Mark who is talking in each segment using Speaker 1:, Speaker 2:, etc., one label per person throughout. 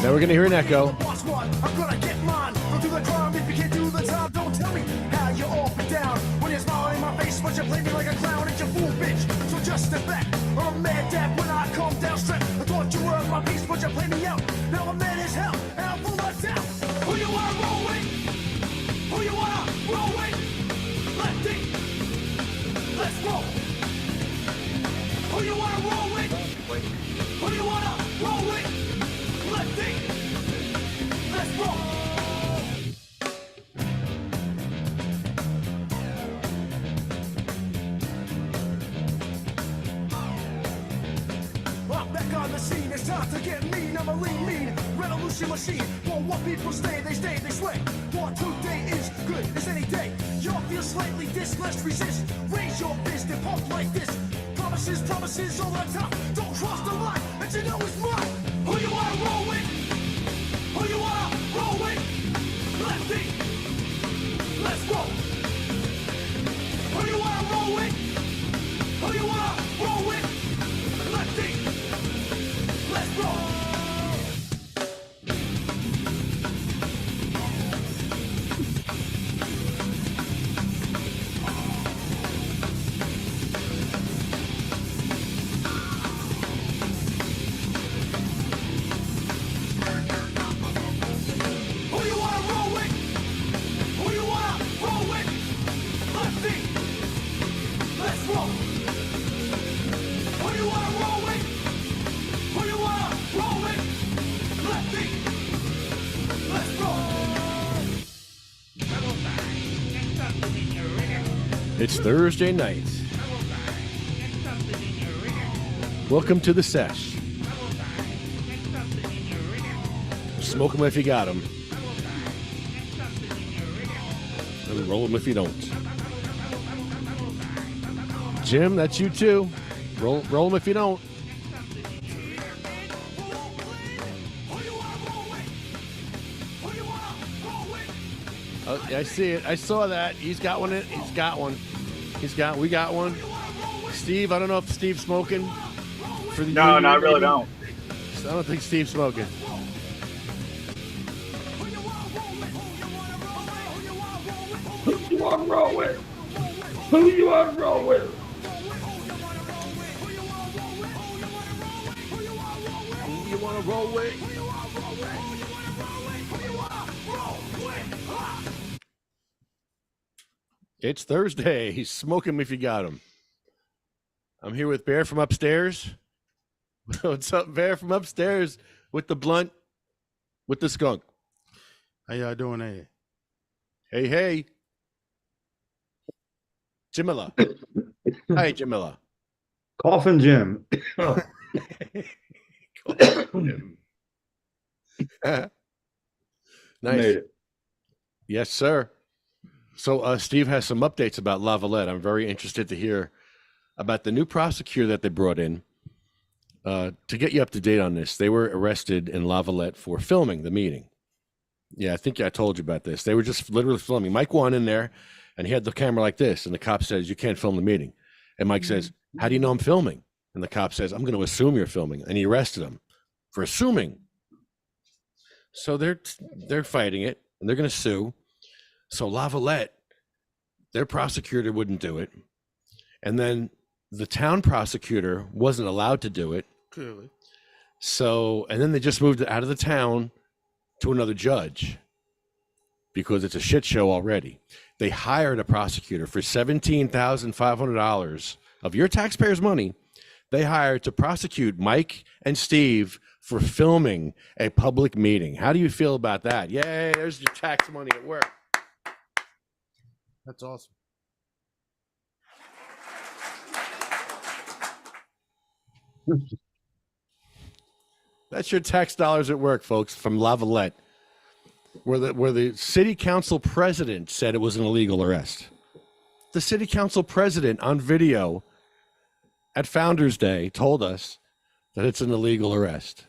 Speaker 1: Now we're going to hear an echo.
Speaker 2: I'm gonna get mine. Don't do the crime if you can't do the time. Don't tell me how you're off and down. When you're smiling in my face, but you play me like a clown. It's your fool, bitch. So just step back. Or I'm mad dad when I come down straight. I thought you were my piece, but you play me out. Now I'm mad as hell, and I'm full of doubt. Who you wanna roll with? Who you wanna roll with? Lefty, let's roll. Who you wanna roll with? Who you wanna roll with? Lefty, let's roll. I'm back on the scene, it's time to get mean. I'm a lean revolution machine. For what people stay, they sway. For today is good as any day. Y'all feel slightly let's resist. Raise your fist and pump like this. Promises all the time. Don't cross the line, and you know it's mine. Who you wanna roll with? Who you wanna roll with? Lefty, let's roll. Who you wanna roll with? Who you wanna roll with? Lefty, let's roll. Who you wanna roll with? Who you wanna roll with? Lefty, let's roll. Who you wanna roll with? Who you wanna roll with? Lefty, let's roll.
Speaker 1: It's Thursday night. Welcome to the sesh. Smoke 'em if you got 'em. And roll 'em if you don't. Jim, that's you too. Roll 'em if you don't. Oh, I see it. I saw that. He's got one. We got one. Steve, I don't know if Steve's smoking. For the
Speaker 3: No, I really don't.
Speaker 1: I don't think Steve's smoking.
Speaker 3: Who you want to roll with? Who you want to roll with?
Speaker 1: Who you want to roll with? It's Thursday. Smoke 'em if you got 'em. I'm here with Bear from upstairs. What's up, Bear from upstairs? With the blunt, with the skunk.
Speaker 4: How y'all doing there?
Speaker 1: Hey. Jamila. Hi, Jamila.
Speaker 3: Coffin Jim.
Speaker 1: Nice.
Speaker 3: Made it.
Speaker 1: Yes, sir. So Steve has some updates about Lavalette. I'm very interested to hear about the new prosecutor that they brought in. To get you up to date on this, they were arrested in Lavalette for filming the meeting. Yeah, I think I told you about this. They were just literally filming. Mike went in there, and he had the camera like this, and the cop says, "You can't film the meeting." And Mike says, "How do you know I'm filming?" And the cop says, "I'm going to assume you're filming." And he arrested him for assuming. So they're fighting it, and they're going to sue. So Lavalette, their prosecutor wouldn't do it. And then the town prosecutor wasn't allowed to do it.
Speaker 4: Clearly.
Speaker 1: So, and then they just moved it out of the town to another judge because it's a shit show already. They hired a prosecutor for $17,500 of your taxpayers' money. They hired to prosecute Mike and Steve for filming a public meeting. How do you feel about that? Yay, there's your tax money at work.
Speaker 4: That's awesome.
Speaker 1: That's your tax dollars at work, folks, from Lavalette, where the city council president said it was an illegal arrest. The city council president on video at Founders Day told us that it's an illegal arrest.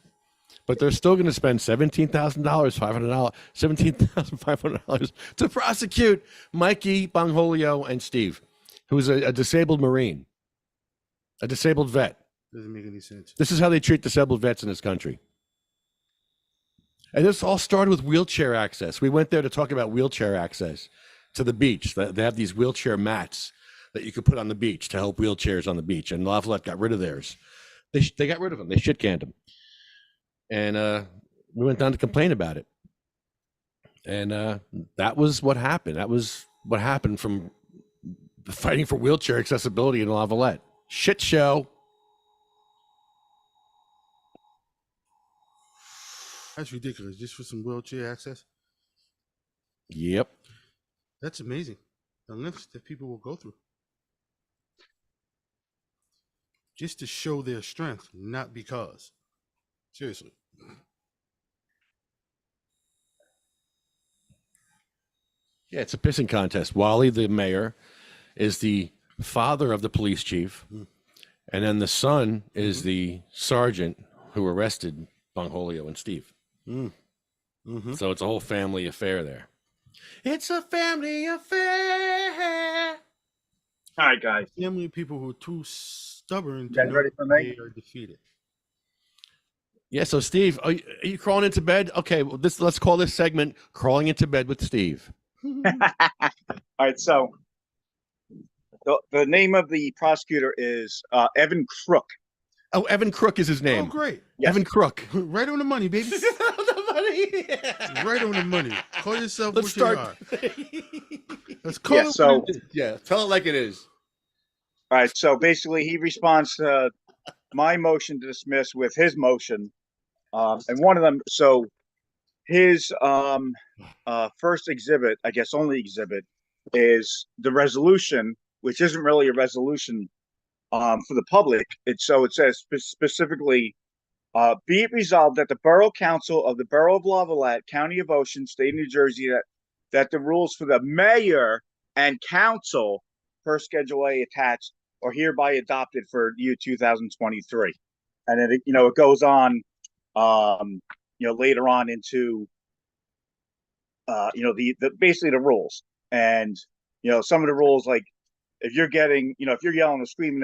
Speaker 1: But they're still going to spend $17,500 to prosecute Mikey, Bongholio, and Steve, who's a disabled Marine, a disabled vet.
Speaker 4: Doesn't make any sense.
Speaker 1: This is how they treat disabled vets in this country. And this all started with wheelchair access. We went there to talk about wheelchair access to the beach. They have these wheelchair mats that you could put on the beach to help wheelchairs on the beach. And Lavalette got rid of theirs. They got rid of them. They shit canned them. And we went down to complain about it. And that was what happened. That was what happened from fighting for wheelchair accessibility in Lavalette. Shit show.
Speaker 4: That's ridiculous. Just for some wheelchair access.
Speaker 1: Yep.
Speaker 4: That's amazing. The lengths that people will go through. Just to show their strength, not because. Seriously.
Speaker 1: Yeah, it's a pissing contest. Wally, the mayor, is the father of the police chief. And then the son is the sergeant who arrested Bongholio and Steve. So it's a whole family affair there. It's a family affair.
Speaker 5: All right, guys.
Speaker 4: Family of people who are too stubborn
Speaker 5: You
Speaker 4: to
Speaker 5: guys
Speaker 4: know
Speaker 5: ready for me?
Speaker 4: they are defeated.
Speaker 1: Yeah, so Steve, are you crawling into bed? Okay, well, let's call this segment Crawling into Bed with Steve.
Speaker 5: All right, so the name of the prosecutor is Evan Crook.
Speaker 1: Oh, Evan Crook is his name.
Speaker 4: Oh, great.
Speaker 5: Yes.
Speaker 1: Evan Crook.
Speaker 4: Right on the money, baby.
Speaker 1: The money.
Speaker 4: Right on the money. Call yourself
Speaker 1: Let's
Speaker 4: what
Speaker 1: start.
Speaker 4: you are. Let's call
Speaker 5: Yeah,
Speaker 4: it
Speaker 5: so-
Speaker 4: what it is.
Speaker 1: Yeah, tell it like it is.
Speaker 5: All right, so basically he responds to my motion to dismiss with his motion. And one of them, so his first exhibit, I guess only exhibit, is the resolution, which isn't really a resolution for the public. It says specifically, be it resolved that the Borough Council of the Borough of Lavalette, County of Ocean, State of New Jersey, that the rules for the mayor and council per Schedule A attached are hereby adopted for year 2023. And then it goes on, later on into, the basically the rules. And some of the rules, like if you're yelling or screaming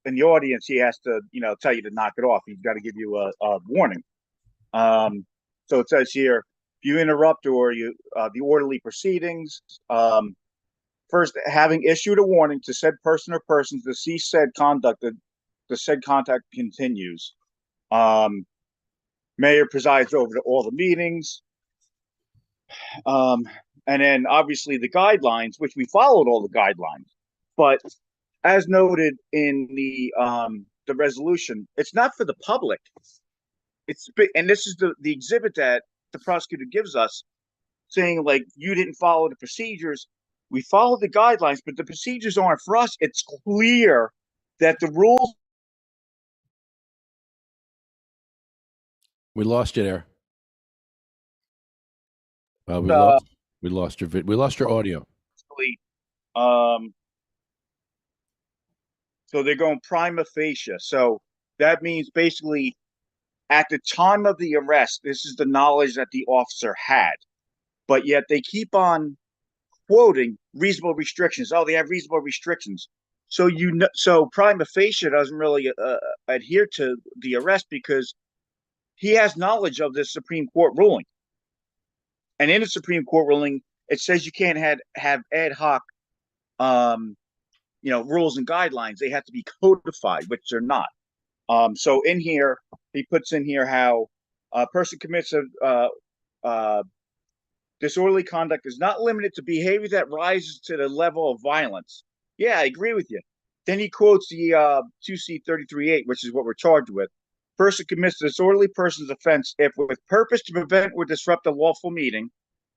Speaker 5: in the audience, he has to tell you to knock it off. He's got to give you a warning. So it says here, if you interrupt or the orderly proceedings, first having issued a warning to said person or persons to cease said conduct, the said contact continues. Mayor presides over all the meetings. And then obviously the guidelines, which we followed all the guidelines, but as noted in the resolution, it's not for the public. And this is the exhibit that the prosecutor gives us, saying like you didn't follow the procedures. We followed the guidelines, but the procedures aren't for us. It's clear that the rules.
Speaker 1: We lost you there. We lost your we lost your audio.
Speaker 5: So they're going prima facie. So that means basically at the time of the arrest, this is the knowledge that the officer had, but yet they keep on quoting reasonable restrictions. Oh, they have reasonable restrictions. So so prima facie doesn't really adhere to the arrest because he has knowledge of the Supreme Court ruling. And in the Supreme Court ruling, it says you can't have ad hoc, rules and guidelines. They have to be codified, which they're not. So in here, he puts in here how a person commits disorderly conduct is not limited to behavior that rises to the level of violence. Yeah, I agree with you. Then he quotes the 2C33.8, which is what we're charged with. Person commits a disorderly person's offense if, with purpose to prevent or disrupt a lawful meeting,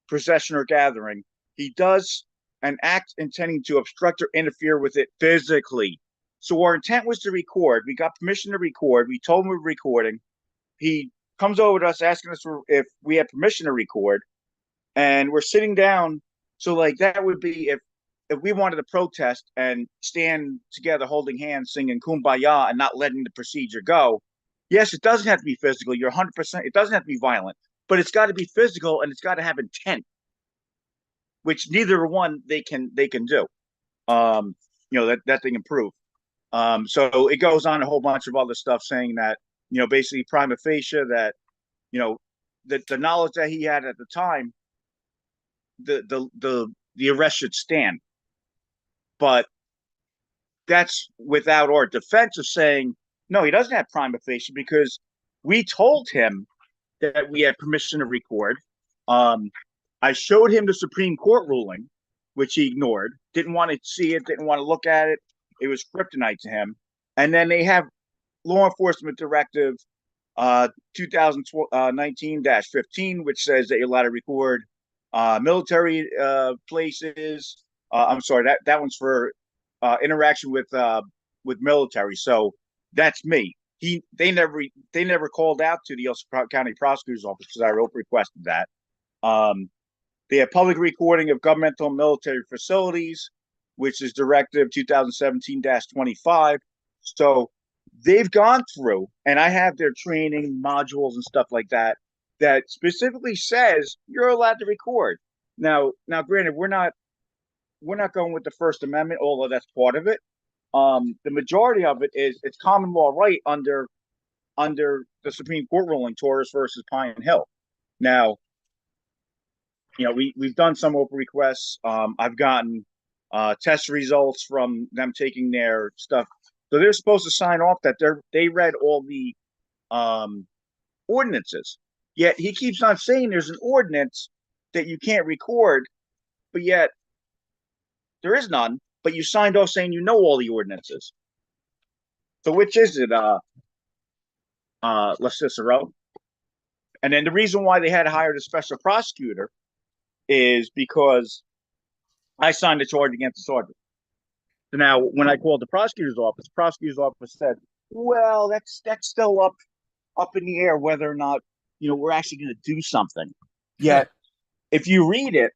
Speaker 5: procession, or gathering, he does an act intending to obstruct or interfere with it physically. So our intent was to record. We got permission to record. We told him we were recording. He comes over to us asking us if we had permission to record, and we're sitting down. So like that would be if we wanted to protest and stand together holding hands, singing Kumbaya and not letting the procedure go. Yes, it doesn't have to be physical. You're 100%. It doesn't have to be violent, but it's got to be physical and it's got to have intent, which neither one they can do. That they can prove. So it goes on a whole bunch of other stuff saying that, basically prima facie that, the knowledge that he had at the time, the arrest should stand. But that's without our defense of saying no, he doesn't have prima facie because we told him that we had permission to record. I showed him the Supreme Court ruling, which he ignored, didn't want to see it, didn't want to look at it. It was kryptonite to him. And then they have Law Enforcement Directive 2019-15, which says that you're allowed to record military places. I'm sorry, that one's for interaction with military. So that's me. They never called out to the Ulster County Prosecutor's Office because I requested that. They have public recording of governmental and military facilities, which is Directive 2017-25. So they've gone through, and I have their training modules and stuff like that specifically says you're allowed to record. Now, granted, we're not going with the First Amendment, although that's part of it. The majority of it is it's common law right under the Supreme Court ruling, Torres versus Pine Hill. Now, we've done some open requests. I've gotten test results from them taking their stuff. So they're supposed to sign off that they read all the ordinances. Yet he keeps on saying there's an ordinance that you can't record, but yet there is none. But you signed off saying you know all the ordinances. So which is it, Cicero? And then the reason why they had to hire the special prosecutor is because I signed a charge against the sergeant. So now, when I called the prosecutor's office said, "Well, that's still up in the air whether or not we're actually going to do something." Yet, if you read it,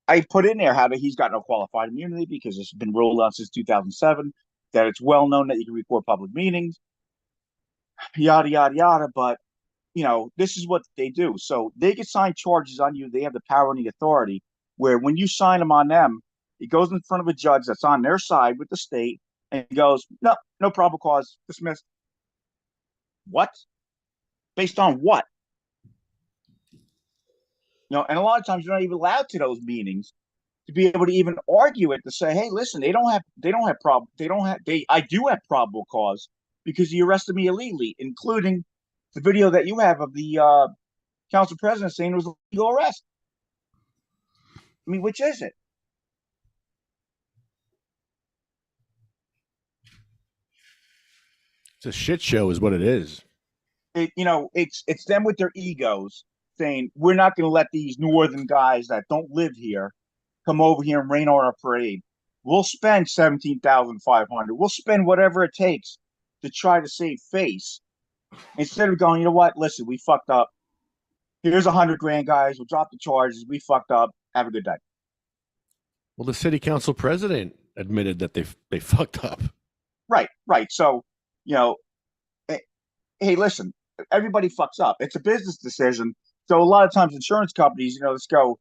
Speaker 5: I put in there how that he's got no qualified immunity because it's been ruled out since 2007 that it's well known that you can record public meetings, yada yada yada. But this is what they do. So they can sign charges on you. They have the power and the authority where when you sign them on them, it goes in front of a judge that's on their side with the state and he goes, no probable cause, dismissed. What? Based on what? And a lot of times you're not even allowed to those meetings to be able to even argue it to say, hey, listen, I do have probable cause because you arrested me illegally, including the video that you have of the council president saying it was a legal arrest. I mean, which is it?
Speaker 1: It's a shit show, is what it is.
Speaker 5: It's them with their egos saying we're not going to let these northern guys that don't live here come over here and rain on our parade. We'll spend $17,500. We'll spend whatever it takes to try to save face. Instead of going, you know what? Listen, we fucked up. Here's $100,000, guys. We'll drop the charges. We fucked up. Have a good day.
Speaker 1: Well, the city council president admitted that they fucked up.
Speaker 5: Right. So, hey, listen, everybody fucks up. It's a business decision. So a lot of times insurance companies, let's go,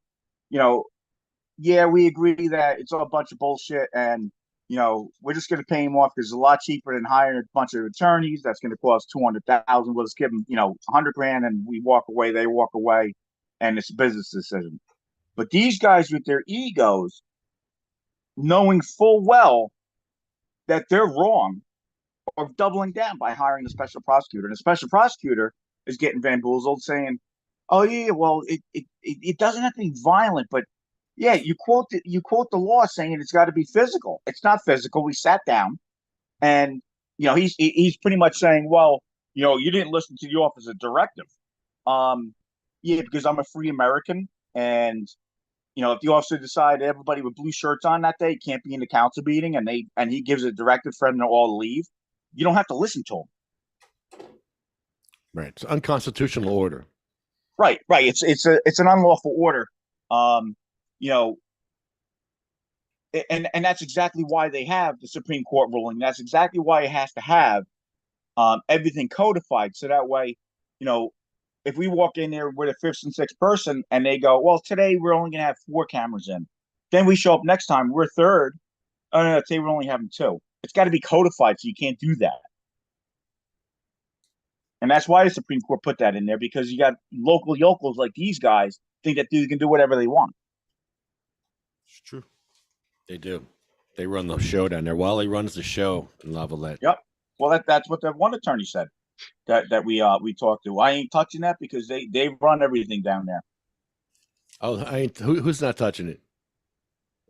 Speaker 5: yeah, we agree that it's all a bunch of bullshit and we're just going to pay him off because it's a lot cheaper than hiring a bunch of attorneys. That's going to cost $200,000. We'll just give them, $100,000 and we walk away. They walk away, and it's a business decision. But these guys with their egos, knowing full well that they're wrong, are doubling down by hiring a special prosecutor. And the special prosecutor is getting bamboozled, saying, "Oh yeah, well, it doesn't have to be violent, but." Yeah, you quote the law saying it's got to be physical. It's not physical. We sat down, and he's pretty much saying, well, you didn't listen to the officer's directive. Yeah, because I'm a free American, and if the officer decided everybody with blue shirts on that day can't be in the council meeting, and he gives a directive for them to all leave, you don't have to listen to him.
Speaker 1: Right, it's unconstitutional order.
Speaker 5: Right. It's an unlawful order. And that's exactly why they have the Supreme Court ruling. That's exactly why it has to have everything codified. So that way, if we walk in there with a fifth and sixth person and they go, well, today we're only going to have 4 cameras in. Then we show up next time, we're third. Oh, no, today we're only having 2. It's got to be codified, so you can't do that. And that's why the Supreme Court put that in there, because you got local yokels like these guys think that they can do whatever they want.
Speaker 4: It's true.
Speaker 1: They do. They run the show down there. Wally runs the show in Lavalette.
Speaker 5: Yep. Well, that's what the one attorney said that we talked to. I ain't touching that because they run everything down there.
Speaker 1: Oh, I ain't, who's not touching it?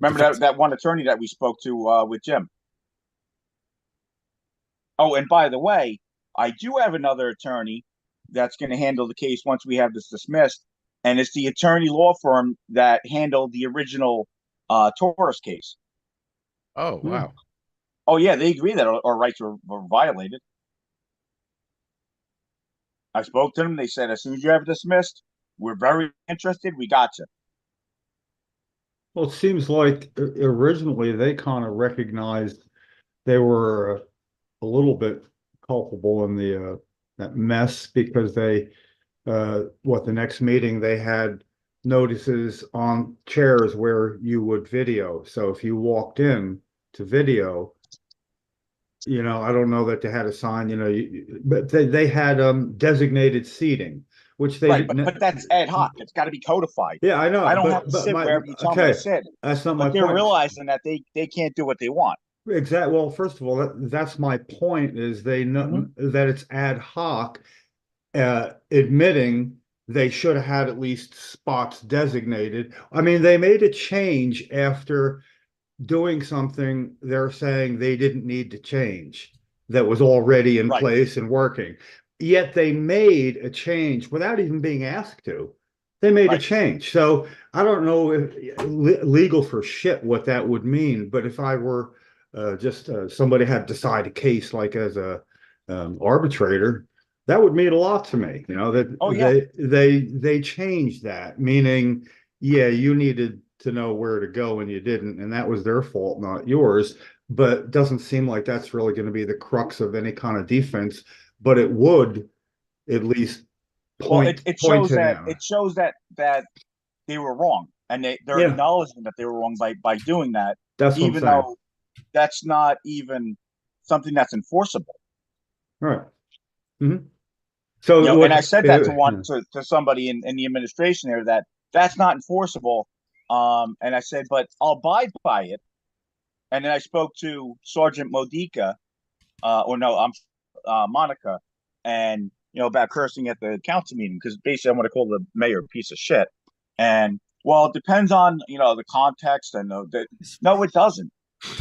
Speaker 5: Remember that one attorney that we spoke to with Jim? Oh, and by the way, I do have another attorney that's going to handle the case once we have this dismissed, and it's the attorney law firm that handled the original Taurus case.
Speaker 1: Oh, wow.
Speaker 5: Oh, yeah, they agree that our rights were violated. I spoke to them. They said, as soon as you have it dismissed, we're very interested. We got you.
Speaker 6: Well, it seems like originally they kind of recognized they were a little bit culpable in the that mess, because they the next meeting they had notices on chairs where you would video. So if you walked in to video, I don't know that they had a sign, but they had designated seating, which they
Speaker 5: Right, but that's ad hoc. It's got to be codified.
Speaker 6: Yeah, I know.
Speaker 5: I don't have to sit wherever you tell me to sit.
Speaker 6: That's not my
Speaker 5: But they're
Speaker 6: point.
Speaker 5: realizing that they can't do what they want.
Speaker 6: Exactly. Well, first of all, that's my point, is they know that it's ad hoc, admitting they should have had at least spots designated. I mean, they made a change after doing something they're saying they didn't need to change, that was already in place and working. Yet they made a change without even being asked to. They made a change. So I don't know if legal for shit what that would mean, but if I were just somebody had to decide a case like as a arbitrator, that would mean a lot to me. That they changed that, meaning, yeah, you needed to know where to go and you didn't, and that was their fault, not yours. But it doesn't seem like that's really going to be the crux of any kind of defense. But it would at least point.
Speaker 5: It shows that they were wrong, and they're acknowledging that they were wrong by doing that.
Speaker 6: That's
Speaker 5: even though that's not even something that's enforceable.
Speaker 6: Right. Mm-hmm. So
Speaker 5: and I said that to somebody in the administration there, that's not enforceable. And I said, but I'll abide by it. And then I spoke to Sergeant Modica, Monica, and about cursing at the council meeting, because basically I want to call the mayor a piece of shit. And well, it depends on the context. And no, it doesn't.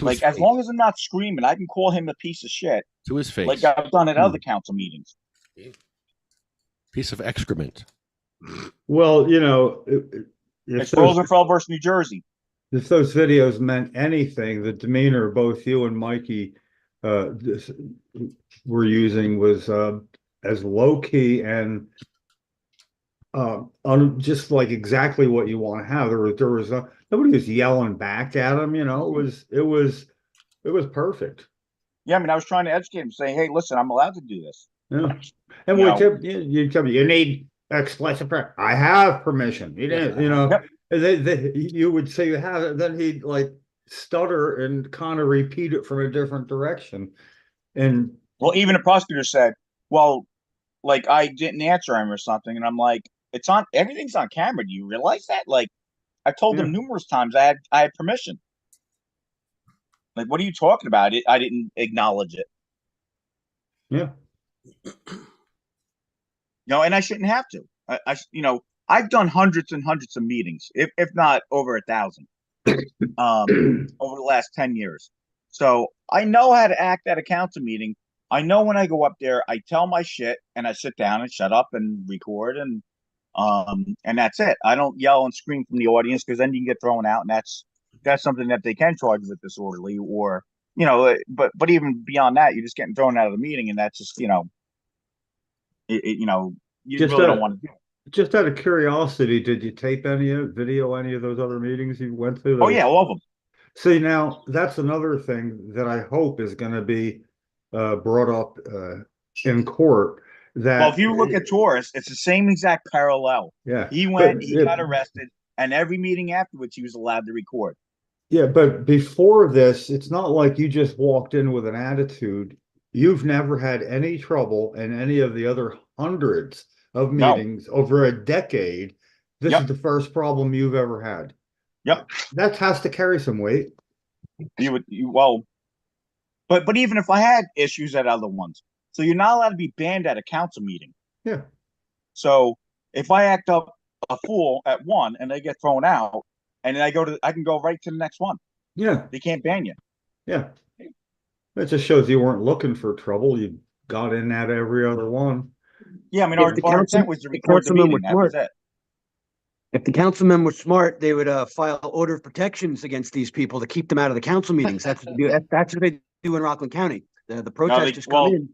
Speaker 5: Like, as long as I'm not screaming, I can call him a piece of shit
Speaker 1: to his face,
Speaker 5: like I've done at other council meetings.
Speaker 1: Piece of excrement.
Speaker 6: Well,
Speaker 5: it's Rosenfeld versus New Jersey.
Speaker 6: If those videos meant anything, the demeanor both you and Mikey were using was as low key and just like exactly what you want to have. There was nobody was yelling back at him. It was perfect.
Speaker 5: Yeah, I mean, I was trying to educate him, saying, "Hey, listen, I'm allowed to do this."
Speaker 6: Yeah, and you tell me you need explicit permission. I have permission. You didn't, Yep. You would say you have it, then he'd like stutter and kind of repeat it from a different direction. And
Speaker 5: well, even the prosecutor said, "Well, like I didn't answer him or something," and I'm like, everything's on camera. Do you realize that? Like, I told him numerous times I had permission. Like, what are you talking about? I didn't acknowledge it.
Speaker 6: Yeah.
Speaker 5: And I shouldn't have to. I've done hundreds and hundreds of meetings, if not over 1,000, over the last 10 years. So I know how to act at a council meeting. I know when I go up there, I tell my shit and I sit down and shut up and record and that's it. I don't yell and scream from the audience, because then you can get thrown out, and that's something that they can charge with disorderly, or but even beyond that, you're just getting thrown out of the meeting, and that's just you just really don't want to do it.
Speaker 6: Just out of curiosity, did you tape any of those other meetings you went to?
Speaker 5: Oh yeah, all of them.
Speaker 6: See, now that's another thing that I hope is going to be brought up in court.
Speaker 5: Well, if you look at Taurus, it's the same exact parallel.
Speaker 6: Yeah,
Speaker 5: he got arrested, and every meeting afterwards, he was allowed to record.
Speaker 6: Yeah, but before this, it's not like you just walked in with an attitude. You've never had any trouble in any of the other hundreds of
Speaker 5: No.
Speaker 6: meetings over a decade. This is
Speaker 5: Yep.
Speaker 6: the first problem you've ever had.
Speaker 5: Yep.
Speaker 6: That has to carry some weight.
Speaker 5: Well, but even if I had issues at other ones, so you're not allowed to be banned at a council meeting.
Speaker 6: Yeah.
Speaker 5: So if I act up a fool at one and they get thrown out, and then I can go right to the next one.
Speaker 6: Yeah.
Speaker 5: They can't ban you.
Speaker 6: Yeah. It just shows you weren't looking for trouble. You got in at every other one.
Speaker 5: Yeah, I mean,
Speaker 7: If the
Speaker 5: our
Speaker 7: council-
Speaker 5: intent was to
Speaker 7: the
Speaker 5: record the
Speaker 7: councilmen
Speaker 5: meeting.
Speaker 7: were
Speaker 5: That was
Speaker 7: smart.
Speaker 5: it.
Speaker 7: If the councilmen were smart, they would file order of protections against these people to keep them out of the council meetings. That's what they do. That's what they do in Rockland County. The protesters come in.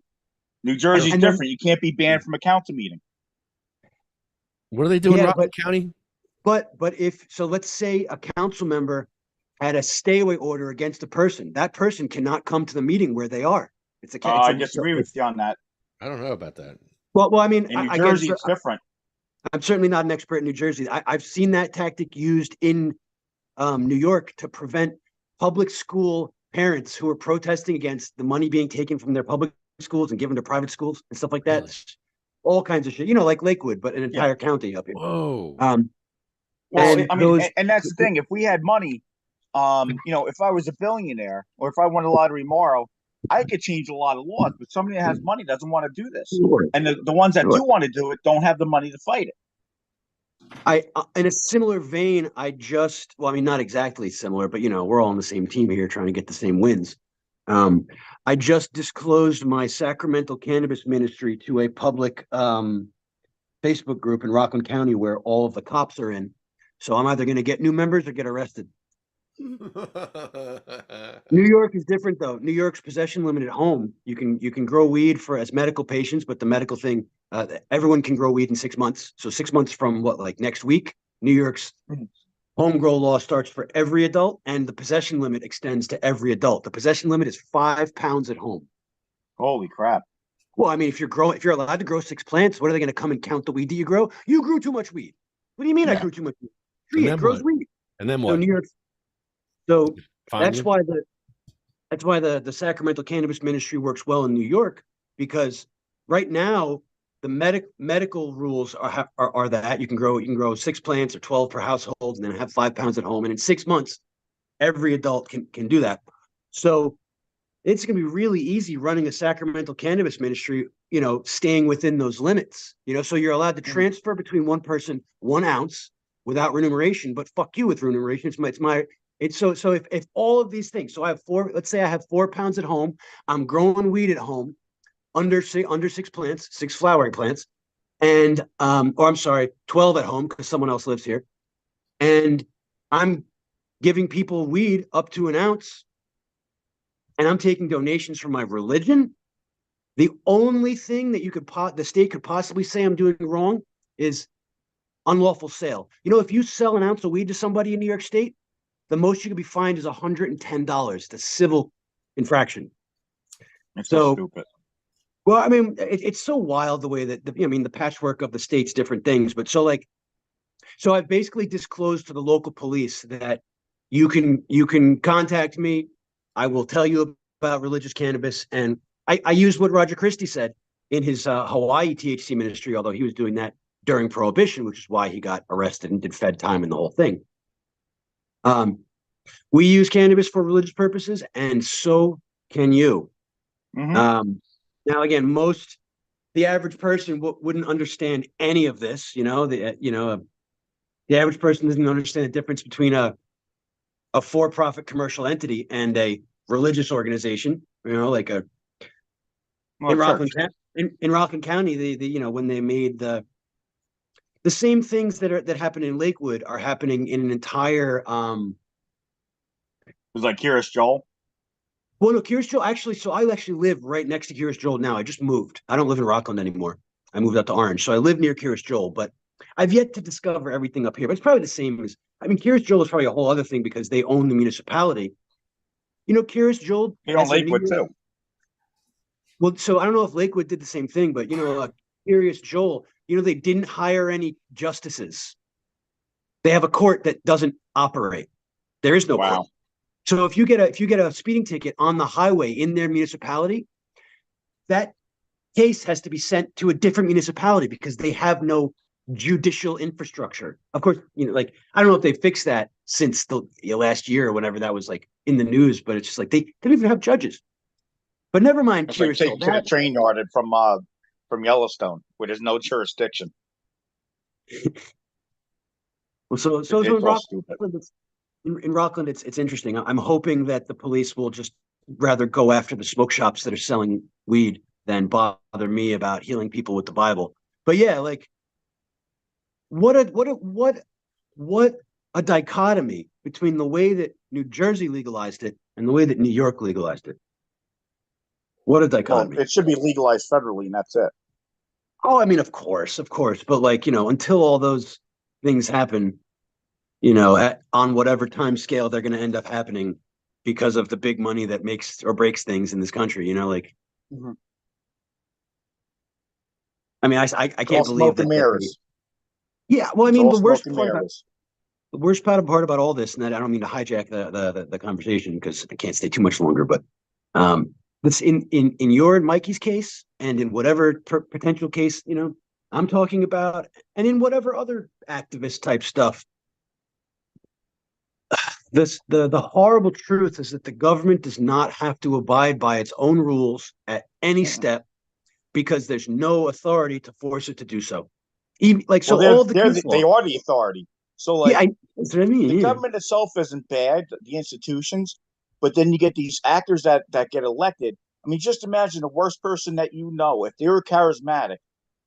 Speaker 5: New Jersey's
Speaker 7: And then-
Speaker 5: different. You can't be banned from a council meeting.
Speaker 1: What are they doing in
Speaker 7: Yeah,
Speaker 1: Rockland County?
Speaker 7: But if so, let's say a council member had a stay away order against a person. That person cannot come to the meeting where they are.
Speaker 5: I disagree with you on that.
Speaker 1: I don't know about that.
Speaker 7: Well, I mean,
Speaker 5: In New
Speaker 7: again,
Speaker 5: Jersey, it's different.
Speaker 7: I'm certainly not an expert in New Jersey. I've seen that tactic used in New York to prevent public school parents who are protesting against the money being taken from their public schools and given to private schools and stuff like that.
Speaker 1: Really?
Speaker 7: All kinds of shit, you know, like Lakewood, but an entire county up here.
Speaker 1: Whoa.
Speaker 5: Well,
Speaker 7: And
Speaker 5: I mean, and that's the thing. If we had money, if I was a billionaire or if I won a lottery tomorrow, I could change a lot of laws. But somebody that has money doesn't want to do this, and the ones that do want to do it don't have the money to fight it.
Speaker 7: In a similar vein, well, I mean, not exactly similar, but we're all on the same team here trying to get the same wins. I just disclosed my Sacramento cannabis ministry to a public Facebook group in Rockland County where all of the cops are in. So I'm either going to get new members or get arrested. New York is different though. New York's possession limit at home. You can grow weed as medical patients, but the medical thing, everyone can grow weed in 6 months. So 6 months from like next week, New York's home grow law starts for every adult, and the possession limit extends to every adult. The possession limit is 5 pounds at home.
Speaker 5: Holy crap!
Speaker 7: Well, I mean, if you're allowed to grow 6 plants, what are they going to come and count the weed that you grow? You grew too much weed. What do you mean I grew too much weed? Tree, it grows weed.
Speaker 1: And then
Speaker 7: So
Speaker 1: what?
Speaker 7: New York. So
Speaker 1: Fine
Speaker 7: that's
Speaker 1: you?
Speaker 7: why the Sacramento Cannabis Ministry works well in New York, because right now the medical rules are that you can grow 6 plants or 12 per household and then have 5 pounds at home, and in 6 months every adult can do that. So it's going to be really easy running a Sacramento Cannabis Ministry, staying within those limits. So you're allowed to transfer between one person 1 ounce without remuneration, but fuck you with remuneration. So if all of these things, so let's say I have 4 pounds at home, I'm growing weed at home under 6 plants, 6 flowering plants, and or I'm sorry, 12 at home because someone else lives here, and I'm giving people weed up to 1 ounce, and I'm taking donations from my religion. The only thing that the state could possibly say I'm doing wrong is unlawful sale. If you sell 1 ounce of weed to somebody in New York State, the most you could be fined is $110. It's a civil infraction.
Speaker 5: It's so stupid.
Speaker 7: Well, I mean, it's so wild the way that the patchwork of the states, different things. But so I've basically disclosed to the local police that you can contact me. I will tell you about religious cannabis, and I use what Roger Christie said in his Hawaii THC ministry, although he was doing that during Prohibition, which is why he got arrested and did Fed time and the whole thing. We use cannabis for religious purposes, and so can you.
Speaker 5: Mm-hmm.
Speaker 7: Now, again, the average person wouldn't understand any of this. The average person doesn't understand the difference between a for-profit commercial entity and a religious organization. Like in Rockland County, when they made the same things that happen in Lakewood are happening in an entire.
Speaker 5: It was like Curious Joel.
Speaker 7: Well, no, Curious Joel actually. So I actually live right next to Curious Joel now. I just moved. I don't live in Rockland anymore. I moved out to Orange, so I live near Curious Joel. But I've yet to discover everything up here. But it's probably the same as. I mean, Curious Joel is probably a whole other thing because they own the municipality. Curious Joel.
Speaker 5: They own Lakewood too.
Speaker 7: Well, so I don't know if Lakewood did the same thing, but Curious Joel. They didn't hire any justices. They have a court that doesn't operate. There is no court. So if you get a speeding ticket on the highway in their municipality, that case has to be sent to a different municipality because they have no judicial infrastructure. Of course, like I don't know if they fixed that since the last year or whenever that was like in the news, but it's just like they don't even have judges. But never mind.
Speaker 5: It's like taking to the train yard from Yellowstone, where there's no jurisdiction.
Speaker 7: Well, so
Speaker 5: It's
Speaker 7: in
Speaker 5: all
Speaker 7: Rockland,
Speaker 5: stupid.
Speaker 7: in Rockland, it's interesting. I'm hoping that the police will just rather go after the smoke shops that are selling weed than bother me about healing people with the Bible. But yeah, like what a dichotomy between the way that New Jersey legalized it and the way that New York legalized it. What a
Speaker 5: Well,
Speaker 7: dichotomy.
Speaker 5: it should be legalized federally, and that's it.
Speaker 7: Oh, I mean, of course, but like, until all those things happen, on whatever time scale they're going to end up happening because of the big money that makes or breaks things in this country, like,
Speaker 5: Mhm.
Speaker 7: I mean, I
Speaker 5: It's all
Speaker 7: can't believe
Speaker 5: smoke and
Speaker 7: that.
Speaker 5: mirrors.
Speaker 7: Yeah. Well, I
Speaker 5: It's
Speaker 7: mean,
Speaker 5: all
Speaker 7: the worst
Speaker 5: smoke and
Speaker 7: part about
Speaker 5: mirrors.
Speaker 7: all this, and I don't mean to hijack the conversation because I can't stay too much longer, but this in your and Mikey's case, and in whatever potential case I'm talking about, and in whatever other activist type stuff. The horrible truth is that the government does not have to abide by its own rules at any step because there's no authority to force it to do so. Even like
Speaker 5: Well,
Speaker 7: so, all the case
Speaker 5: they
Speaker 7: law.
Speaker 5: are the authority. So,
Speaker 7: Yeah,
Speaker 5: like,
Speaker 7: that's what I mean.
Speaker 5: the
Speaker 7: Yeah.
Speaker 5: government itself isn't bad, the institutions, but then you get these actors that get elected. I mean, just imagine the worst person that if they were charismatic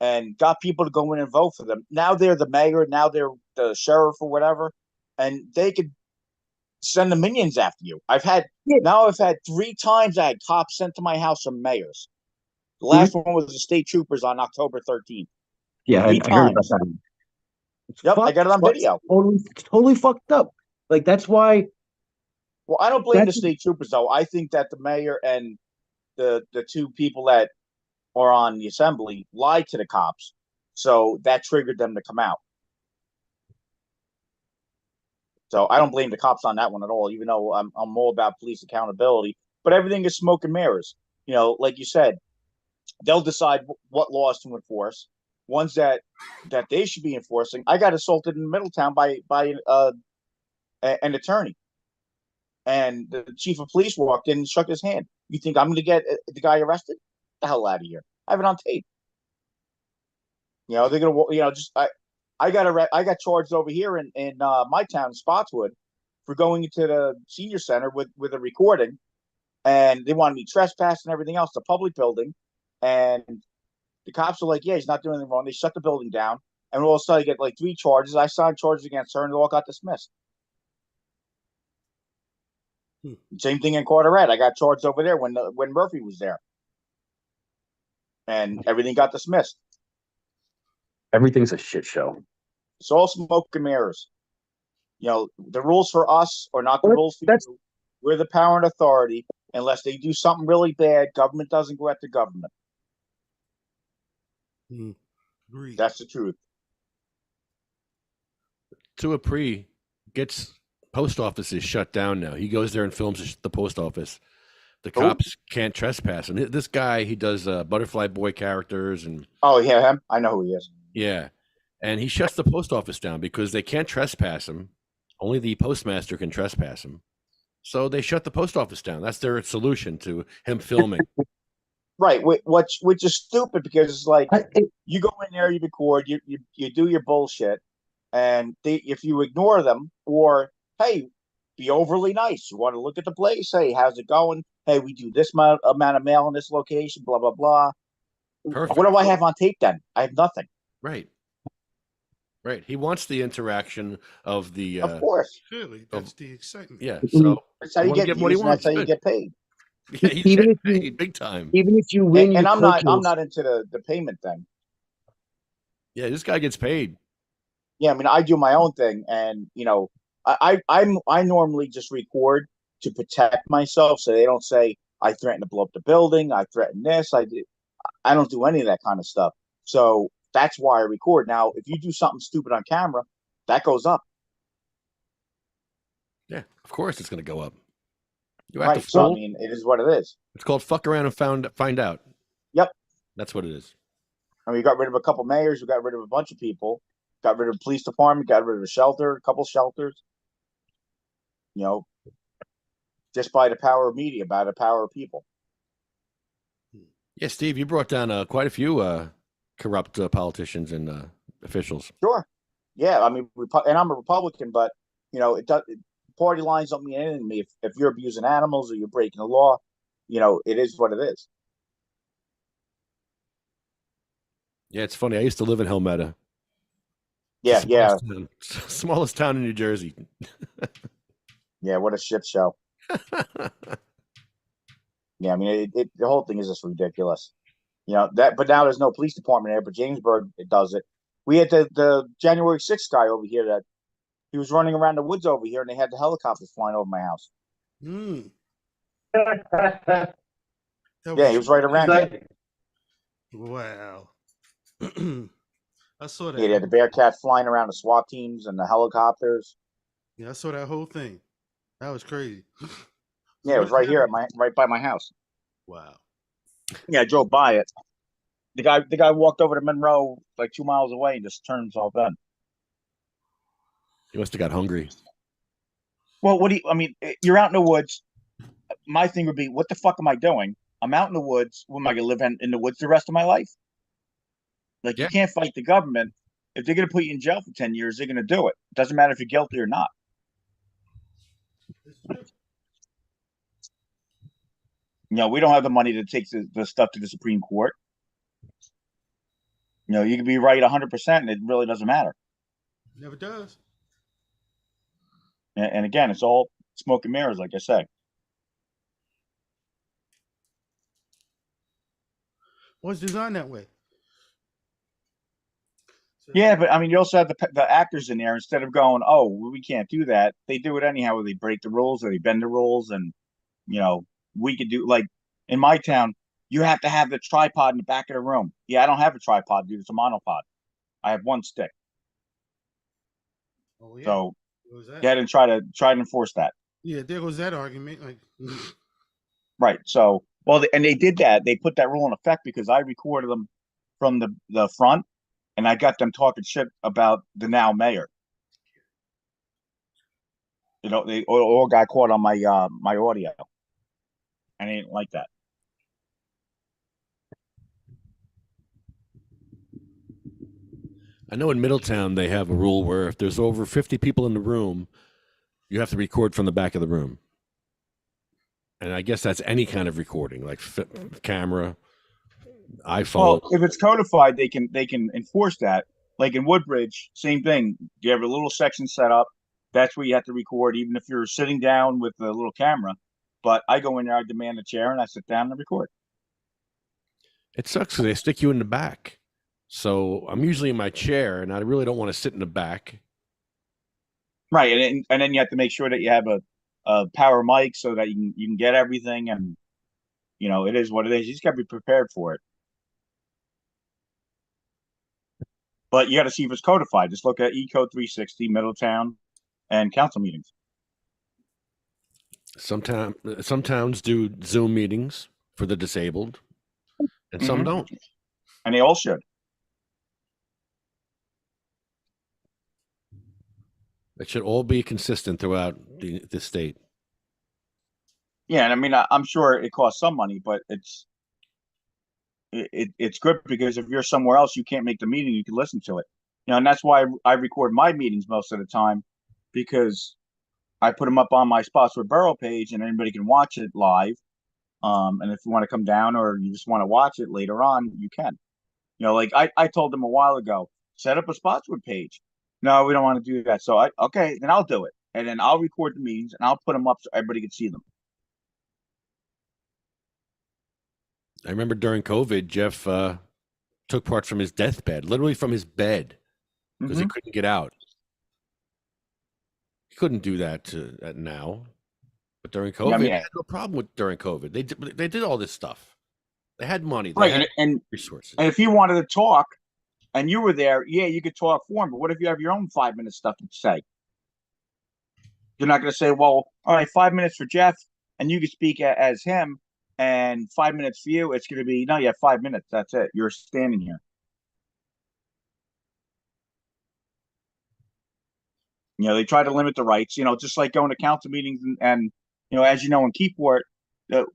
Speaker 5: and got people to go in and vote for them. Now they're the mayor, now they're the sheriff or whatever, and they could send the minions after you. I've had 3 times I had cops sent to my house from mayors. The last one was the state troopers on October 13th.
Speaker 7: Yeah,
Speaker 5: Three
Speaker 7: I heard about
Speaker 5: times.
Speaker 7: that.
Speaker 5: Yep, I got it on video.
Speaker 7: Totally fucked up. Like that's why.
Speaker 5: Well, I don't blame the state troopers though. I think that the mayor and the two people that are on the assembly lied to the cops, so that triggered them to come out. So I don't blame the cops on that one at all, even though I'm all about police accountability. But everything is smoke and mirrors. Like you said, they'll decide what laws to enforce, ones that they should be enforcing. I got assaulted in Middletown by an attorney, and the chief of police walked in and shook his hand. You think I'm going to get the guy arrested? Get the hell out of here! I have it on tape. They're gonna, just I got charged over here in my town, Spotswood, for going into the senior center with a recording, and they wanted me trespassing and everything else, the public building, and the cops are like, yeah, he's not doing anything wrong. They shut the building down, and all of a sudden, I get like 3 charges. I signed charges against her, and they all got dismissed. Same thing in Carteret. I got charged over there when Murphy was there, and everything got dismissed.
Speaker 7: Everything's a shit show.
Speaker 5: It's all smoke and mirrors. The rules for us are not the rules for you. We're the power and authority. Unless they do something really bad, government doesn't go after government.
Speaker 4: Agreed.
Speaker 5: That's the truth.
Speaker 1: Tuapri gets post offices shut down now. He goes there and films the post office. The cops can't trespass. And this guy, he does Butterfly Boy characters. And
Speaker 5: oh, yeah, him? I know who he is.
Speaker 1: Yeah. And he shuts the post office down because they can't trespass him. Only the postmaster can trespass him. So they shut the post office down. That's their solution to him filming.
Speaker 5: Right, which is stupid because it's like you go in there, you record, you do your bullshit, and if you ignore them, or hey, be overly nice. You want to look at the place? Hey, how's it going? Hey, we do this amount of mail in this location. Blah blah blah.
Speaker 1: Perfect.
Speaker 5: What do I have on tape then? I have nothing.
Speaker 1: Right. He wants the interaction of the.
Speaker 5: Of course.
Speaker 4: Clearly, that's the excitement.
Speaker 1: Yeah. So
Speaker 5: that's how you get views,
Speaker 1: what he
Speaker 5: and
Speaker 1: wants.
Speaker 5: that's how you get paid.
Speaker 1: Yeah, he's
Speaker 7: Even
Speaker 1: getting
Speaker 7: if you-
Speaker 1: paid big time.
Speaker 7: Even if you win,
Speaker 5: And I'm not into the payment thing.
Speaker 1: Yeah, this guy gets paid.
Speaker 5: Yeah, I mean, I do my own thing, and I normally just record to protect myself, so they don't say I threaten to blow up the building, I threaten this, I don't do any of that kind of stuff. So that's why I record. Now, if you do something stupid on camera, that goes up.
Speaker 1: Yeah, of course it's going to go up. You
Speaker 5: Right.
Speaker 1: have to
Speaker 5: So I
Speaker 1: fool.
Speaker 5: mean, it is what it is.
Speaker 1: It's called fuck around and find out. That's what it is.
Speaker 5: I mean, we got rid of a couple mayors, we got rid of a bunch of people, got rid of the police department, got rid of a shelter, a couple shelters. You know, just by the power of media, by the power of people.
Speaker 1: Yeah, Steve, you brought down quite a few corrupt politicians and officials.
Speaker 5: Sure. Yeah, I mean, and I'm a Republican, but it does. Party lines don't mean anything to me. If you're abusing animals or you're breaking the law, it is what it is.
Speaker 1: Yeah, it's funny. I used to live in Helmetta.
Speaker 5: Yeah, yeah,
Speaker 1: Smallest town in New Jersey.
Speaker 5: yeah. What a shit show. Yeah, I mean, the whole thing is just ridiculous. But now there's no police department there, but Jamesburg it does it. We had the January 6th guy over here that he was running around the woods over here, and they had the helicopters flying over my house.
Speaker 4: Mm.
Speaker 5: Yeah, he was right around here.
Speaker 4: Wow. I saw that.
Speaker 5: Yeah, they had the Bearcat flying around the SWAT teams and the helicopters.
Speaker 4: Yeah, I saw that whole thing. That was crazy.
Speaker 5: Yeah, it was right here at right by my house.
Speaker 4: Wow.
Speaker 5: Yeah, I drove by it. The guy walked over to Monroe like 2 miles away and just turned himself in.
Speaker 1: He must have got hungry.
Speaker 5: Well, I mean, you're out in the woods. My thing would be, what the fuck am I doing? I'm out in the woods. What am I gonna live in the woods the rest of my life? Like, you can't fight the government. If they're gonna put you in jail for 10 years, they're gonna do it. Doesn't matter if you're guilty or not. We don't have the money to take the stuff to the Supreme Court. You can be right 100%, and it really doesn't matter.
Speaker 4: Never does.
Speaker 5: And again, it's all smoke and mirrors, like I say.
Speaker 4: Well, it's designed that way. So,
Speaker 5: yeah, but I mean, you also have the actors in there. Instead of going, "Oh, we can't do that," they do it anyhow. They break the rules or they bend the rules, and we could do, like, in my town, you have to have the tripod in the back of the room. Yeah, I don't have a tripod, dude. It's a monopod. I have one stick.
Speaker 4: Oh, yeah.
Speaker 5: So
Speaker 4: that?
Speaker 5: get and try to enforce that.
Speaker 4: Yeah, there goes that argument. Like,
Speaker 5: right. So, and they did that. They put that rule in effect because I recorded them from the front, and I got them talking shit about the now mayor. They all got caught on my my audio. I didn't like that.
Speaker 1: I know in Middletown they have a rule where if there's over 50 people in the room, you have to record from the back of the room. And I guess that's any kind of recording, like camera, iPhone.
Speaker 5: Well, if it's codified, they can enforce that. Like in Woodbridge, same thing. You have a little section set up. That's where you have to record, even if you're sitting down with a little camera. But I go in there, I demand a chair, and I sit down and record.
Speaker 1: It sucks because they stick you in the back. So I'm usually in my chair, and I really don't want to sit in the back.
Speaker 5: Right, and then you have to make sure that you have a power mic so that you can get everything, and it is what it is. You just got to be prepared for it. But you got to see if it's codified. Just look at E-Code 360, Middletown, and council meetings.
Speaker 1: Some towns do Zoom meetings for the disabled, and some don't.
Speaker 5: And they all should.
Speaker 1: It should all be consistent throughout the state.
Speaker 5: Yeah, and I mean, I'm sure it costs some money, but it's good because if you're somewhere else, you can't make the meeting, you can listen to it. And that's why I record my meetings most of the time, because I put them up on my Spotswood Borough page, and anybody can watch it live. And if you want to come down or you just want to watch it later on, you can. Like I told them a while ago, set up a Spotswood page. No, we don't want to do that. So okay, then I'll do it. And then I'll record the meetings and I'll put them up so everybody can see them.
Speaker 1: I remember during COVID, Jeff took part from his deathbed, literally from his bed, because he couldn't get out. He couldn't do that now. But during COVID, they had no problem with during COVID. They did all this stuff. They had money. They had
Speaker 5: and
Speaker 1: resources.
Speaker 5: And if you wanted to talk, and you were there, yeah, you could talk for him. But what if you have your own 5-minute stuff to say? You're not going to say, well, all right, 5 minutes for Jeff, and you can speak as him, and 5 minutes for you, it's going to be, no, you have 5 minutes. That's it. You're standing here. They try to limit the rights, just like going to council meetings and as you know, in Keyport,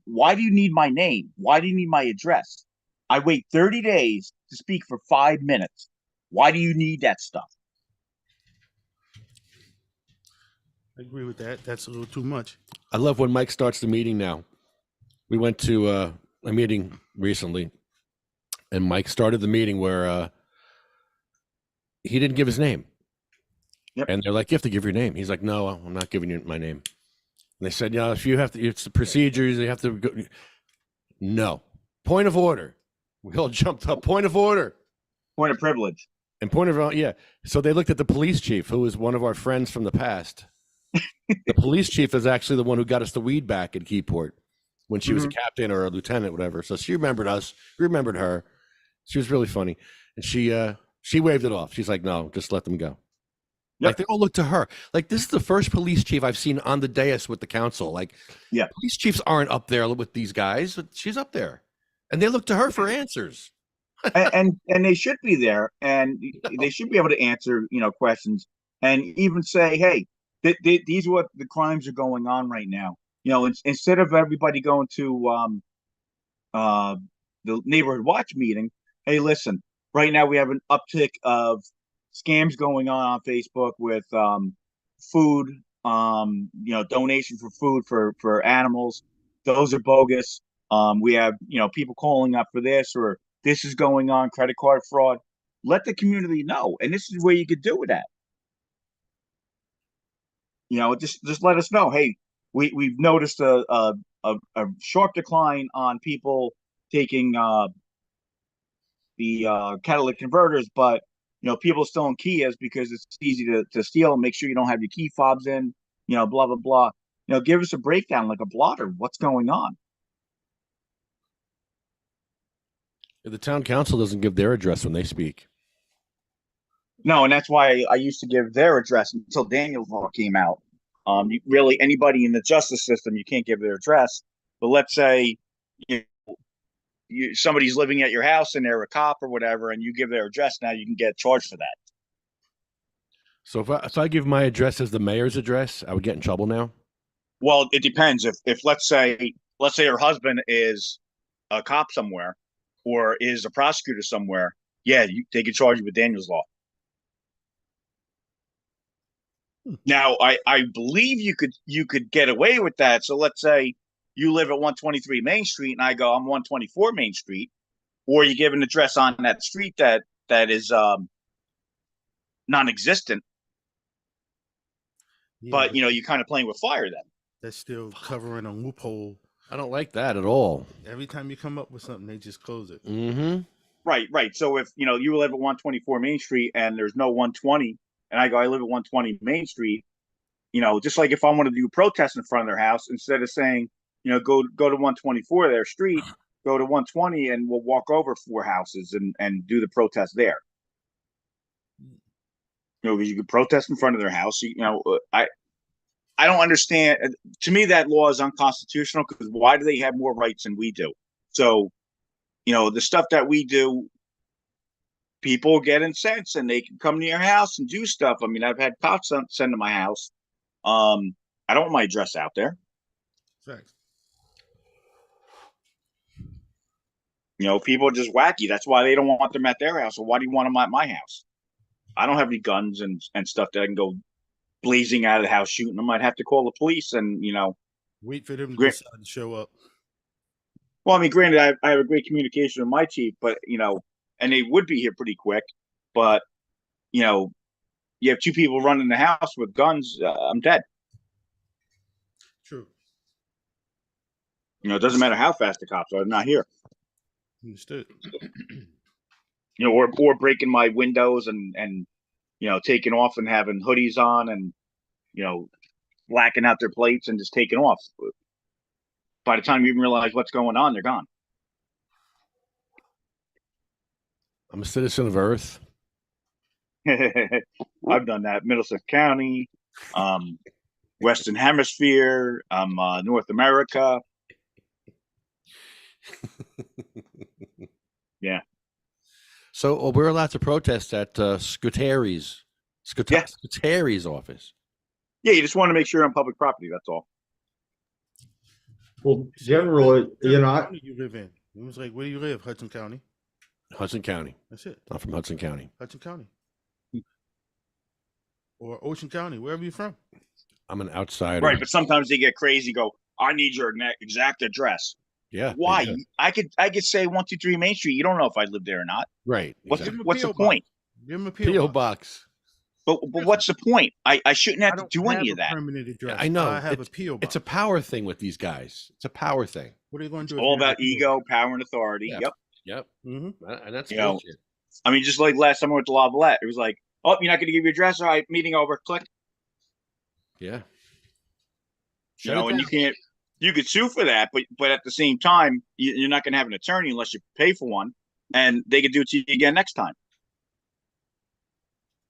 Speaker 5: why do you need my name? Why do you need my address? I wait 30 days to speak for 5 minutes. Why do you need that stuff?
Speaker 4: I agree with that. That's a little too much.
Speaker 1: I love when Mike starts the meeting now. We went to a meeting recently, and Mike started the meeting where he didn't give his name.
Speaker 5: Yep.
Speaker 1: And they're like, you have to give your name. He's like, no, I'm not giving you my name. And they said, if you have to, it's the procedures. You have to go. No. Point of order. We all jumped up. Point of order.
Speaker 5: Point of privilege.
Speaker 1: And point of, yeah. So they looked at the police chief, who was one of our friends from the past. The police chief is actually the one who got us the weed back at Keyport when she was a captain or a lieutenant, whatever. So she remembered us. We remembered her. She was really funny. And she waved it off. She's like, no, just let them go. Yep. Like, they all look to her. Like, this is the first police chief I've seen on the dais with the council. Like,
Speaker 5: yeah,
Speaker 1: police chiefs aren't up there with these guys, but she's up there. And they look to her for answers.
Speaker 5: and they should be there, and they should be able to answer, questions, and even say, hey, these are what the crimes are going on right now. Instead of everybody going to the neighborhood watch meeting, hey, listen, right now we have an uptick of scams going on Facebook with food, donation for food for animals. Those are bogus. We have, people calling up for this, or this is going on, credit card fraud. Let the community know. And this is where you could do it at. Just let us know. Hey, we've noticed a sharp decline on people taking the catalytic converters, but people still in Kias because it's easy to steal. Make sure you don't have your key fobs in, blah, blah, blah. Give us a breakdown, like a blotter. What's going on?
Speaker 1: The town council doesn't give their address when they speak.
Speaker 5: No, and that's why I used to give their address until Daniel's law came out. Really, anybody in the justice system, you can't give their address. But let's say somebody's living at your house and they're a cop or whatever, and you give their address, now you can get charged for that.
Speaker 1: So if I give my address as the mayor's address, I would get in trouble now?
Speaker 5: Well, it depends. If let's say her husband is a cop somewhere or is a prosecutor somewhere, yeah, they can charge you with Daniel's law. Now, I believe you could get away with that. So let's say you live at 123 Main Street and I go, I'm 124 Main Street, or you give an address on that street that is non-existent. Yeah, but you're kind of playing with fire then.
Speaker 4: That's still covering a loophole.
Speaker 1: I don't like that at all.
Speaker 4: Every time you come up with something, they just close it.
Speaker 1: Mm-hmm.
Speaker 5: Right. So if you live at 124 Main Street and there's no 120, and I go, I live at 120 Main Street, just like if I want to do a protest in front of their house, instead of saying, go to 124 their street, go to 120 and we'll walk over 4 houses and do the protest there. Because you could protest in front of their house. I don't understand. To me, that law is unconstitutional because why do they have more rights than we do? So, the stuff that we do, people get incensed and they can come to your house and do stuff. I mean, I've had cops send to my house. I don't want my address out there.
Speaker 4: Thanks.
Speaker 5: People are just wacky. That's why they don't want them at their house. Or why do you want them at my house? I don't have any guns and stuff that I can go blazing out of the house shooting them. I'd have to call the police and,
Speaker 4: wait for them to decide to show up.
Speaker 5: Well, I mean, granted, I have a great communication with my chief, but, and they would be here pretty quick, but, you have 2 people running the house with guns, I'm dead.
Speaker 4: True.
Speaker 5: It doesn't matter how fast the cops are, I'm not here.
Speaker 4: Understood.
Speaker 5: Or breaking my windows and taking off and having hoodies on and, blacking out their plates and just taking off. By the time you even realize what's going on, they're gone.
Speaker 1: I'm a citizen of Earth.
Speaker 5: I've done that. Middlesex County, Western Hemisphere, North America. Yeah.
Speaker 1: So we're allowed to protest at Scutari's
Speaker 5: Yeah.
Speaker 1: Scutari's office.
Speaker 5: Yeah, you just want to make sure you're on public property. That's all.
Speaker 6: Well, generally, you know,
Speaker 4: County you live in. It was like, where do you live? Hudson County.
Speaker 1: Hudson County.
Speaker 4: That's it.
Speaker 1: I'm from Hudson County.
Speaker 4: Hudson County. Or Ocean County, wherever you're from.
Speaker 1: I'm an outsider.
Speaker 5: Right, but sometimes they get crazy. Go, I need your exact address.
Speaker 1: Yeah.
Speaker 5: Why?
Speaker 1: Yeah.
Speaker 5: I could say 123 Main Street. You don't know if I live there or not.
Speaker 1: Right.
Speaker 5: What's
Speaker 1: Exactly.
Speaker 5: what's the
Speaker 4: P.O. box.
Speaker 5: point?
Speaker 4: Give him a
Speaker 1: P.O.
Speaker 4: box.
Speaker 1: box.
Speaker 5: But what's the point? I shouldn't have to do any of that.
Speaker 4: Permanent address.
Speaker 1: I know.
Speaker 4: I have a P.O. box.
Speaker 1: It's a power thing with these guys. It's a power thing.
Speaker 4: What are you going to do?
Speaker 5: All about ego, power, and authority.
Speaker 1: Yeah.
Speaker 5: Yep.
Speaker 1: Yep.
Speaker 4: Mm-hmm.
Speaker 1: And that's
Speaker 5: You know,
Speaker 1: bullshit.
Speaker 5: I mean, just like last time I went to Lavalette, it was like, oh, you're not going to give your address? All right, meeting over. Click.
Speaker 1: Yeah.
Speaker 5: You know, and you could sue for that, but at the same time, you're not going to have an attorney unless you pay for one, and they could do it to you again next time.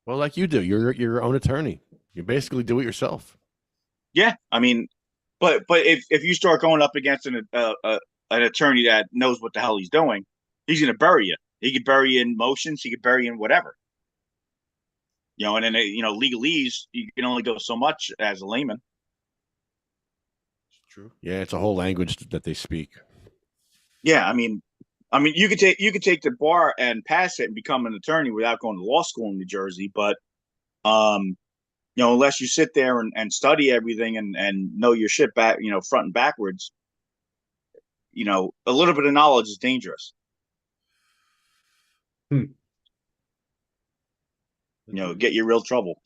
Speaker 1: Well, like you do, you're your own attorney. You basically do it yourself.
Speaker 5: Yeah, I mean, but if you start going up against an attorney that knows what the hell he's doing, he's going to bury you. He could bury you in motions. He could bury you in whatever. You know, and then legalese, you can only go so much as a layman.
Speaker 4: True.
Speaker 1: Yeah, it's a whole language that they speak.
Speaker 5: Yeah, I mean, you could take the bar and pass it and become an attorney without going to law school in New Jersey, but unless you sit there and study everything and know your shit back, front and backwards, a little bit of knowledge is dangerous. Get you real trouble.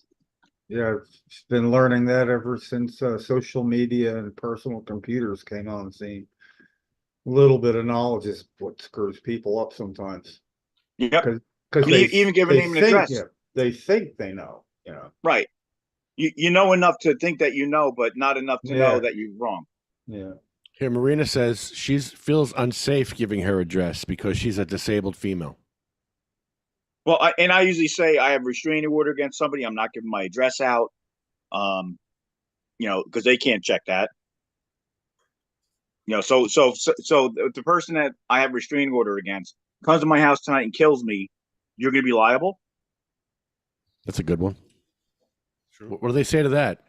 Speaker 6: yeah, I've been learning that ever since social media and personal computers came on the scene. A little bit of knowledge is what screws people up sometimes.
Speaker 5: Yep.
Speaker 6: Because
Speaker 5: even give a name and address.
Speaker 6: Yeah, they think they know.
Speaker 5: Right. You know enough to think that you know, but not enough to know that you're wrong.
Speaker 6: Yeah.
Speaker 1: Here, Marina says she feels unsafe giving her address because she's a disabled female.
Speaker 5: Well, I usually say I have a restraining order against somebody. I'm not giving my address out, because they can't check that. So the person that I have a restraining order against comes to my house tonight and kills me, you're going to be liable?
Speaker 1: That's a good one.
Speaker 4: True.
Speaker 1: What do they say to that?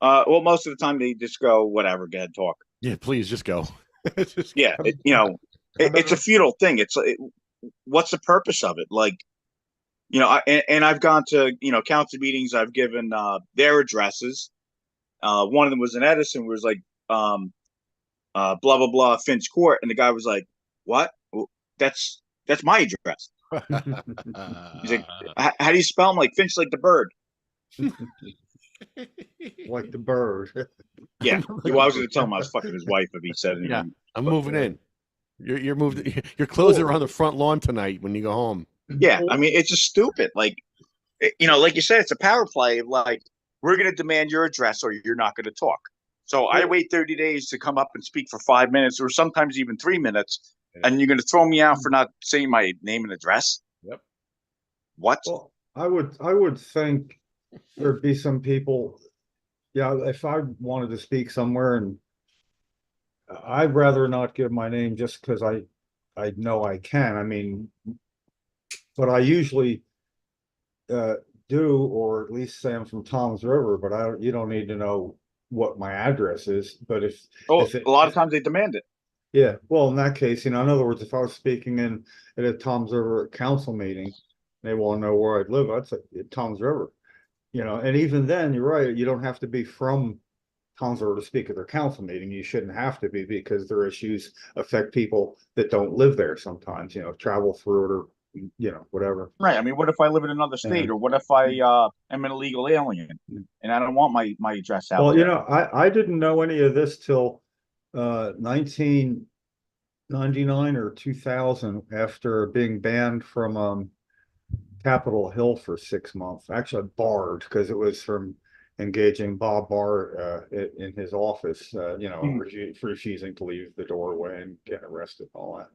Speaker 5: Well, most of the time they just go, whatever, go ahead, talk.
Speaker 1: Yeah, please just go.
Speaker 5: Yeah, it's a futile thing. What's the purpose of it? Like, and I've gone to, council meetings. I've given their addresses. One of them was in Edison, where it was like, blah, blah, blah, Finch Court. And the guy was like, what? Well, that's my address. He's like, how do you spell him? Like Finch, like the bird.
Speaker 6: Like the bird.
Speaker 5: Yeah. Well, I was going to tell him I was fucking his wife if he said anything.
Speaker 1: Yeah, I'm moving in. You're moved. Your clothes are on the front lawn tonight when you go home.
Speaker 5: Yeah, I mean, it's just stupid. Like, like you said, it's a power play. Like, we're going to demand your address or you're not going to talk. So I wait 30 days to come up and speak for 5 minutes or sometimes even 3 minutes. And you're going to throw me out for not saying my name and address?
Speaker 1: Yep.
Speaker 5: What?
Speaker 6: Well, I would think there'd be some people, if I wanted to speak somewhere, and I'd rather not give my name just because I know I can. I mean, but I usually do, or at least say I'm from Tom's River, but you don't need to know what my address is. But if
Speaker 5: a lot of times they demand it.
Speaker 6: Yeah, well, in that case, in other words, if I was speaking at a Tom's River council meeting, they want to know where I'd live, I'd say Tom's River. And even then, you're right, you don't have to be from Tom's River to speak at their council meeting. You shouldn't have to be, because their issues affect people that don't live there sometimes, travel through it, or whatever.
Speaker 5: Right. I mean, what if I live in another state, or what if I am an illegal alien and I don't want my address out there?
Speaker 6: I didn't know any of this till 1999 or 2000, after being banned from Capitol Hill for 6 months. Actually barred, because it was from engaging Bob Barr in his office, refusing to leave the doorway and getting arrested and all that.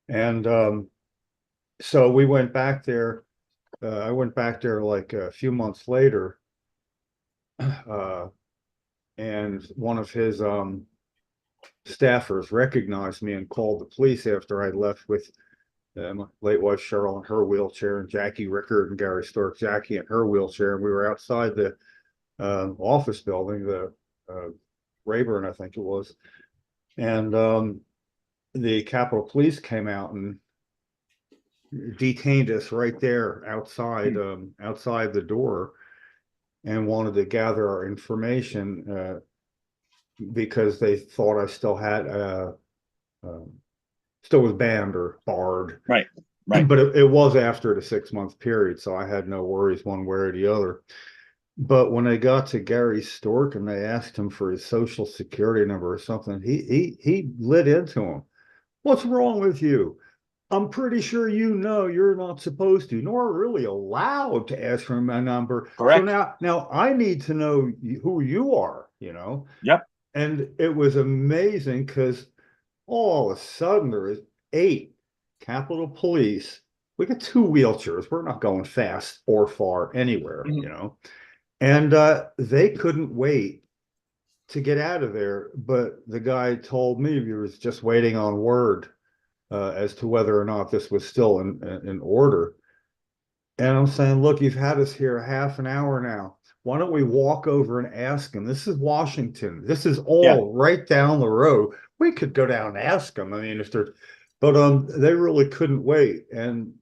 Speaker 6: And so we went back there. I went back there like a few months later, and one of his staffers recognized me and called the police after I left with my late wife Cheryl in her wheelchair and Jackie Rickard and Gary Stork, Jackie in her wheelchair. And we were outside the office building, the Rayburn, I think it was. And the Capitol Police came out and detained us right there outside, outside the door, and wanted to gather our information because they thought I still had still was banned or barred.
Speaker 5: Right. Right.
Speaker 6: But it was after the 6-month period, so I had no worries one way or the other. But when they got to Gary Stork and they asked him for his social security number or something, he lit into him. What's wrong with you? I'm pretty sure you know you're not supposed to, nor really allowed to ask for my number.
Speaker 5: Correct.
Speaker 6: So now I need to know who you are, you know?
Speaker 5: Yep.
Speaker 6: And it was amazing because all of a sudden there was 8 Capitol Police. We got 2 wheelchairs. We're not going fast or far anywhere, you know? And they couldn't wait to get out of there. But the guy told me he was just waiting on word as to whether or not this was still in order. And I'm saying, look, you've had us here half an hour now. Why don't we walk over and ask him? This is Washington. This is all right down the road. We could go down and ask them. I mean, if they're, but they really couldn't wait. And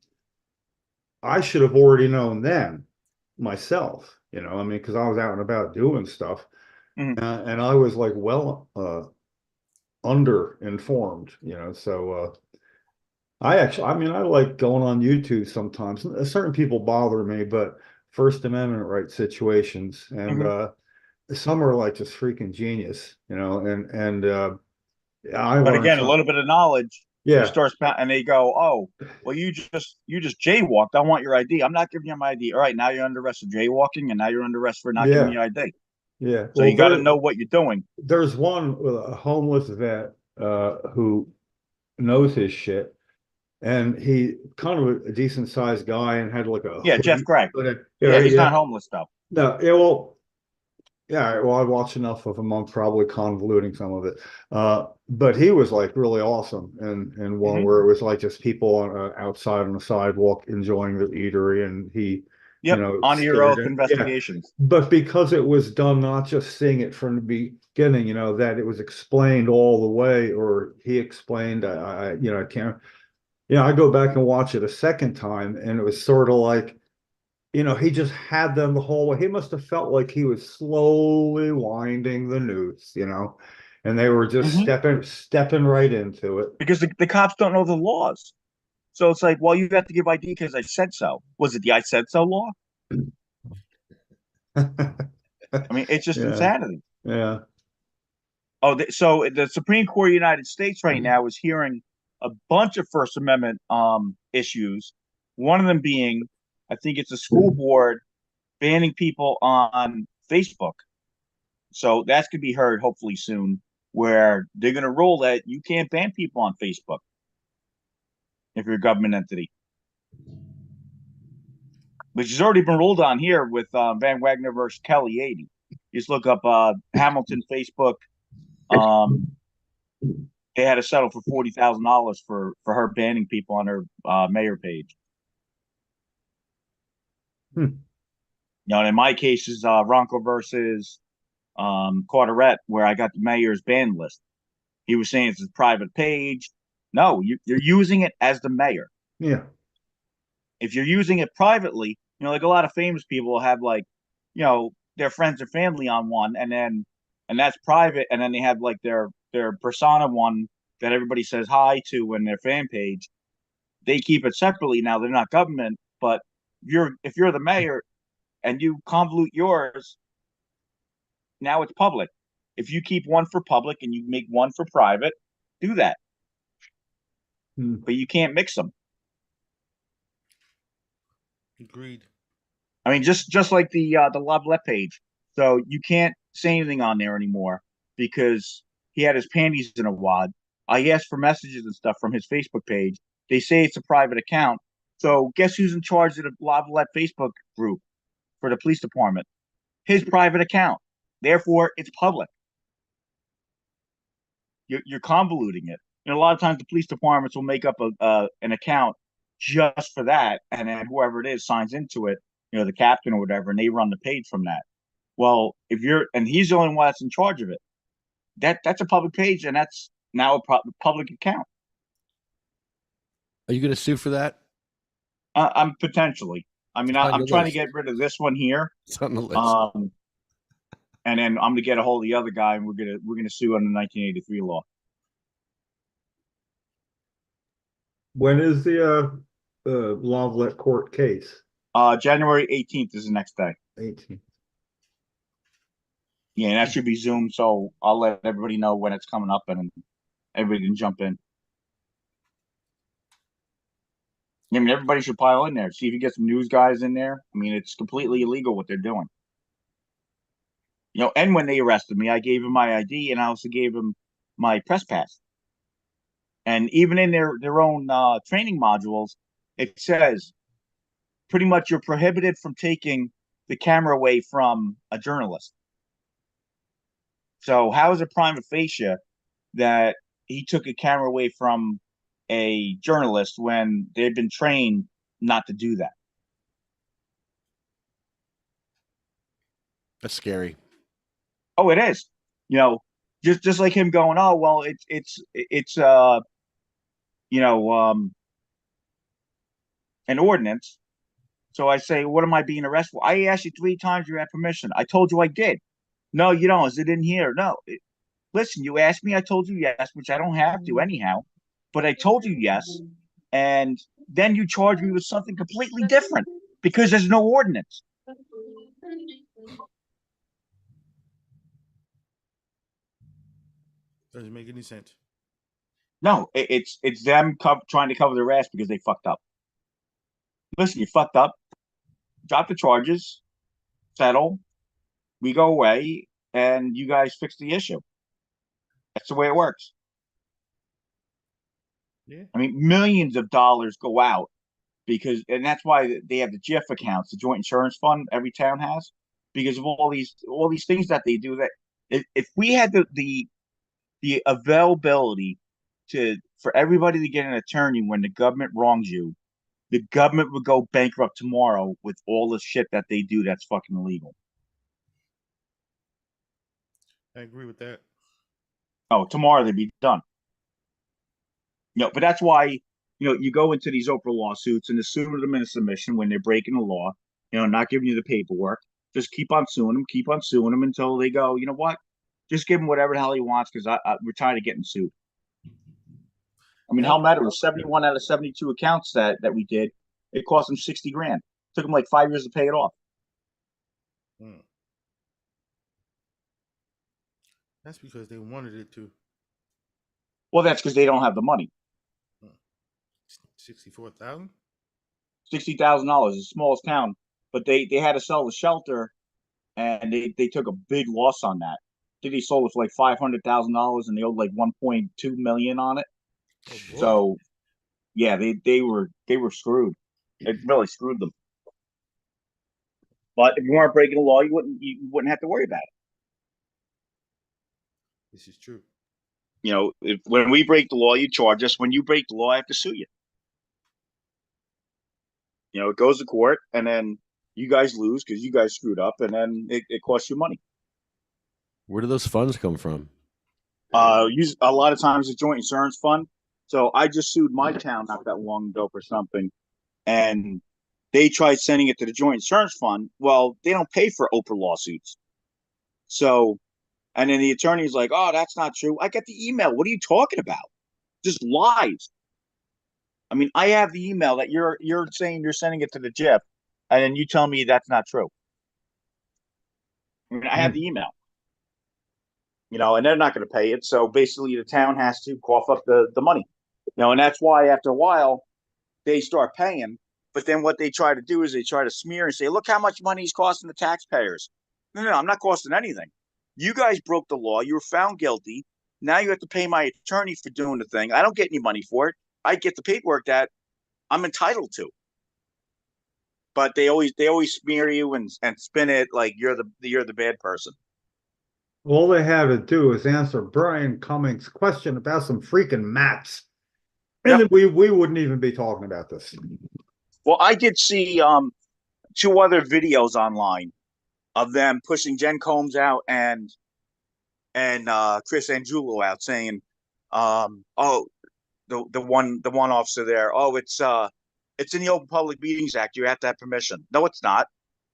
Speaker 6: I should have already known then myself, you know, I mean, because I was out and about doing stuff. And I was like, well, under informed, you know, so I mean, I like going on YouTube sometimes. Certain people bother me, but First Amendment right situations, and some are like just freaking genius, you know, and I
Speaker 5: But
Speaker 6: learned
Speaker 5: again, a little bit of knowledge. You
Speaker 6: Yeah,
Speaker 5: start and they go, oh, well, you just jaywalked. I want your ID. I'm not giving you my ID. All right, now you're under arrest for jaywalking, and now you're under arrest for not giving me
Speaker 6: yeah,
Speaker 5: your ID.
Speaker 6: yeah.
Speaker 5: So
Speaker 6: Well,
Speaker 5: you got to know what you're doing.
Speaker 6: there's one a homeless vet who knows his shit, and he kind of a decent sized guy and had like a
Speaker 5: Yeah, Jeff
Speaker 6: hoodie,
Speaker 5: Gregg.
Speaker 6: but
Speaker 5: Yeah, he's not homeless though.
Speaker 6: no, yeah, well, yeah, well, I watched enough of him. I'm probably convoluting some of it. But he was like really awesome, and one where it was like just people on outside on the sidewalk enjoying the eatery, and he,
Speaker 5: Yep,
Speaker 6: you know,
Speaker 5: on your oath
Speaker 6: Yeah,
Speaker 5: investigations.
Speaker 6: but because it was done, not just seeing it from the beginning, you know, that it was explained all the way, or he explained, you know, I can't, you know, I go back and watch it a second time, and it was sort of like, you know, he just had them the whole way. He must have felt like he was slowly winding the noose, you know, and they were just stepping right into it.
Speaker 5: Because the cops don't know the laws. So it's like, well, you have to give ID because I said so. Was it the I said so law? I mean, it's just
Speaker 6: Yeah,
Speaker 5: insanity.
Speaker 6: yeah.
Speaker 5: Oh, so the Supreme Court of the United States right now is hearing a bunch of First Amendment issues. One of them being, I think it's a school board banning people on Facebook. So that's going to be heard hopefully soon, where they're going to rule that you can't ban people on Facebook if you're a government entity, which has already been ruled on here with Van Wagner versus Kelly 80. You just look up Hamilton Facebook. They had to settle for $40,000 for her banning people on her mayor page. You know, and in my case is Ronco versus Carteret, where I got the mayor's ban list. He was saying it's a private page. No, you're using it as the mayor.
Speaker 6: Yeah.
Speaker 5: If you're using it privately, you know, like a lot of famous people have like, you know, their friends or family on one, and that's private, and then they have like their persona one that everybody says hi to in their fan page. They keep it separately. Now they're not government, but if you're the mayor and you convolute yours, now it's public. If you keep one for public and you make one for private, do that. But you can't mix them.
Speaker 4: Agreed.
Speaker 5: I mean, just like the Lavalette page. So you can't say anything on there anymore because he had his panties in a wad. I asked for messages and stuff from his Facebook page. They say it's a private account. So guess who's in charge of the Lavalette Facebook group for the police department? His private account. Therefore, it's public. You're convoluting it. A lot of times the police departments will make up an account just for that, and then whoever it is signs into it, the captain or whatever, and they run the page from that. Well, if you're and he's the only one that's in charge of it, that's a public page, and that's now a public account.
Speaker 1: Are you going to sue for that?
Speaker 5: I'm potentially. I mean, I'm trying to get rid of this one here.
Speaker 1: It's on the list.
Speaker 5: And then I'm gonna get a hold of the other guy, and we're gonna sue under 1983 law.
Speaker 6: When is the Lavalette court case?
Speaker 5: January 18th is the next day.
Speaker 6: 18.
Speaker 5: Yeah, and that should be Zoom, so I'll let everybody know when it's coming up, and everybody can jump in. I mean, everybody should pile in there. See if you get some news guys in there. I mean, it's completely illegal what they're doing. And when they arrested me, I gave them my ID, and I also gave them my press pass. And even in their own training modules, it says pretty much you're prohibited from taking the camera away from a journalist. So how is it prima facie that he took a camera away from a journalist when they've been trained not to do that?
Speaker 1: That's scary.
Speaker 5: Oh, it is. Just like him going, oh well, it's an ordinance. So I say, what am I being arrested for? I asked you 3 times, you had permission. I told you I did. No, you don't. Is it in here? No. Listen, you asked me, I told you yes, which I don't have to anyhow. But I told you yes. And then you charge me with something completely different because there's no ordinance.
Speaker 4: Doesn't make any sense.
Speaker 5: No, it's them trying to cover their ass because they fucked up. Listen, you fucked up. Drop the charges, settle, we go away, and you guys fix the issue. That's the way it works.
Speaker 4: Yeah.
Speaker 5: I mean, millions of dollars go out and that's why they have the GIF accounts, the Joint Insurance Fund. Every town has, because of all these things that they do. That if we had the availability for everybody to get an attorney when the government wrongs you, the government would go bankrupt tomorrow with all the shit that they do that's fucking illegal.
Speaker 4: I agree with that.
Speaker 5: Oh, tomorrow they'd be done. But that's why, you go into these Oprah lawsuits and the sooner them in a submission when they're breaking the law, not giving you the paperwork, just keep on suing them until they go, you know what? Just give him whatever the hell he wants because we're tired of getting sued. I mean, how mad it was 71 out of 72 accounts that we did. It cost them $60,000. Took them like 5 years to pay it off.
Speaker 4: That's because they wanted it to.
Speaker 5: Well, that's because they don't have the money.
Speaker 4: 64,000.
Speaker 5: $60,000 is the smallest town, but they had to sell the shelter, and they took a big loss on that. I think they sold it for like $500,000, and they owed like 1.2 million on it.
Speaker 4: Oh,
Speaker 5: so, yeah, they were screwed. It really screwed them. But if you weren't breaking the law, you wouldn't have to worry about it.
Speaker 4: This is true.
Speaker 5: When we break the law, you charge us. When you break the law, I have to sue you. It goes to court, and then you guys lose because you guys screwed up, and then it costs you money.
Speaker 1: Where do those funds come from?
Speaker 5: Use a lot of times the Joint Insurance Fund. So I just sued my town not that long ago for something, and they tried sending it to the Joint Insurance Fund. Well, they don't pay for Oprah lawsuits. So, and then the attorney's like, "Oh, that's not true. I got the email. What are you talking about? Just lies." I mean, I have the email that you're saying you're sending it to the GIF, and then you tell me that's not true. I mean, I have the email. And they're not going to pay it. So basically the town has to cough up the money. And that's why after a while they start paying. But then what they try to do is they try to smear and say, look how much money he's costing the taxpayers. No, I'm not costing anything. You guys broke the law. You were found guilty. Now you have to pay my attorney for doing the thing. I don't get any money for it. I get the paperwork that I'm entitled to. But they always smear you and spin it like you're the bad person.
Speaker 6: All they had to do is answer Brian Cummings' question about some freaking maps. And
Speaker 5: Yep.
Speaker 6: then we wouldn't even be talking about this.
Speaker 5: Well, I did see two other videos online of them pushing Jen Combs out and Chris Angulo out saying, oh, the one officer there, oh, it's in the Open Public Meetings Act. You have to have permission. No, it's not.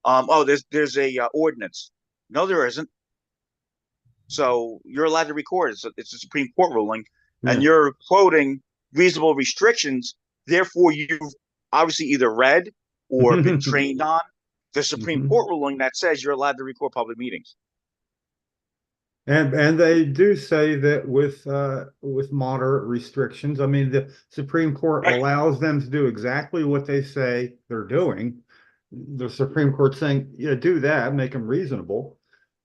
Speaker 5: Oh, there's a ordinance. No, there isn't. So you're allowed to record. It's a Supreme Court ruling, and
Speaker 6: Yeah.
Speaker 5: you're quoting reasonable restrictions. Therefore, you've obviously either read or been trained on the Supreme Court ruling that says you're allowed to record public meetings.
Speaker 6: And they do say that with moderate restrictions, I mean, the Supreme Court
Speaker 5: Right.
Speaker 6: allows them to do exactly what they say they're doing. The Supreme Court saying, yeah, do that, make them reasonable.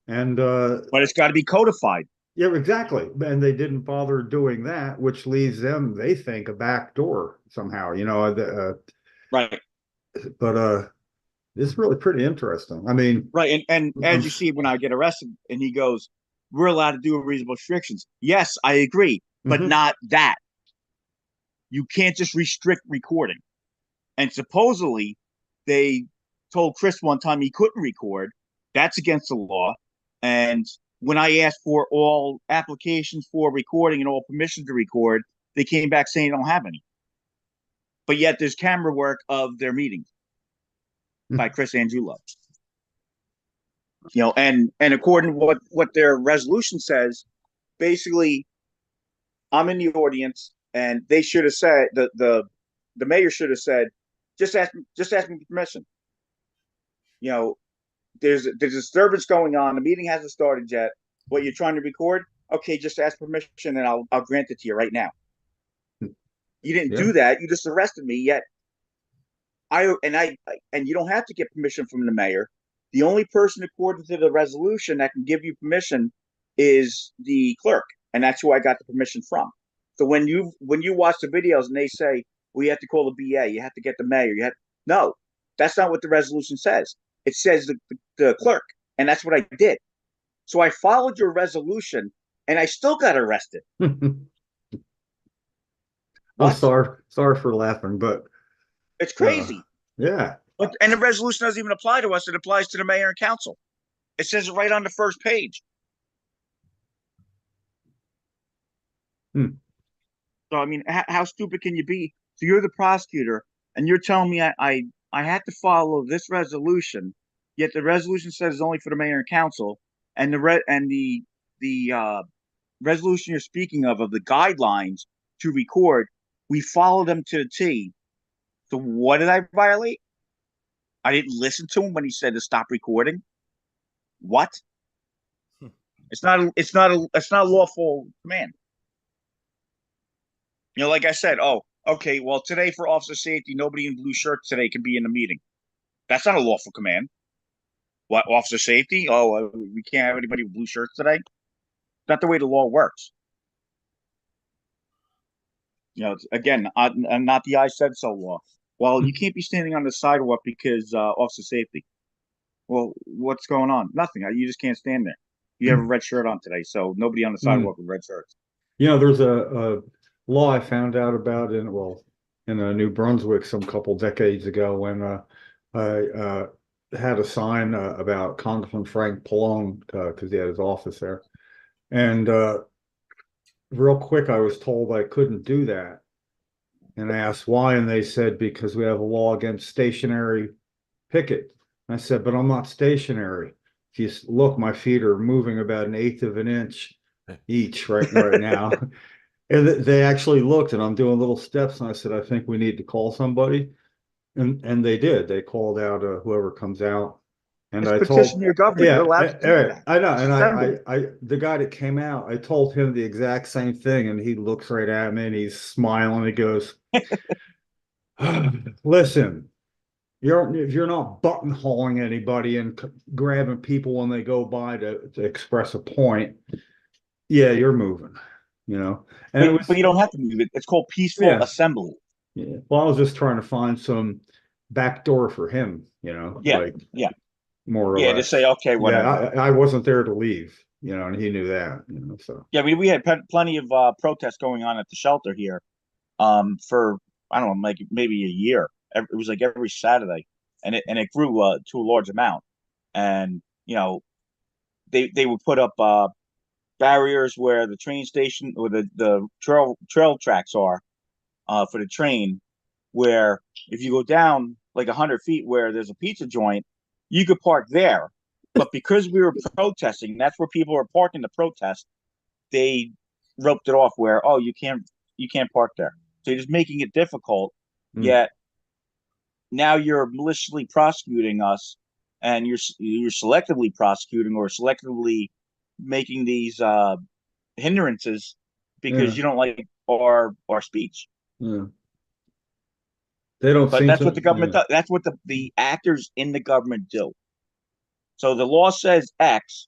Speaker 6: And
Speaker 5: But it's got to be codified.
Speaker 6: yeah, exactly. And they didn't bother doing that, which leaves them, they think, a back door somehow,
Speaker 5: Right.
Speaker 6: but it's really pretty interesting. I mean,
Speaker 5: Right. And as you see, when I get arrested and he goes, we're allowed to do reasonable restrictions. Yes, I agree, but
Speaker 6: Mhm.
Speaker 5: not that. You can't just restrict recording. And supposedly they told Chris one time he couldn't record. That's against the law. And when I asked for all applications for recording and all permission to record, they came back saying they don't have any. But yet there's camera work of their meetings by Chris Angulo. And according to what their resolution says, basically, I'm in the audience, and they should have said the mayor should have said, just ask me for permission. There's a disturbance going on. The meeting hasn't started yet. What you're trying to record? Okay, just ask permission, and I'll grant it to you right now. You didn't do that. You just arrested me. Yet and you don't have to get permission from the mayor. The only person, according to the resolution, that can give you permission is the clerk, and that's who I got the permission from. So when you watch the videos and they say, well, you have to call the BA, you have to get the mayor, no, that's not what the resolution says. It says the clerk, and that's what I did. So I followed your resolution, and I still got arrested.
Speaker 6: I'm
Speaker 5: What?
Speaker 6: sorry for laughing, but
Speaker 5: It's crazy.
Speaker 6: yeah.
Speaker 5: And the resolution doesn't even apply to us. It applies to the mayor and council. It says it right on the first page. So, I mean, how stupid can you be? So you're the prosecutor, and you're telling me I have to follow this resolution, yet the resolution says it's only for the mayor and council, and the resolution you're speaking of the guidelines to record, we follow them to the T. So what did I violate? I didn't listen to him when he said to stop recording. What? It's not a lawful command. Like I said, oh, okay, well, today for officer safety, nobody in blue shirts today can be in the meeting. That's not a lawful command. What, officer safety? Oh, we can't have anybody with blue shirts today? Not the way the law works. Again, not the I said so law. Well, you can't be standing on the sidewalk because officer safety. Well, what's going on? Nothing. You just can't stand there. You have a red shirt on today, so nobody on the sidewalk with red shirts.
Speaker 6: There's a law I found out about in New Brunswick some couple decades ago when I had a sign about Congressman Frank Pallone because he had his office there. And real quick, I was told I couldn't do that. And I asked why, and they said, because we have a law against stationary picket. I said, but I'm not stationary. If you look, my feet are moving about 1/8 of an inch each right now. And they actually looked, and I'm doing little steps, and I said, I think we need to call somebody. And they did. They called out whoever comes out. And I
Speaker 5: petition
Speaker 6: told
Speaker 5: your government. You're allowed to do that.
Speaker 6: I know. And
Speaker 5: Assembly.
Speaker 6: I the guy that came out, I told him the exact same thing, and he looks right at me and he's smiling. He goes, listen, you're not buttonholing anybody and grabbing people when they go by to express a point. Yeah, you're moving, And
Speaker 5: But you don't have to move it. It's called peaceful assembly.
Speaker 6: Yeah. Well, I was just trying to find some back door for him,
Speaker 5: Yeah.
Speaker 6: more or
Speaker 5: Yeah,
Speaker 6: less.
Speaker 5: to say, okay, whatever.
Speaker 6: Yeah, I wasn't there to leave, and he knew that, so.
Speaker 5: Yeah, we had plenty of protests going on at the shelter here for, I don't know, like maybe a year. It was like every Saturday, and it grew to a large amount. And they would put up barriers where the train station or the trail tracks are for the train, where if you go down like 100 feet where there's a pizza joint, you could park there. But because we were protesting, that's where people were parking to protest. They roped it off where, oh, you can't park there. So you're just making it difficult. Yet now you're maliciously prosecuting us, and you're selectively prosecuting or selectively making these hindrances because you don't like our speech.
Speaker 6: Yeah. They don't
Speaker 5: But
Speaker 6: seem
Speaker 5: that's
Speaker 6: to,
Speaker 5: what the government does. That's what the actors in the government do. So the law says X,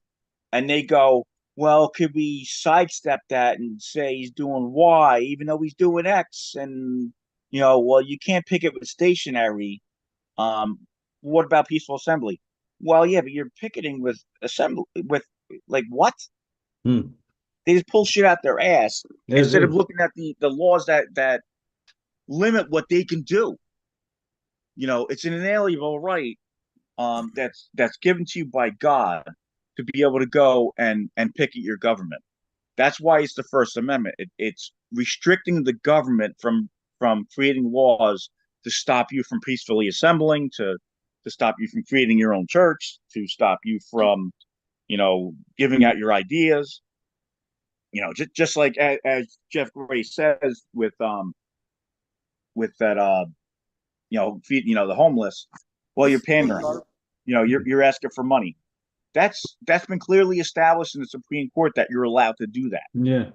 Speaker 5: and they go, well, could we sidestep that and say he's doing Y, even though he's doing X? And, well, you can't picket with stationary. What about peaceful assembly? Well, yeah, but you're picketing with assembly, with like what? They just pull shit out their ass instead of looking at the laws that limit what they can do. It's an inalienable right that's given to you by God to be able to go and picket your government. That's why it's the First Amendment. It's restricting the government from creating laws to stop you from peacefully assembling, to stop you from creating your own church, to stop you from, giving out your ideas. Just like as Jeff Gray says with that the homeless. Well, you're pandering. You're asking for money. That's been clearly established in the Supreme Court that you're allowed to do that.
Speaker 6: Yeah.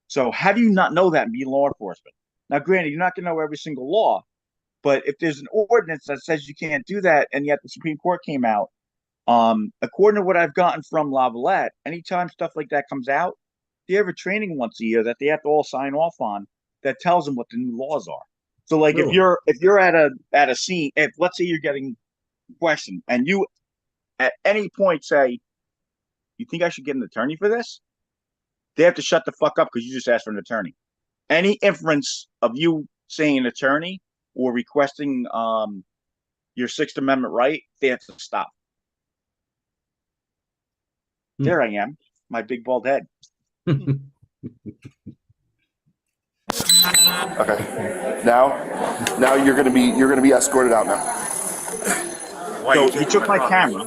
Speaker 5: So how do you not know that and be law enforcement? Now, granted, you're not going to know every single law, but if there's an ordinance that says you can't do that, and yet the Supreme Court came out, according to what I've gotten from Lavalette, anytime stuff like that comes out, they have a training once a year that they have to all sign off on that tells them what the new laws are. So, like, if you're at a scene, if let's say you're getting questioned, and you at any point say, "You think I should get an attorney for this?" They have to shut the fuck up because you just asked for an attorney. Any inference of you saying an attorney or requesting your Sixth Amendment right, they have to stop. There I am, my big bald head.
Speaker 8: Okay. Now you're gonna be escorted out now.
Speaker 5: So he took my camera.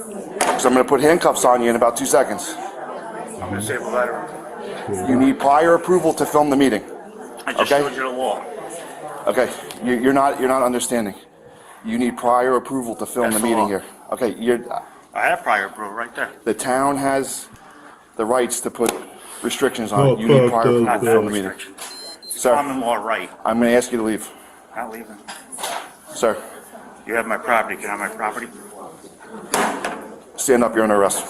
Speaker 8: So I'm gonna put handcuffs on you in about 2 seconds.
Speaker 5: I'm gonna say letter.
Speaker 8: You need prior approval to film the meeting.
Speaker 5: I just showed you the law.
Speaker 8: Okay. You're not understanding. You need prior approval to film the meeting here. Okay.
Speaker 5: I have prior approval right there.
Speaker 8: The town has the rights to put restrictions on it. You need prior approval to film the meeting. Sir,
Speaker 5: Common law right.
Speaker 8: I'm gonna ask you to leave.
Speaker 5: Not leaving.
Speaker 8: Sir.
Speaker 5: You have my property. Can I have my property?
Speaker 8: Stand up, you're under arrest.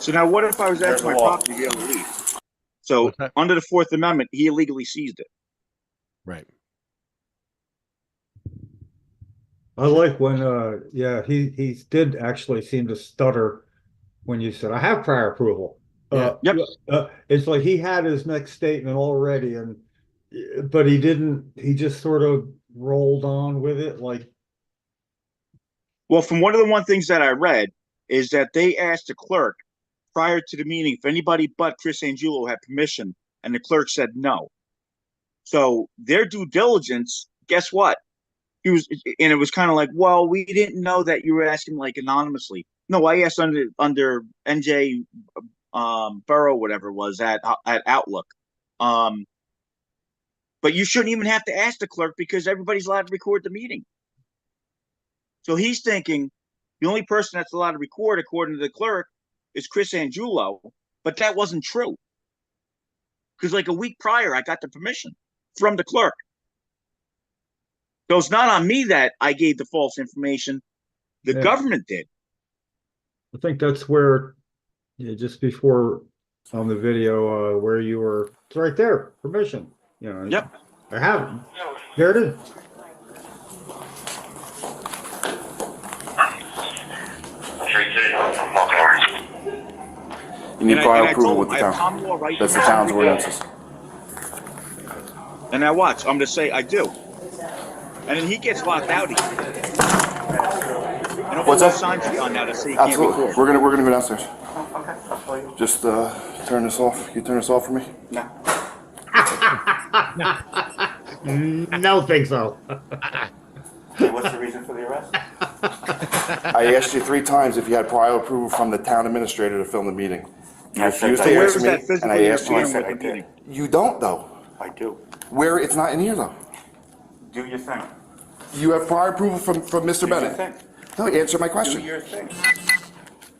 Speaker 5: So now what if I was after my property to be able to leave? So under the Fourth Amendment, he illegally seized it.
Speaker 1: Right.
Speaker 6: I like when, he did actually seem to stutter when you said, I have prior approval.
Speaker 5: Yep.
Speaker 6: It's like he had his next statement already, but he didn't, he just sort of rolled on with it. Like,
Speaker 5: well, from one of the one things that I read is that they asked the clerk prior to the meeting if anybody but Chris Angulo had permission, and the clerk said no. So their due diligence, guess what? It was kind of like, well, we didn't know that you were asking like anonymously. No, I asked under NJ Burrow, whatever it was at Outlook. But you shouldn't even have to ask the clerk because everybody's allowed to record the meeting. So he's thinking the only person that's allowed to record, according to the clerk, is Chris Angulo, but that wasn't true. Because like a week prior, I got the permission from the clerk. So it's not on me that I gave the false information. The government did.
Speaker 6: I think that's where, just before on the video, where you were, it's right there, permission. Yep. I have it. There it is.
Speaker 8: You need
Speaker 5: And
Speaker 8: prior
Speaker 5: I
Speaker 8: approval
Speaker 5: told
Speaker 8: with
Speaker 5: him,
Speaker 8: the
Speaker 5: I have
Speaker 8: town.
Speaker 5: common law right.
Speaker 8: That's the town's ordinances.
Speaker 5: And now watch, I'm gonna say I do. And then he gets locked out again. And
Speaker 8: What's
Speaker 5: what
Speaker 8: that?
Speaker 5: signs you on now to say you can't
Speaker 8: Absolutely.
Speaker 5: record?
Speaker 8: We're gonna go downstairs. Just turn this off. Can you turn this off for me?
Speaker 3: No.
Speaker 6: No, think so.
Speaker 3: Okay, what's the reason for the arrest?
Speaker 8: I asked you 3 times if you had prior approval from the town administrator to film the meeting. You
Speaker 3: I said
Speaker 8: refused
Speaker 3: that.
Speaker 8: to
Speaker 5: Where
Speaker 8: answer
Speaker 5: was
Speaker 8: me,
Speaker 5: that
Speaker 8: and
Speaker 5: physically
Speaker 8: I asked you.
Speaker 3: I
Speaker 5: interfering
Speaker 3: said
Speaker 5: with
Speaker 3: I
Speaker 5: the
Speaker 3: did.
Speaker 5: meeting?
Speaker 8: You don't though.
Speaker 3: I do.
Speaker 8: Where it's not in here though.
Speaker 3: Do your thing.
Speaker 8: You have prior approval from Mr.
Speaker 3: Do your
Speaker 8: Bennett.
Speaker 3: thing.
Speaker 8: No, answer my
Speaker 3: Do
Speaker 8: question.
Speaker 3: your thing.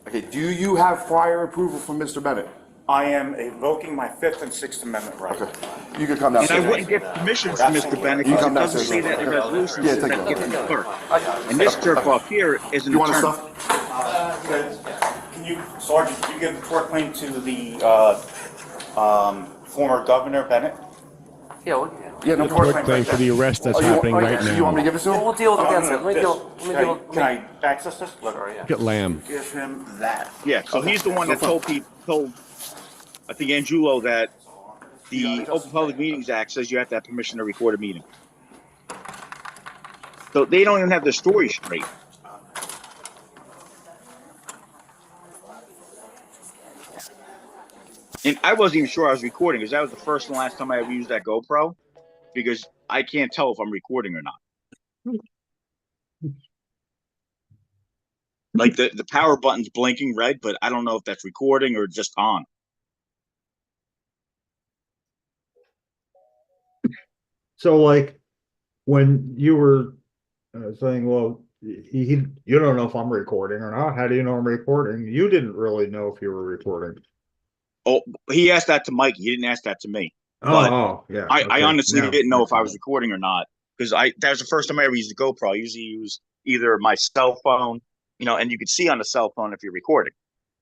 Speaker 8: Okay, do you have prior approval from Mr. Bennett?
Speaker 3: I am invoking my 5th and 6th Amendment right.
Speaker 8: Okay, you can come
Speaker 5: And I
Speaker 8: downstairs.
Speaker 5: wouldn't get permission from Mr. Bennett
Speaker 8: You
Speaker 5: because
Speaker 8: come
Speaker 5: it doesn't
Speaker 8: downstairs.
Speaker 5: say that in the resolution.
Speaker 8: Yeah,
Speaker 5: It says
Speaker 8: take
Speaker 5: that
Speaker 8: it.
Speaker 5: given the clerk. And this jerk off here is an
Speaker 8: You want the
Speaker 5: attorney.
Speaker 8: stuff?
Speaker 3: Can you, Sergeant, can you give the tort claim to the former Governor Bennett?
Speaker 8: Yeah, no
Speaker 1: Court
Speaker 8: problem.
Speaker 1: claim for the arrest that's happening right
Speaker 8: You want me to
Speaker 1: now.
Speaker 8: give this to him?
Speaker 9: We'll deal with against it. Let me
Speaker 3: This.
Speaker 9: deal.
Speaker 3: Can I access this? Look,
Speaker 1: Look at Lamb.
Speaker 3: give him that.
Speaker 5: Yeah, so he's the one that told I think Angulo that the Open Public Meetings Act says you have to have permission to record a meeting. So they don't even have their story straight. And I wasn't even sure I was recording because that was the first and last time I ever used that GoPro because I can't tell if I'm recording or not. Like the power button's blinking red, but I don't know if that's recording or just on.
Speaker 6: So, like, when you were saying, well, you don't know if I'm recording or not. How do you know I'm recording? You didn't really know if you were recording.
Speaker 5: Oh, he asked that to Mikey. He didn't ask that to me. But
Speaker 6: Yeah.
Speaker 5: I
Speaker 6: okay.
Speaker 5: honestly
Speaker 6: Now,
Speaker 5: didn't know if I was
Speaker 6: okay.
Speaker 5: recording or not because that was the first time I ever used a GoPro. I usually use either my cell phone, and you can see on the cell phone if you're recording.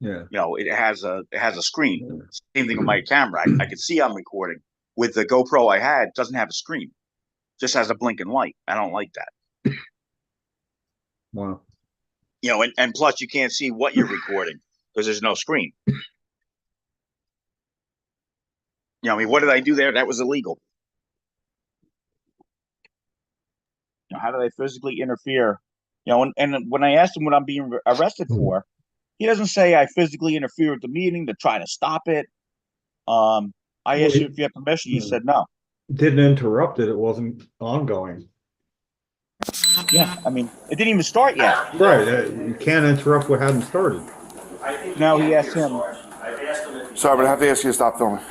Speaker 6: Yeah.
Speaker 5: It has a screen. Same thing with my camera. I could see I'm recording. With the GoPro I had, it doesn't have a screen. Just has a blinking light. I don't like that.
Speaker 6: Wow.
Speaker 5: And plus you can't see what you're recording because there's no screen. What did I do there? That was illegal. How did I physically interfere? And when I asked him what I'm being arrested for, he doesn't say I physically interfere with the meeting to try to stop it. I asked you if you have permission. You said no.
Speaker 6: Didn't interrupt it. It wasn't ongoing.
Speaker 5: Yeah, I mean, it didn't even start yet.
Speaker 6: Right. You can't interrupt what hadn't started.
Speaker 5: Now he asked him.
Speaker 8: Sorry, but I have to ask you to stop filming.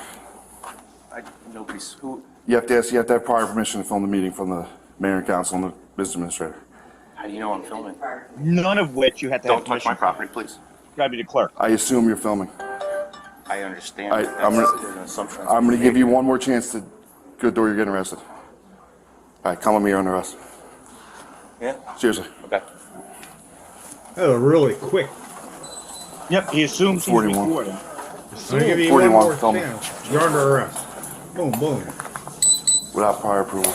Speaker 9: Nobody's who.
Speaker 8: You have to have prior permission to film the meeting from the mayor and council and the business administrator.
Speaker 9: How do you know I'm filming?
Speaker 5: None of which you had to have
Speaker 9: Don't touch my property, please.
Speaker 5: Gotta be the clerk.
Speaker 8: I assume you're filming.
Speaker 9: I understand.
Speaker 8: I'm
Speaker 9: That's an assumption.
Speaker 8: I'm gonna give you one more chance to go door. You're getting arrested. All right, come with me. You're under arrest.
Speaker 9: Yeah.
Speaker 8: Seriously.
Speaker 9: Okay.
Speaker 6: That was really quick.
Speaker 5: Yep, he assumes he's
Speaker 8: 41.
Speaker 5: recording.
Speaker 6: I'll give you
Speaker 8: 41,
Speaker 6: one more
Speaker 8: film.
Speaker 6: chance. You're under arrest. Boom, boom.
Speaker 8: Without prior approval.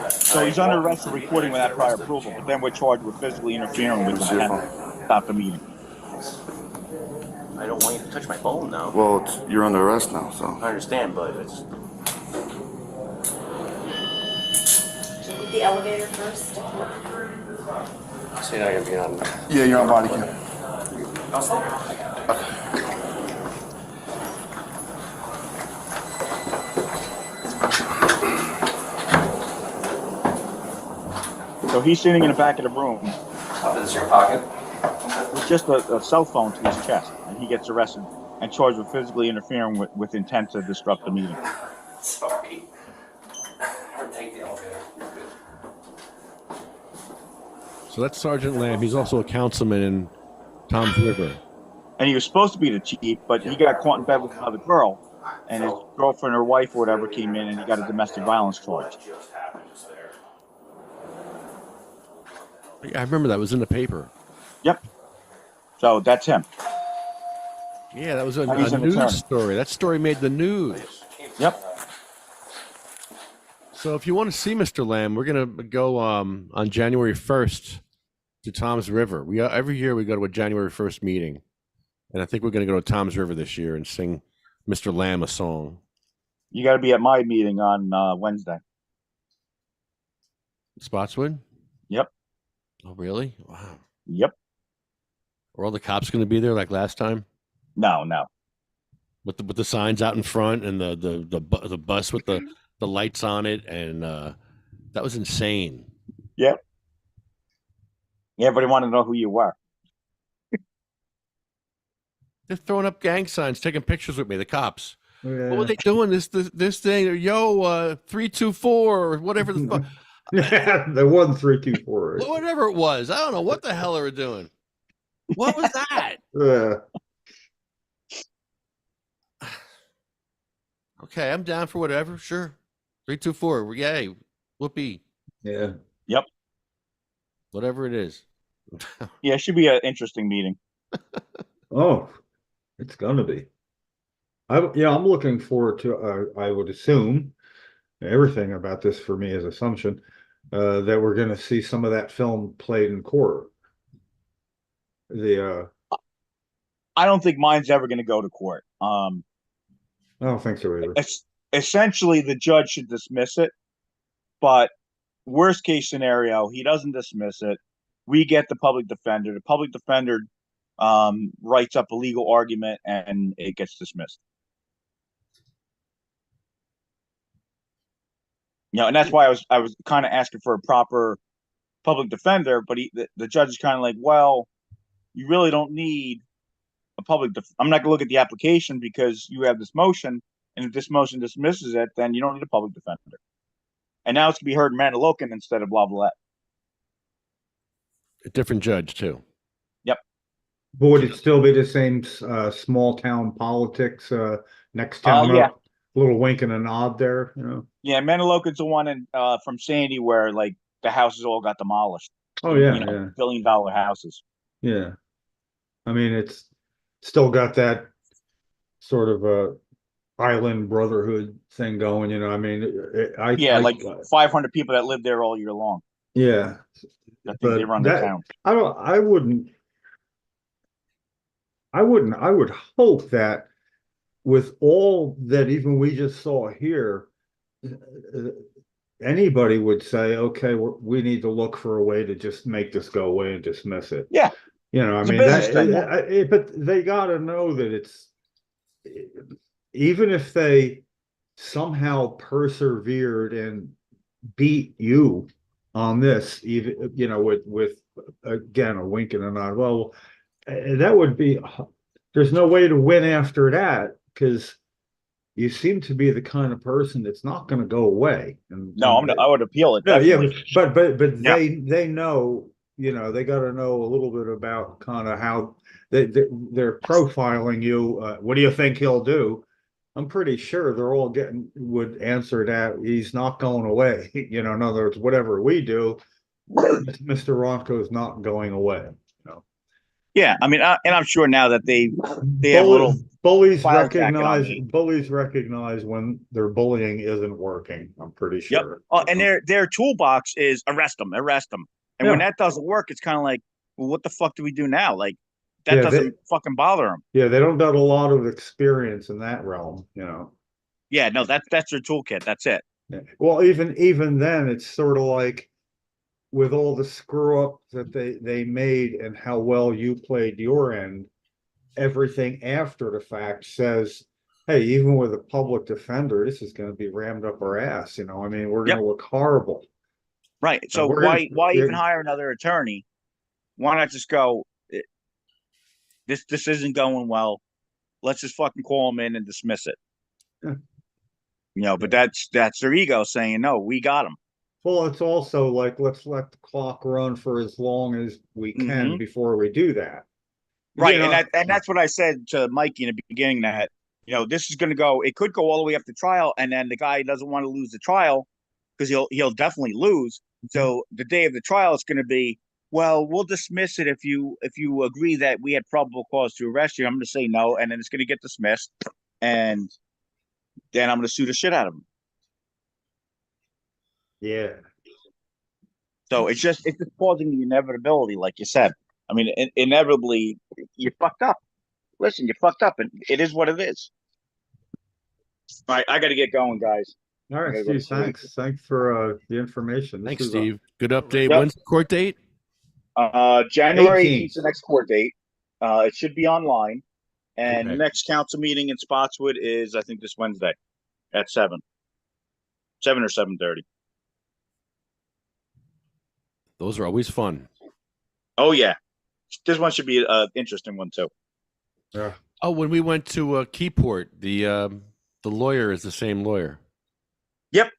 Speaker 5: So he's under arrest for recording without prior approval, but then we're charged with physically interfering with
Speaker 8: Let me see your
Speaker 5: the stop the meeting.
Speaker 9: I don't want you to touch my phone now.
Speaker 8: Well, you're under arrest now, so.
Speaker 9: I understand, but it's.
Speaker 10: The elevator first.
Speaker 9: So you're not gonna be on.
Speaker 8: Yeah, you're on body cam.
Speaker 9: I'll stay.
Speaker 5: So he's sitting in the back of the room
Speaker 9: This is your pocket.
Speaker 5: with just a cell phone to his chest, and he gets arrested and charged with physically interfering with intent to disrupt the meeting.
Speaker 9: Sorry. I'll take the elevator. You're good.
Speaker 1: So that's Sergeant Lamb. He's also a councilman in Tom's River.
Speaker 5: And he was supposed to be the chief, but he got caught in bed with another girl, and his girlfriend or wife or whatever came in, and he got a domestic violence charge.
Speaker 1: I remember that was in the paper.
Speaker 5: Yep. So that's him.
Speaker 1: Yeah, that was a
Speaker 5: He's an
Speaker 1: news
Speaker 5: attorney.
Speaker 1: story. That story made the news.
Speaker 5: Yep.
Speaker 1: So if you want to see Mr. Lamb, we're gonna go on January 1st to Tom's River. Every year we go to a January 1st meeting. And I think we're going to go to Tom's River this year and sing Mr. Lamb a song.
Speaker 5: You got to be at my meeting on Wednesday.
Speaker 1: Spotswood?
Speaker 5: Yep.
Speaker 1: Oh, really? Wow.
Speaker 5: Yep.
Speaker 1: Are all the cops going to be there like last time?
Speaker 5: No.
Speaker 1: With the signs out in front and the bus with the lights on it, and that was insane.
Speaker 5: Yep. Everybody wanted to know who you were.
Speaker 1: They're throwing up gang signs, taking pictures with me. The cops.
Speaker 6: Yeah.
Speaker 1: What were they doing? This thing? Yo, 324 or whatever the fuck.
Speaker 6: The 1324.
Speaker 1: Whatever it was. I don't know what the hell they were doing. What was that? Okay, I'm down for whatever. Sure. 324. Yay. Whoopee.
Speaker 6: Yeah.
Speaker 5: Yep.
Speaker 1: Whatever it is.
Speaker 5: Yeah, it should be an interesting meeting.
Speaker 6: Oh, it's gonna be. I'm looking forward to. I would assume everything about this for me is assumption that we're going to see some of that film played in court. I
Speaker 5: don't think mine's ever going to go to court.
Speaker 6: I don't think so either.
Speaker 5: Essentially, the judge should dismiss it, but worst case scenario, he doesn't dismiss it. We get the public defender. The public defender writes up a legal argument, and it gets dismissed. And that's why I was kind of asking for a proper public defender, but the judge is kind of like, well, you really don't need a public I'm not going to look at the application because you have this motion, and if this motion dismisses it, then you don't need a public defender. And now it's going to be heard in Manilokin instead of Lavalette.
Speaker 1: A different judge, too.
Speaker 5: Yep.
Speaker 6: But would it still be the same small town politics, next town
Speaker 5: yeah.
Speaker 6: up? A little wink and a nod there,
Speaker 5: Yeah, Manilokin's the one in from Sandy where like the houses all got demolished.
Speaker 6: Oh yeah,
Speaker 5: yeah.
Speaker 6: $1
Speaker 5: billion houses.
Speaker 6: Yeah. I mean, it's still got that sort of island brotherhood thing going, I mean,
Speaker 5: like 500 people that live there all year long.
Speaker 6: Yeah.
Speaker 5: I think they run the town.
Speaker 6: I would hope that with all that even we just saw here, anybody would say, okay, we need to look for a way to just make this go away and dismiss it.
Speaker 5: Yeah.
Speaker 6: I mean, but they got to know that it's, even if they somehow persevered and beat you on this, even, with again, a wink and a nod, well, that would be, there's no way to win after that, because you seem to be the kind of person that's not going to go away.
Speaker 5: I would appeal it.
Speaker 6: No,
Speaker 5: definitely.
Speaker 6: but they know, they got to know a little bit about kind of how they're profiling you. What do you think he'll do? I'm pretty sure they're all would answer that he's not going away. In other words, whatever we do, Mr. Ronco is not going away.
Speaker 5: Yeah, I mean, and I'm sure now that they have
Speaker 6: bullies recognize when their bullying isn't working. I'm pretty sure.
Speaker 5: Yep. And their toolbox is arrest them. And when that doesn't work, it's kind of like, well, what the fuck do we do now? Like, that doesn't fucking bother them.
Speaker 6: Yeah, they don't got a lot of experience in that realm,
Speaker 5: Yeah, no, that's their toolkit. That's it.
Speaker 6: Yeah. Well, even then, it's sort of like, with all the screw up that they made and how well you played your end, everything after the fact says, hey, even with a public defender, this is going to be rammed up our ass. I mean, we're going to look horrible.
Speaker 5: Right. So why even hire another attorney? Why not just go, this isn't going well. Let's just fucking call them in and dismiss it.
Speaker 6: Yeah.
Speaker 5: But that's their ego saying, no, we got them.
Speaker 6: Well, it's also like, let's let the clock run for as long as we can before we do that.
Speaker 5: Right. And that's what I said to Mikey in the beginning, that, this is going to go, it could go all the way up to trial. And then the guy doesn't want to lose the trial because he'll definitely lose. So the day of the trial, it's going to be, well, we'll dismiss it if you agree that we had probable cause to arrest you. I'm going to say no. And then it's going to get dismissed. And then I'm going to sue the shit out of him.
Speaker 6: Yeah.
Speaker 5: So it's just causing the inevitability, like you said. I mean, inevitably, you fucked up. listen, you fucked up, and it is what it is. All right, I got to get going, guys.
Speaker 6: All
Speaker 5: I
Speaker 6: right,
Speaker 5: gotta go to
Speaker 6: Steve,
Speaker 5: sleep.
Speaker 6: thanks. Thanks for the information. This
Speaker 1: Thanks,
Speaker 6: was
Speaker 1: Steve. Good update.
Speaker 5: Yep.
Speaker 1: When's the court date?
Speaker 5: January
Speaker 6: 18th.
Speaker 5: 18th is the next court date. It should be online. And
Speaker 1: Okay.
Speaker 5: next council meeting in Spotswood is, I think, this Wednesday at 7 or 7:30.
Speaker 1: Those are always fun.
Speaker 5: Oh, yeah. This one should be an interesting one, too.
Speaker 6: Yeah.
Speaker 1: Oh, when we went to Keyport, the lawyer is the same lawyer.
Speaker 5: Yep.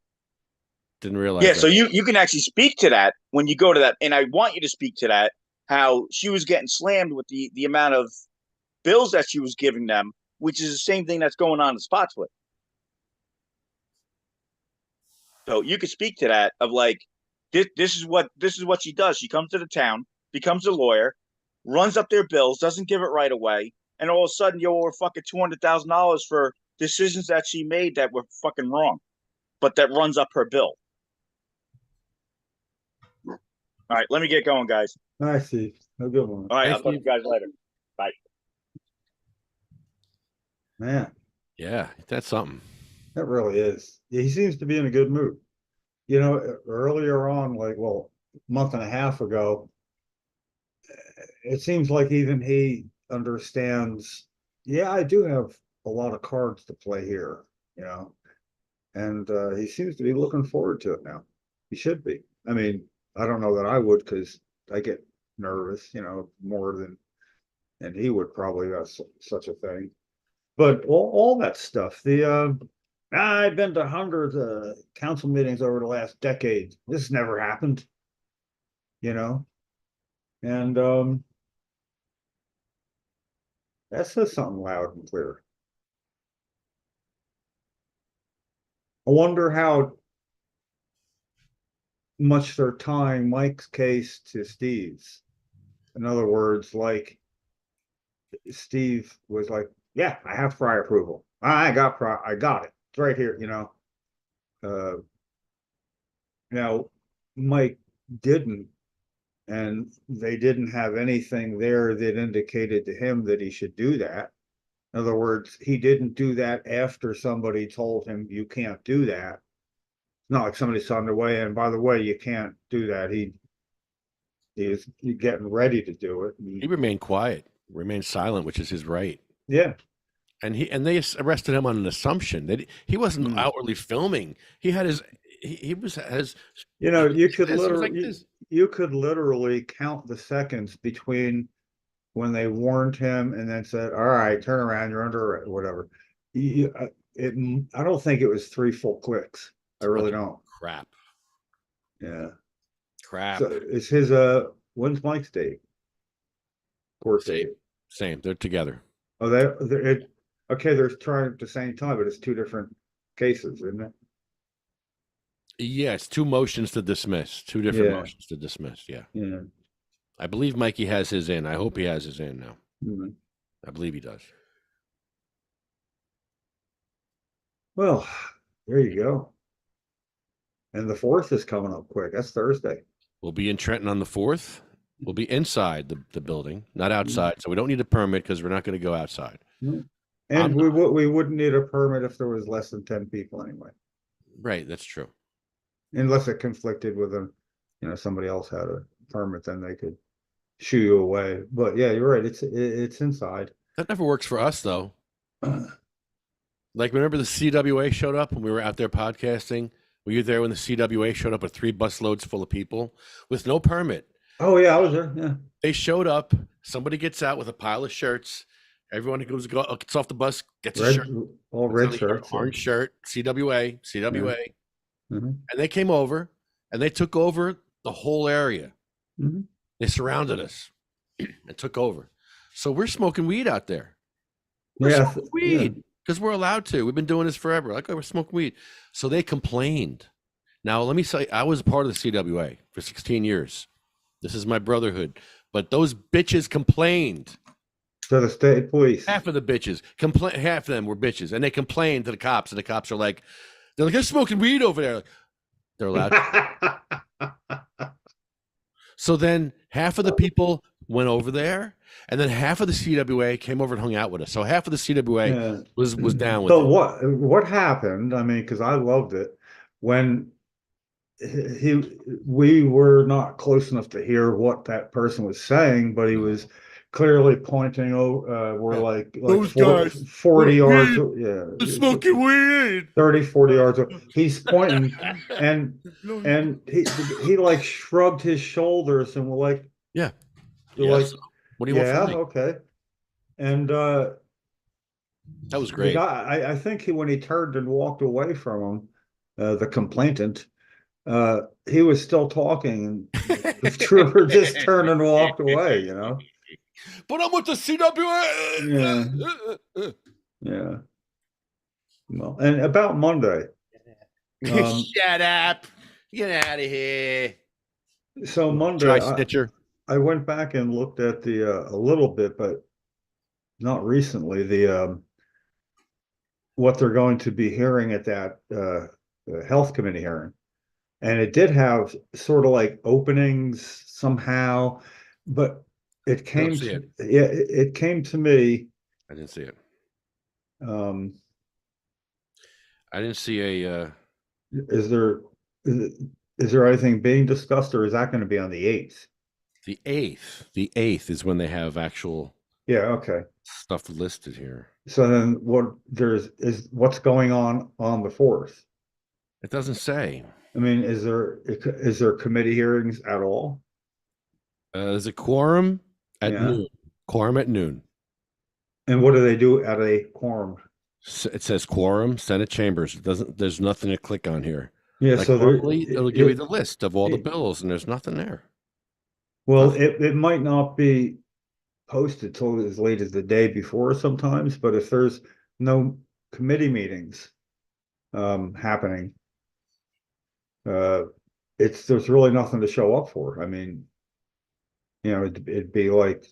Speaker 1: Didn't realize.
Speaker 5: Yeah,
Speaker 1: that.
Speaker 5: so you can actually speak to that when you go to that. And I want you to speak to that, how she was getting slammed with the amount of bills that she was giving them, which is the same thing that's going on in Spotswood. So you could speak to that of like, this is what she does. She comes to the town, becomes a lawyer, runs up their bills, doesn't give it right away, and all of a sudden you owe her fucking $200,000 for decisions that she made that were fucking wrong, but that runs up her bill. All right, let me get going, guys.
Speaker 6: I see. No good one.
Speaker 5: All right,
Speaker 1: Thank
Speaker 5: I'll talk to you guys later. Bye.
Speaker 6: Man,
Speaker 1: Yeah, that's something.
Speaker 6: that really is. He seems to be in a good mood. You know, earlier on, like, well, a month and a half ago, it seems like even he understands, yeah, I do have a lot of cards to play here, you know. And he seems to be looking forward to it now. He should be. I mean, I don't know that I would, because I get nervous, you know, more than he would probably about such a thing. But all that stuff, I've been to hundreds of council meetings over the last decade. This never happened, you know? And that says something loud and clear. I wonder how much they're tying Mike's case to Steve's. In other words, like, Steve was like, yeah, I have prior approval. I got it. It's right here, you know. Now Mike didn't, and they didn't have anything there that indicated to him that he should do that. In other words, he didn't do that after somebody told him you can't do that. It's not like somebody's on their way, and by the way, you can't do that. He is getting ready to do it.
Speaker 1: He remained quiet, remained silent, which is his right.
Speaker 6: Yeah.
Speaker 1: And they arrested him on an assumption that he wasn't outwardly filming. He had he was as
Speaker 6: you know, you could
Speaker 1: literally
Speaker 6: count the seconds between when they warned him and then said, all right, turn around, you're under arrest, whatever. I don't think it was 3 full clicks. I really don't.
Speaker 1: Crap.
Speaker 6: Yeah.
Speaker 1: Crap.
Speaker 6: So is his when's Mike's date? Court date.
Speaker 1: Same. They're together.
Speaker 6: Oh, okay, they're trying at the same time, but it's 2 different cases, isn't it?
Speaker 1: Yeah, it's 2 motions to dismiss. 2 different motions to dismiss. Yeah.
Speaker 6: Yeah.
Speaker 1: I believe Mikey has his in. I hope he has his in now.
Speaker 6: Mm-hmm.
Speaker 1: I believe he does.
Speaker 6: Well, there you go. And the 4th is coming up quick. That's Thursday.
Speaker 1: We'll be in Trenton on the 4th. We'll be inside the building, not outside. So we don't need a permit because we're not going to go outside.
Speaker 6: And we wouldn't need a permit if there was less than 10 people anyway.
Speaker 1: Right, that's true.
Speaker 6: Unless it conflicted with somebody else had a permit, then they could shoo you away. But yeah, you're right. It's inside.
Speaker 1: That never works for us though. Like, remember the CWA showed up when we were out there podcasting? Were you there when the CWA showed up with 3 bus loads full of people with no permit?
Speaker 6: Oh yeah, I was there. Yeah.
Speaker 1: They showed up. Somebody gets out with a pile of shirts. Everyone who gets off the bus gets a shirt.
Speaker 6: All red shirts.
Speaker 1: Orange shirt, CWA.
Speaker 6: Mm-hmm.
Speaker 1: And they came over and they took over the whole area.
Speaker 6: Mm-hmm.
Speaker 1: They surrounded us and took over. So we're smoking weed out there. We're smoking weed because we're allowed to. We've been doing this forever. Like, oh, we're smoking weed. So they complained. Now, let me say, I was a part of the CWA for 16 years. This is my brotherhood. But those bitches complained.
Speaker 6: To the state police.
Speaker 1: Half of the bitches half of them were bitches, and they complained to the cops, and the cops are like, they're smoking weed over there. They're allowed to. So then half of the people went over there, and then half of the CWA came over and hung out with us. So half of the CWA
Speaker 6: Yeah.
Speaker 1: was down with
Speaker 6: But
Speaker 1: it.
Speaker 6: what happened? I mean, because I loved it when we were not close enough to hear what that person was saying, but he was clearly pointing over, we're
Speaker 1: Yeah.
Speaker 6: like
Speaker 1: Those guys,
Speaker 6: 40 yards,
Speaker 1: they're
Speaker 6: yeah,
Speaker 1: smoking weed.
Speaker 6: 30, 40 yards. He's pointing and he like shrugged his shoulders and we're like,
Speaker 1: Yeah.
Speaker 6: you're like,
Speaker 1: Yes. What do you want
Speaker 6: yeah,
Speaker 1: from me?
Speaker 6: okay. And
Speaker 1: That was
Speaker 6: the
Speaker 1: great.
Speaker 6: guy, I think when he turned and walked away from him, the complainant, he was still talking, and the trooper just turned and walked away, you know?
Speaker 1: But I'm with the CWA.
Speaker 6: Yeah. Yeah. Well, and about Monday.
Speaker 1: Shut up. Get out of here.
Speaker 6: So Monday,
Speaker 1: Try snitcher.
Speaker 6: I went back and looked at a little bit, but not recently, what they're going to be hearing at that health committee hearing. And it did have sort of like openings somehow, but it came
Speaker 1: see
Speaker 6: to,
Speaker 1: it.
Speaker 6: yeah, it came to me.
Speaker 1: I didn't see it.
Speaker 6: Um,
Speaker 1: I didn't see a.
Speaker 6: is there anything being discussed, or is that going to be on the 8th?
Speaker 1: The 8th. The 8th is when they have actual
Speaker 6: Yeah, okay.
Speaker 1: stuff listed here.
Speaker 6: So then what's going on the 4th?
Speaker 1: It doesn't say.
Speaker 6: I mean, is there committee hearings at all?
Speaker 1: There's a quorum at noon. Quorum at noon.
Speaker 6: And what do they do at a quorum?
Speaker 1: It says quorum, Senate chambers. It doesn't. There's nothing to click on here.
Speaker 6: Yeah,
Speaker 1: like
Speaker 6: so
Speaker 1: normally it'll give you the list of all the bills, and there's nothing there.
Speaker 6: Well, it might not be posted till as late as the day before sometimes, but if there's no committee meetings happening, there's really nothing to show up for. I mean, you know, it'd be like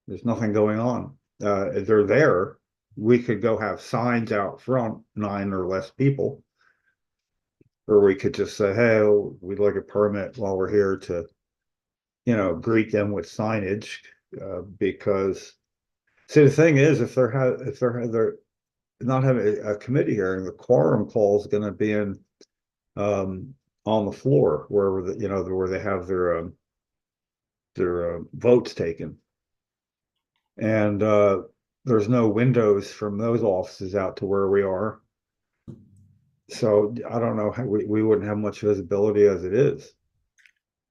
Speaker 6: there's nothing going on. If they're there, we could go have signs out front, 9 or less people. Or we could just say, hey, we'd like a permit while we're here to, you know, greet them with signage, because see, the thing is, if they're not having a committee hearing, the quorum call is going to be in on the floor wherever where they have their votes taken, and there's no windows from those offices out to where we are. So I don't know how we wouldn't have much visibility as it is.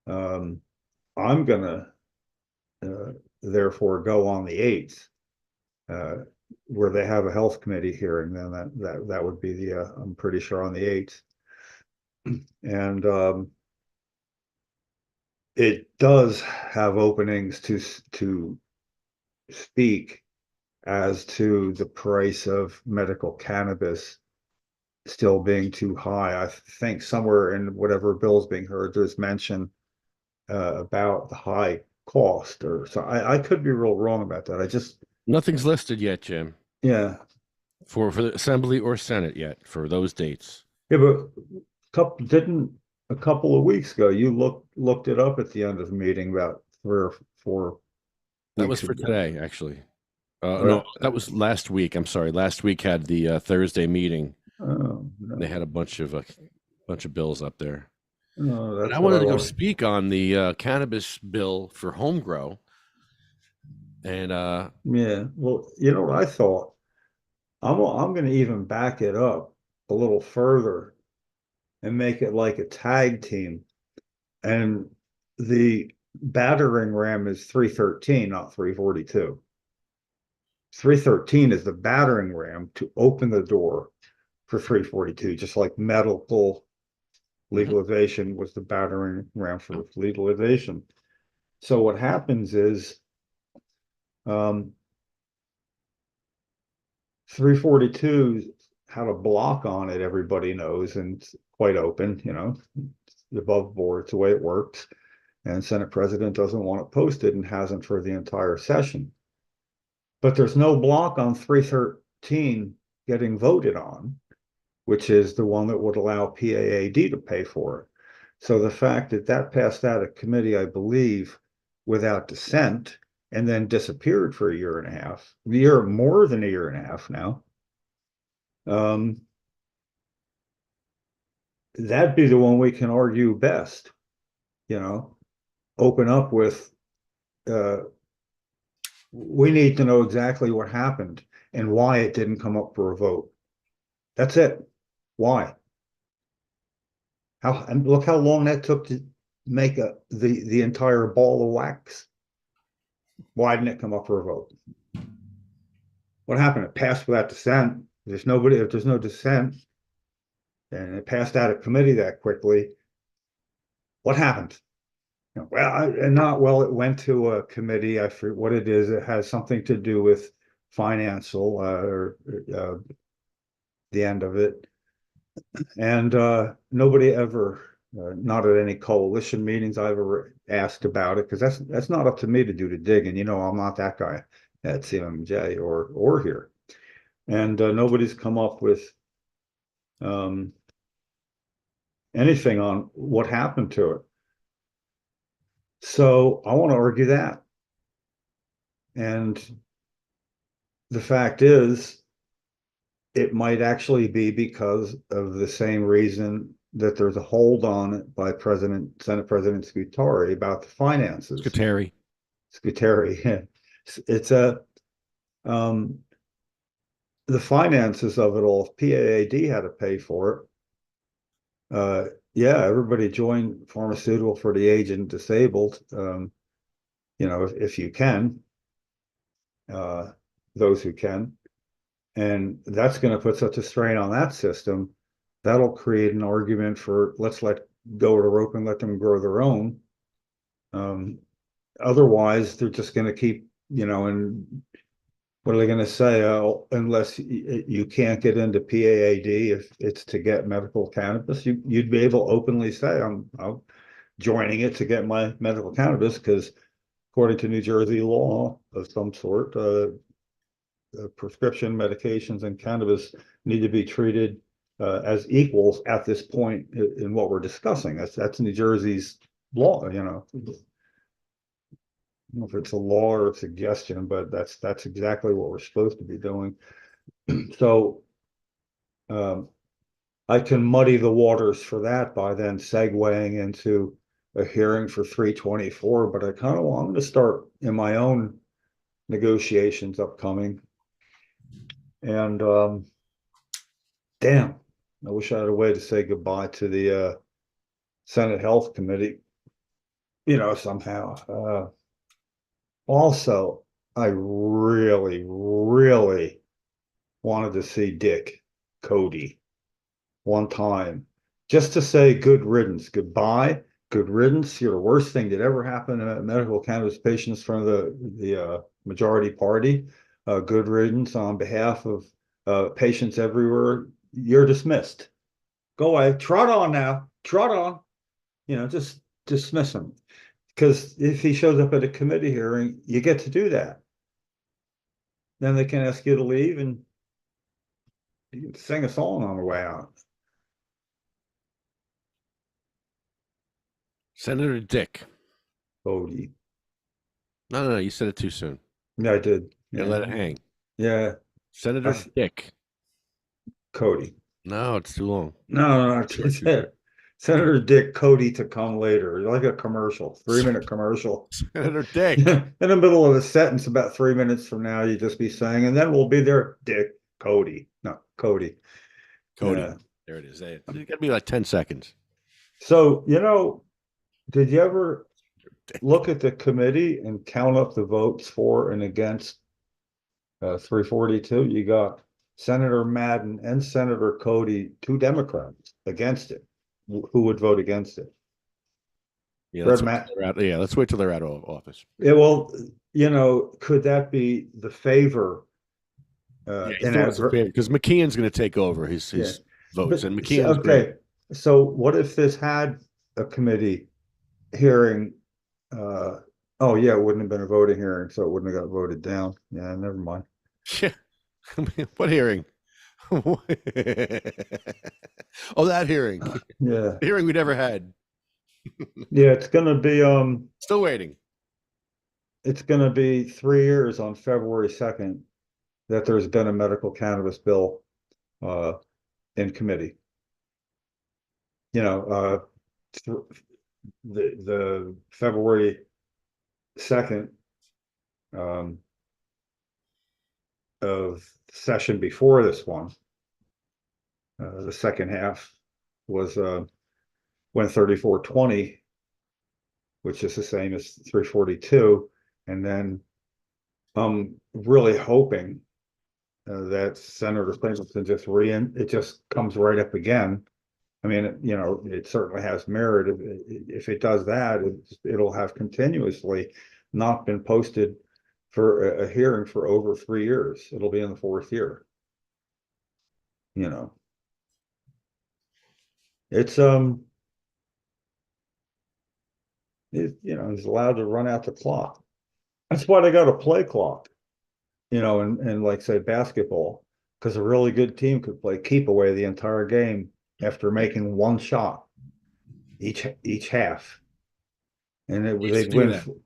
Speaker 6: I'm gonna therefore go on the 8th, where they have a health committee hearing. Then that would be I'm pretty sure on the 8th, and it does have openings to speak as to the price of medical cannabis still being too high. I think somewhere in whatever bill's being heard, there's mention about the high cost, or so. I could be real wrong about that.
Speaker 1: Nothing's listed yet, Jim.
Speaker 6: Yeah.
Speaker 1: For the Assembly or Senate yet for those dates.
Speaker 6: Yeah, but a couple of weeks ago you looked it up at the end of the meeting about 3 or 4.
Speaker 1: That was for today, actually. No, that was last week. I'm sorry. Last week had the Thursday meeting.
Speaker 6: Oh, no.
Speaker 1: They had a bunch of bills up there.
Speaker 6: Oh, that's
Speaker 1: I wanted to go speak on the cannabis bill for home grow. And
Speaker 6: yeah, well, you know what I thought? I'm going to even back it up a little further and make it like a tag team. And the battering ram is 313, not 342. 313 is the battering ram to open the door for 342, just like medical legalization was the battering ram for legalization. So what happens is 342 had a block on it, everybody knows, and it's quite open, you know, above board. It's the way it works. And Senate President doesn't want it posted and hasn't for the entire session. But there's no block on 313 getting voted on, which is the one that would allow PAAD to pay for it. So the fact that passed out of committee, I believe, without dissent and then disappeared for a year and a half, more than a year and a half now. That'd be the one we can argue best, open up with, we need to know exactly what happened and why it didn't come up for a vote. That's it. Why? And look how long that took to make the entire ball of wax. Why didn't it come up for a vote? What happened? It passed without dissent. If there's no dissent, and it passed out of committee that quickly, what happened? Well, it went to a committee. I forget what it is. It has something to do with financial, or the end of it. And nobody ever, not at any coalition meetings I've ever asked about it, because that's not up to me to do the digging. I'm not that guy at CMJ or here. And nobody's come up with anything on what happened to it. So I want to argue that. And the fact is, it might actually be because of the same reason that there's a hold on it by Senate President Scutari about the finances.
Speaker 1: Scutari.
Speaker 6: It's the finances of it all. If PAAD had to pay for it, everybody joined pharmaceutical for the aged and disabled. If you can, those who can. And that's going to put such a strain on that system, that'll create an argument for let's let go of the rope and let them grow their own. Otherwise, they're just going to keep, and what are they going to say? Unless you can't get into PAAD, if it's to get medical cannabis, you'd be able to openly say, I'm joining it to get my medical cannabis, because according to New Jersey law of some sort, prescription medications and cannabis need to be treated as equals at this point in what we're discussing. That's New Jersey's law. I don't know if it's a law or a suggestion, but that's exactly what we're supposed to be doing. So I can muddy the waters for that by then segueing into a hearing for 324, but I kind of want to start in my own negotiations upcoming. And damn, I wish I had a way to say goodbye to the Senate Health Committee, somehow. Also, I really, really wanted to see Dick Cody one time, just to say good riddance, goodbye, good riddance. You're the worst thing that ever happened to medical cannabis patients from the majority party. Good riddance on behalf of patients everywhere. You're dismissed. Go away. Trot on now. Trot on. Just dismiss him. Because if he shows up at a committee hearing, you get to do that. Then they can ask you to leave and you can sing a song on the way out.
Speaker 1: Senator Dick
Speaker 6: Cody.
Speaker 1: No, you said it too soon.
Speaker 6: Yeah, I did.
Speaker 1: You let it hang.
Speaker 6: Yeah.
Speaker 1: Senator Dick
Speaker 6: Cody.
Speaker 1: No, it's too long.
Speaker 6: No, Senator Dick Cody to come later, like a commercial, 3-minute commercial.
Speaker 1: Senator Dick.
Speaker 6: In the middle of a sentence, about 3 minutes from now, you just be saying, and then we'll be there, Dick Cody. No, Cody.
Speaker 1: Cody. There it is. It's got to be like 10 seconds.
Speaker 6: So, did you ever look at the committee and count up the votes for and against 342? You got Senator Madden and Senator Cody, 2 Democrats, against it. Who would vote against it?
Speaker 1: Yeah, let's wait till they're out of office.
Speaker 6: Yeah, well, could that be the favor?
Speaker 1: Because McKeon's going to take over his votes, and McKeon's
Speaker 6: okay.
Speaker 1: great.
Speaker 6: So what if this had a committee hearing? It wouldn't have been a voting hearing, so it wouldn't have got voted down. Yeah, never mind.
Speaker 1: Yeah, what hearing? Oh, that hearing.
Speaker 6: Yeah,
Speaker 1: the hearing we never had.
Speaker 6: Yeah, it's gonna be
Speaker 1: still waiting.
Speaker 6: it's gonna be 3 years on February 2nd that there's been a medical cannabis bill in committee. You know, the February 2nd of session before this one, the second half was when 3420, which is the same as 342, and then I'm really hoping that Senator Stapleton it just comes right up again. I mean, you know, it certainly has merit. If it does that, it'll have continuously not been posted for a hearing for over 3 years. It'll be in the 4th year. You know, it's he's allowed to run out the clock. That's why they got a play clock. You know, and like say basketball, because a really good team could play keep away the entire game after making one shot each half. And they'd win.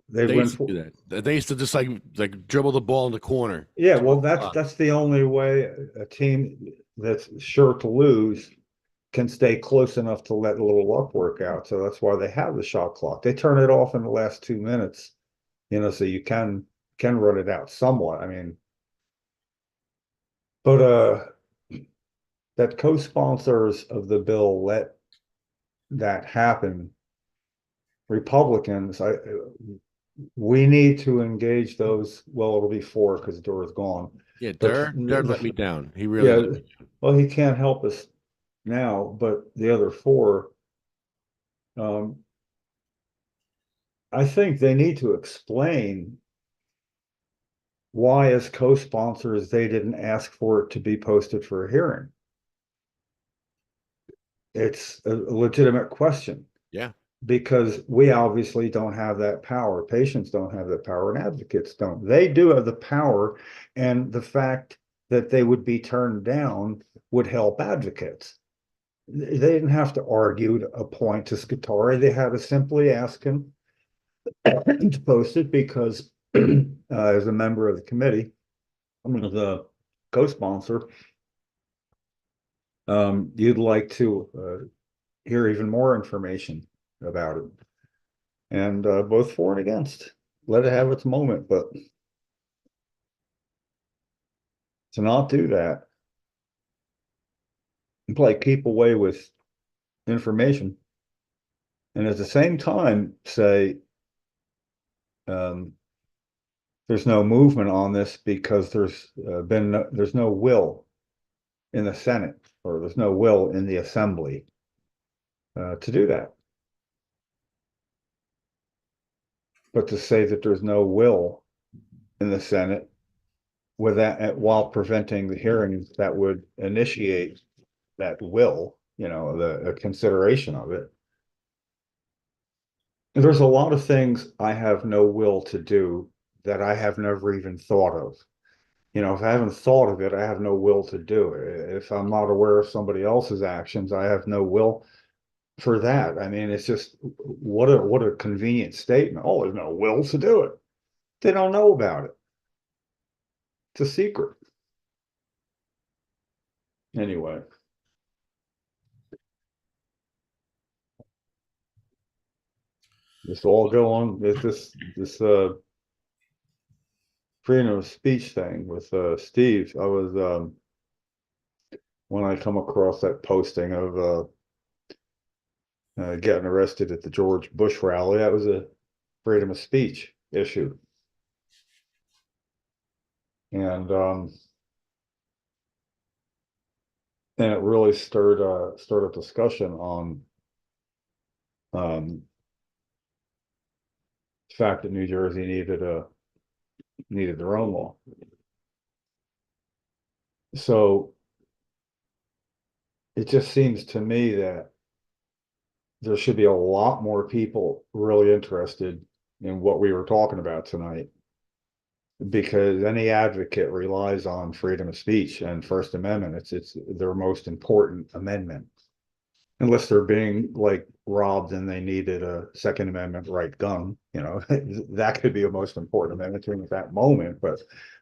Speaker 6: They'd win.
Speaker 1: Do that. They used to just like dribble the ball in the corner.
Speaker 6: Yeah, well, that's the only way a team that's sure to lose can stay close enough to let a little luck work out. So that's why they have the shot clock. They turn it off in the last 2 minutes, you know, so you can run it out somewhat. I mean, but that co-sponsors of the bill let that happen. Republicans, we need to engage those. Well, it'll be 4 because Dora's gone.
Speaker 1: Yeah, Durr let me down. He really let me down.
Speaker 6: Well, he can't help us now, but the other 4, I think they need to explain why, as co-sponsors, they didn't ask for it to be posted for a hearing. It's a legitimate question.
Speaker 1: Yeah.
Speaker 6: Because we obviously don't have that power. Patients don't have that power, and advocates don't. They do have the power, and the fact that they would be turned down would help advocates. They didn't have to argue to appoint to Scutari. They had to simply ask him to post it because, as a member of the committee, I'm the co-sponsor. You'd like to hear even more information about it, and both for and against. Let it have its moment, but to not do that, like keep away with information, and at the same time say there's no movement on this because there's no will in the Senate, or there's no will in the Assembly to do that. But to say that there's no will in the Senate with that, while preventing the hearings that would initiate that will, you know, the consideration of it. There's a lot of things I have no will to do that I have never even thought of. You know, if I haven't thought of it, I have no will to do it. If I'm not aware of somebody else's actions, I have no will for that. I mean, it's just what a convenient statement. Oh, there's no will to do it. They don't know about it. It's a secret. Anyway. This all go on with this freedom of speech thing with Steve. I was when I come across that posting of getting arrested at the George Bush rally, that was a freedom of speech issue. And it really stirred a discussion on the fact that New Jersey needed their own law. So it just seems to me that there should be a lot more people really interested in what we were talking about tonight, because any advocate relies on freedom of speech and First Amendment. It's their most important amendment. Unless they're being like robbed and they needed a Second Amendment right gun, that could be a most important amendment to them at that moment. But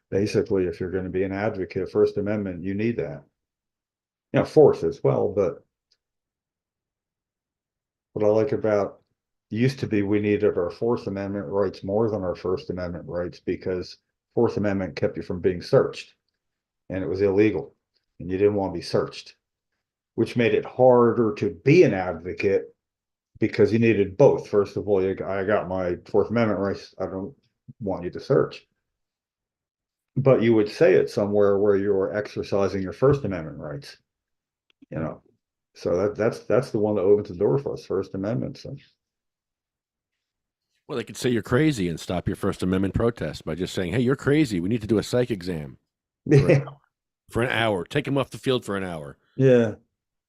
Speaker 6: basically, if you're going to be an advocate, First Amendment, you need that. Fourth as well. But what I like about used to be we needed our Fourth Amendment rights more than our First Amendment rights because Fourth Amendment kept you from being searched and it was illegal and you didn't want to be searched, which made it harder to be an advocate because you needed both. First of all, I got my Fourth Amendment rights. I don't want you to search. But you would say it somewhere where you're exercising your First Amendment rights. So that's the one that opens the door for us, First Amendment. So.
Speaker 1: Well, they could say you're crazy and stop your First Amendment protest by just saying, "Hey, you're crazy. We need to do a psych exam for an hour. Take him off the field for an hour."
Speaker 6: Yeah.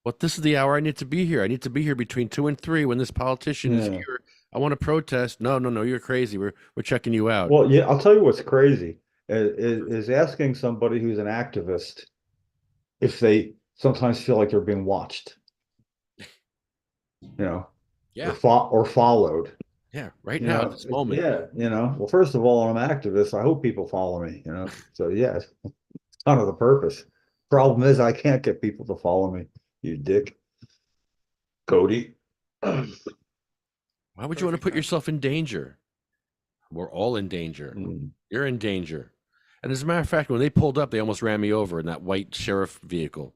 Speaker 1: But this is the hour I need to be here. I need to be here between 2 and 3 when this politician is here. I want to protest. No, you're crazy. We're checking you out.
Speaker 6: Well, yeah, I'll tell you what's crazy is asking somebody who's an activist if they sometimes feel like they're being watched,
Speaker 1: Yeah.
Speaker 6: or followed.
Speaker 1: Yeah, right now at this moment.
Speaker 6: Yeah, well, first of all, I'm an activist. I hope people follow me, So yeah, it's kind of the purpose. Problem is I can't get people to follow me, you dick. Cody.
Speaker 1: Why would you want to put yourself in danger? We're all in danger. You're in danger. And as a matter of fact, when they pulled up, they almost ran me over in that white sheriff vehicle.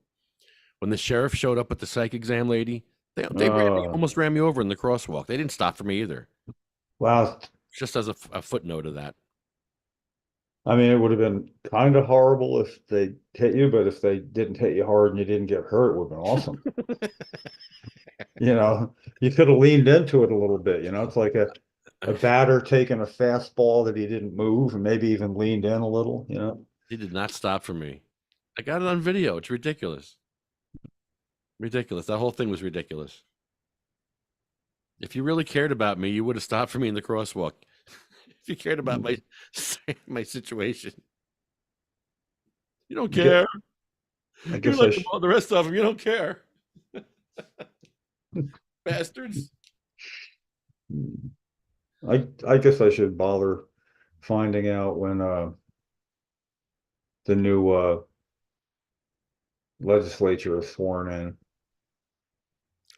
Speaker 1: When the sheriff showed up with the psych exam lady, they almost ran me over in the crosswalk. They didn't stop for me either.
Speaker 6: Wow.
Speaker 1: Just as a footnote of that.
Speaker 6: I mean, it would have been kind of horrible if they hit you, but if they didn't hit you hard and you didn't get hurt, it would have been awesome. You could have leaned into it a little bit. It's like a batter taking a fastball that he didn't move and maybe even leaned in a little.
Speaker 1: He did not stop for me. I got it on video. It's ridiculous. Ridiculous. That whole thing was ridiculous. If you really cared about me, you would have stopped for me in the crosswalk. If you cared about my situation, you don't care.
Speaker 6: I guess
Speaker 1: You're like the rest of them. You don't care. Bastards.
Speaker 6: I guess I should bother finding out when the new legislature is sworn in.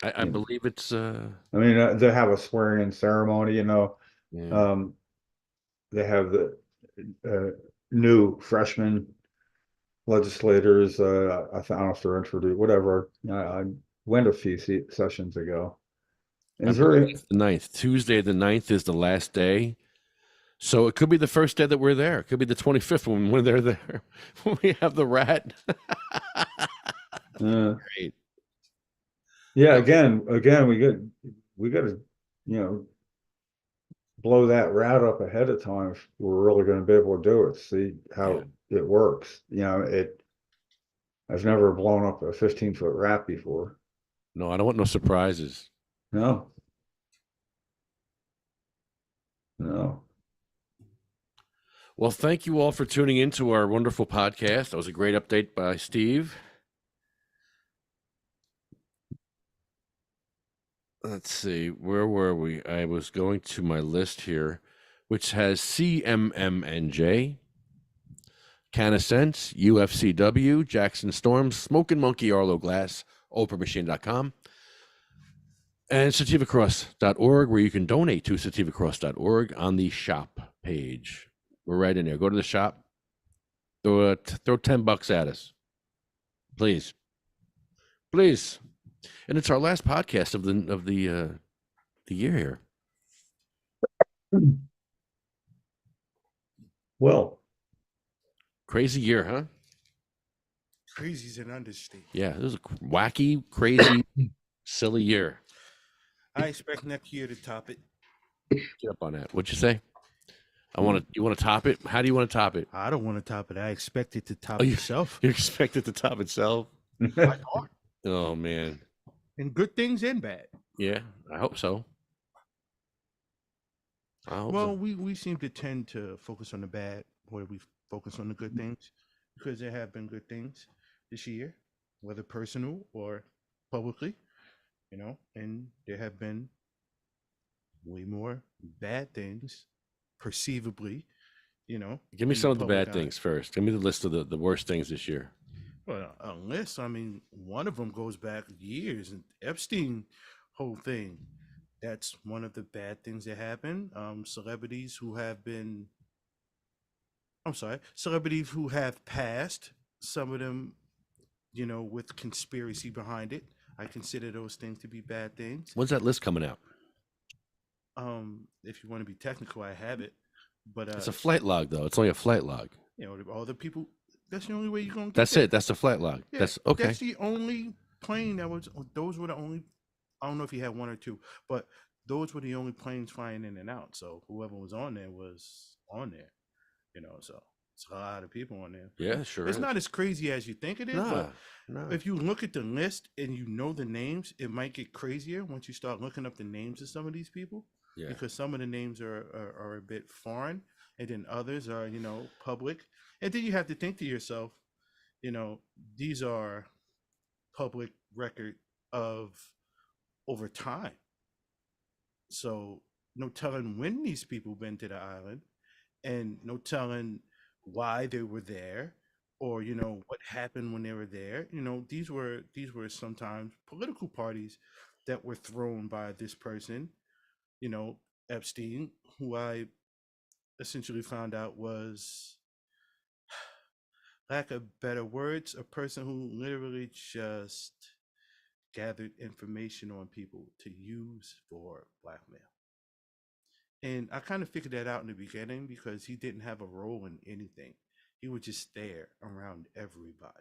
Speaker 1: I believe it's
Speaker 6: I mean, they have a swearing in ceremony, they have the new freshman legislators. I don't know if they're introduced, whatever. I went a few sessions ago.
Speaker 1: It's the 9th. Tuesday the 9th is the last day. So it could be the first day that we're there. It could be the 25th when they're there. When we have the rat. Great.
Speaker 6: Yeah, again, we got to, blow that rat up ahead of time if we're really going to be able to do it. See how it works. I've never blown up a 15-foot rat before.
Speaker 1: No, I don't want no surprises.
Speaker 6: No.
Speaker 1: Well, thank you all for tuning into our wonderful podcast. That was a great update by Steve. Let's see, where were we? I was going to my list here, which has CMMNJ, Cannasense, UFCW, Jackson Storms, Smoking Monkey, Arlo Glass, OprahMachine.com, and sativacross.org, where you can donate to sativacross.org on the shop page. We're right in there. Go to the shop. Throw $10 at us, please. And it's our last podcast of the year here.
Speaker 6: Well,
Speaker 1: crazy year, huh?
Speaker 4: Crazy's an understatement.
Speaker 1: Yeah, it was a wacky, crazy, silly year.
Speaker 4: I expect next year to top it.
Speaker 1: Get up on that. What'd you say? You want to top it? How do you want to top it?
Speaker 4: I don't want to top it. I expect it to top itself.
Speaker 1: You expect it to top itself? Oh man.
Speaker 4: And good things and bad.
Speaker 1: Yeah, I hope so.
Speaker 4: We seem to tend to focus on the bad where we focus on the good things, because there have been good things this year, whether personal or publicly. and there have been way more bad things, perceivably,
Speaker 1: Give me
Speaker 4: in
Speaker 1: some of the
Speaker 4: public
Speaker 1: bad
Speaker 4: eye.
Speaker 1: things first. Give me the list of the worst things this year.
Speaker 4: Well, a list. I mean, one of them goes back years, and Epstein whole thing. That's one of the bad things that happened. Celebrities who have been, I'm sorry, celebrities who have passed. Some of them, with conspiracy behind it. I consider those things to be bad things.
Speaker 1: When's that list coming out?
Speaker 4: If you want to be technical, I have it, but
Speaker 1: It's a flight log, though. It's only a flight log.
Speaker 4: all the people. That's the only way you're gonna get.
Speaker 1: That's
Speaker 4: there.
Speaker 1: it. That's the flight log.
Speaker 4: Yeah,
Speaker 1: That's okay.
Speaker 4: That's the only plane that was. Those were the only. I don't know if he had one or two, but those were the only planes flying in and out. So whoever was on there was on there. So it's a lot of people on there.
Speaker 1: Yeah, sure.
Speaker 4: It's not as crazy as you think it is. But
Speaker 1: No.
Speaker 4: if you look at the list and you know the names, it might get crazier once you start looking up the names of some of these people.
Speaker 1: Yeah.
Speaker 4: Because some of the names are a bit foreign, and then others are public, and then you have to think to yourself, these are public record of over time. So no telling when these people been to the island, and no telling why they were there, or what happened when they were there. These were sometimes political parties that were thrown by this person, Epstein, who I essentially found out was, lack of better words, a person who literally just gathered information on people to use for blackmail. And I kind of figured that out in the beginning because he didn't have a role in anything. He was just there around everybody.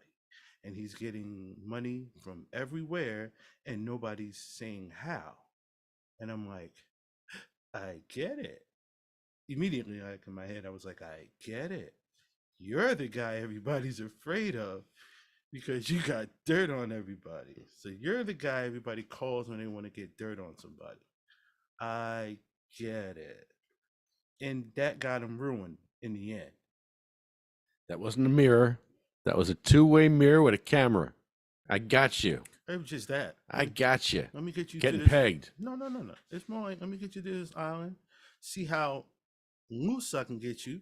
Speaker 4: And he's getting money from everywhere and nobody's saying how. And I'm like, I get it. Immediately, like in my head, I was like, I get it. You're the guy everybody's afraid of because you got dirt on everybody. So you're the guy everybody calls when they want to get dirt on somebody. I get it. And that got him ruined in the end.
Speaker 1: That wasn't a mirror. That was a two-way mirror with a camera. I got you.
Speaker 4: It was just that.
Speaker 1: I got you.
Speaker 4: Let me get you
Speaker 1: Getting
Speaker 4: to this.
Speaker 1: pegged.
Speaker 4: No. It's more like, let me get you to this island, see how loose I can get you,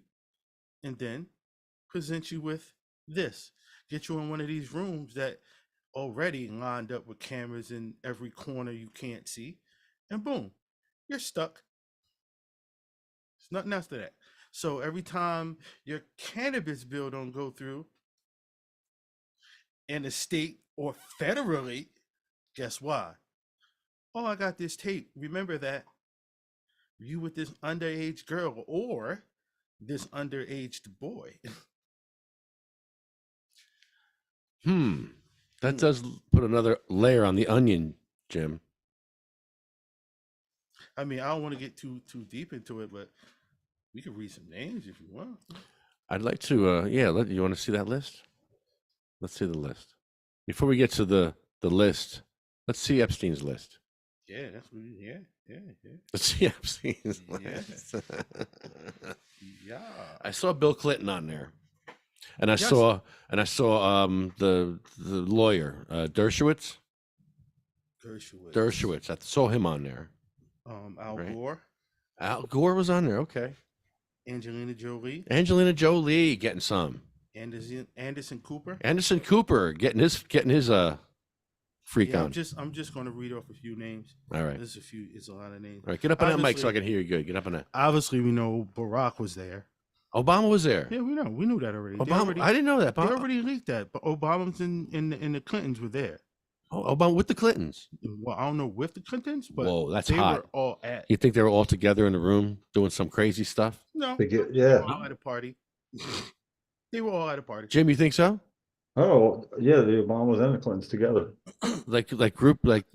Speaker 4: and then present you with this. Get you in one of these rooms that already lined up with cameras in every corner you can't see, and boom, you're stuck. There's nothing else to that. So every time your cannabis bill don't go through in the state or federally, guess why? Oh, I got this tape. Remember that you with this underage girl or this underage boy.
Speaker 1: That does put another layer on the onion, Jim.
Speaker 4: I mean, I don't want to get too deep into it, but we can read some names if you want.
Speaker 1: I'd like to, you want to see that list? Let's see the list. Before we get to the list, let's see Epstein's list.
Speaker 4: Yeah, that's what. Yeah.
Speaker 1: Let's see Epstein's list.
Speaker 4: Yeah.
Speaker 1: I saw Bill Clinton on there, and I saw the lawyer Dershowitz. I saw him on there.
Speaker 4: Al Gore.
Speaker 1: Al Gore was on there. Okay.
Speaker 4: Angelina
Speaker 1: Jolie getting some.
Speaker 4: Anderson Cooper.
Speaker 1: Anderson Cooper getting his freak on.
Speaker 4: I'm just going to read off a few names.
Speaker 1: All right.
Speaker 4: It's a lot of names.
Speaker 1: All right, get up on that mic so I can hear you good. Get up on that.
Speaker 4: Obviously, we know Barack was there.
Speaker 1: Obama was there.
Speaker 4: Yeah, we know. We knew that already.
Speaker 1: Obama, I didn't know that.
Speaker 4: They already leaked that. But Obama's and the Clintons were there.
Speaker 1: Oh, Obama with the Clintons.
Speaker 4: Well, I don't know with the Clintons, but
Speaker 1: whoa, that's
Speaker 4: they
Speaker 1: hot.
Speaker 4: were all at.
Speaker 1: You think they were all together in the room doing some crazy stuff?
Speaker 4: No.
Speaker 6: Yeah.
Speaker 4: All at a party. They were all at a party.
Speaker 1: Jim, you think so?
Speaker 6: Oh, yeah, the Obamas and the Clintons together.
Speaker 1: like group, like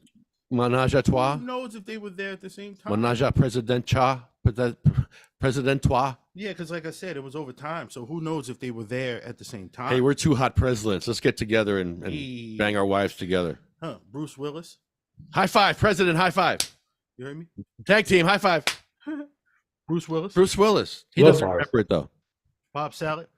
Speaker 1: menage a trois?
Speaker 4: Who knows if they were there at the same time?
Speaker 1: Menage a presidential?
Speaker 4: Yeah, because like I said, it was over time. So who knows if they were there at the same time?
Speaker 1: Hey, we're two hot presidents. Let's get together and bang our wives together.
Speaker 4: Huh? Bruce Willis.
Speaker 1: High five, president. High five.
Speaker 4: You heard me?
Speaker 1: Tag team. High five.
Speaker 4: Bruce Willis.
Speaker 1: He doesn't remember it though.
Speaker 4: Bob Saget.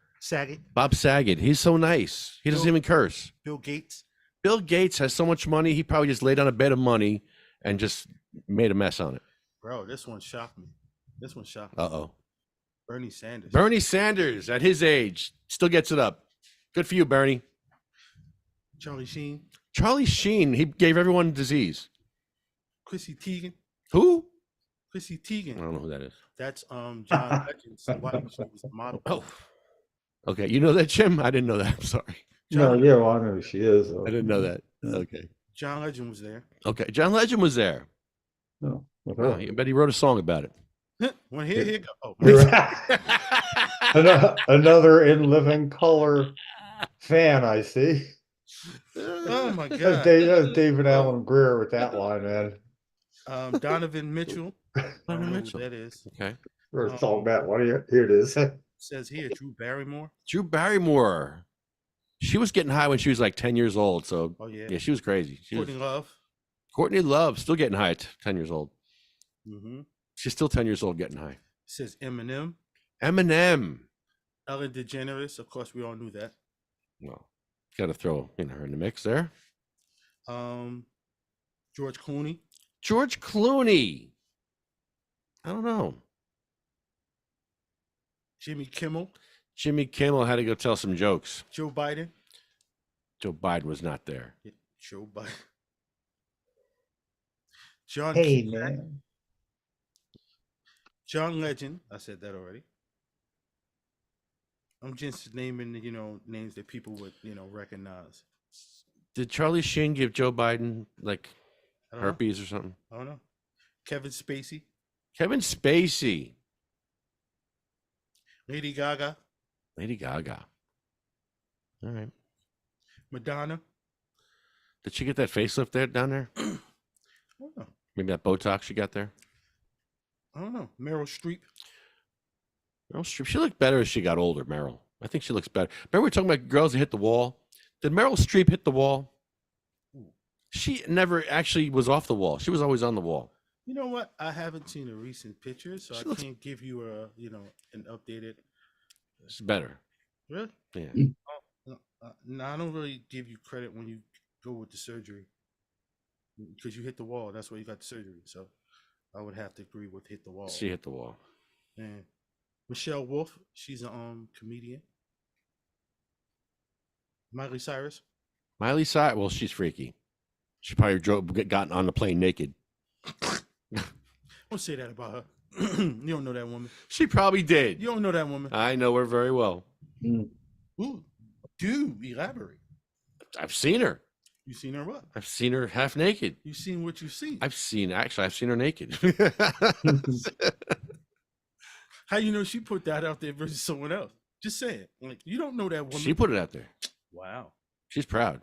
Speaker 1: Bob Saget. He's so nice. He doesn't even curse.
Speaker 4: Bill Gates.
Speaker 1: Bill Gates has so much money, he probably just laid on a bed of money and just made a mess on it.
Speaker 4: Bro, this one shocked me. This one shocked me.
Speaker 1: Uh-oh.
Speaker 4: Bernie Sanders.
Speaker 1: Bernie Sanders, at his age, still gets it up. Good for you, Bernie.
Speaker 4: Charlie Sheen.
Speaker 1: Charlie Sheen, he gave everyone disease.
Speaker 4: Chrissy Teigen.
Speaker 1: Who?
Speaker 4: Chrissy Teigen.
Speaker 1: I don't know who that is.
Speaker 4: That's John Legend's wife. She was the model.
Speaker 1: Oh. Okay, you know that, Jim? I didn't know that. I'm sorry.
Speaker 6: No, yeah, well, I know who she is.
Speaker 1: I didn't know that. Okay.
Speaker 4: John Legend was there.
Speaker 1: Okay, John Legend was there.
Speaker 6: No,
Speaker 1: Oh, I bet he wrote a song about it.
Speaker 4: When here go. Oh,
Speaker 6: another in living color fan, I see.
Speaker 4: oh my God.
Speaker 6: That's David Allen Greer with that line, man.
Speaker 4: Donovan Mitchell.
Speaker 1: Donovan Mitchell.
Speaker 4: That is.
Speaker 1: Okay.
Speaker 6: We're talking about what here it is.
Speaker 4: Says here, Drew Barrymore.
Speaker 1: Drew Barrymore. She was getting high when she was like 10 years old. So,
Speaker 4: Oh yeah.
Speaker 1: yeah, she was crazy.
Speaker 4: Courtney Love.
Speaker 1: Courtney Love, still getting high at 10 years old.
Speaker 4: Mm-hmm.
Speaker 1: She's still 10 years old getting high.
Speaker 4: Says Eminem.
Speaker 1: Eminem.
Speaker 4: Ellen DeGeneres. Of course, we all knew that.
Speaker 1: Well, got to throw her in the mix there.
Speaker 4: George Clooney.
Speaker 1: George Clooney. I don't know.
Speaker 4: Jimmy Kimmel.
Speaker 1: Jimmy Kimmel had to go tell some jokes.
Speaker 4: Joe Biden.
Speaker 1: Joe Biden was not there.
Speaker 4: Yeah, Joe Biden. John.
Speaker 6: Hey,
Speaker 4: Cusack.
Speaker 6: man.
Speaker 4: John Legend. I said that already. I'm just naming, names that people would, recognize.
Speaker 1: Did Charlie Sheen give Joe Biden like
Speaker 4: I don't know.
Speaker 1: herpes or something?
Speaker 4: I don't know. Kevin Spacey.
Speaker 1: Kevin Spacey.
Speaker 4: Lady Gaga.
Speaker 1: Lady Gaga. All right.
Speaker 4: Madonna.
Speaker 1: Did she get that facelift there down there?
Speaker 4: I don't know.
Speaker 1: Maybe that Botox she got there?
Speaker 4: I don't know. Meryl Streep.
Speaker 1: Meryl Streep. She looked better as she got older, Meryl. I think she looks better. Remember we were talking about girls that hit the wall? Did Meryl Streep hit the wall? She never actually was off the wall. She was always on the wall.
Speaker 4: You know what? I haven't seen a recent picture, so
Speaker 1: She looks-
Speaker 4: can't give you an updated.
Speaker 1: It's better.
Speaker 4: Really?
Speaker 1: Yeah.
Speaker 4: No, I don't really give you credit when you go with the surgery because you hit the wall. That's why you got the surgery. So I would have to agree with hit the wall.
Speaker 1: She hit the wall.
Speaker 4: And Michelle Wolf, she's a comedian. Miley Cyrus.
Speaker 1: Miley Cyrus, well, she's freaky. She probably gotten on the plane naked.
Speaker 4: Don't say that about her. You don't know that woman.
Speaker 1: She probably did.
Speaker 4: You don't know that woman.
Speaker 1: I know her very well.
Speaker 4: Ooh, do elaborate.
Speaker 1: I've seen her.
Speaker 4: You seen her what?
Speaker 1: I've seen her half naked.
Speaker 4: You seen what you seen?
Speaker 1: I've seen her naked.
Speaker 4: How you know she put that out there versus someone else? Just say it. Like you don't know that woman.
Speaker 1: She put it out there.
Speaker 4: Wow.
Speaker 1: She's proud.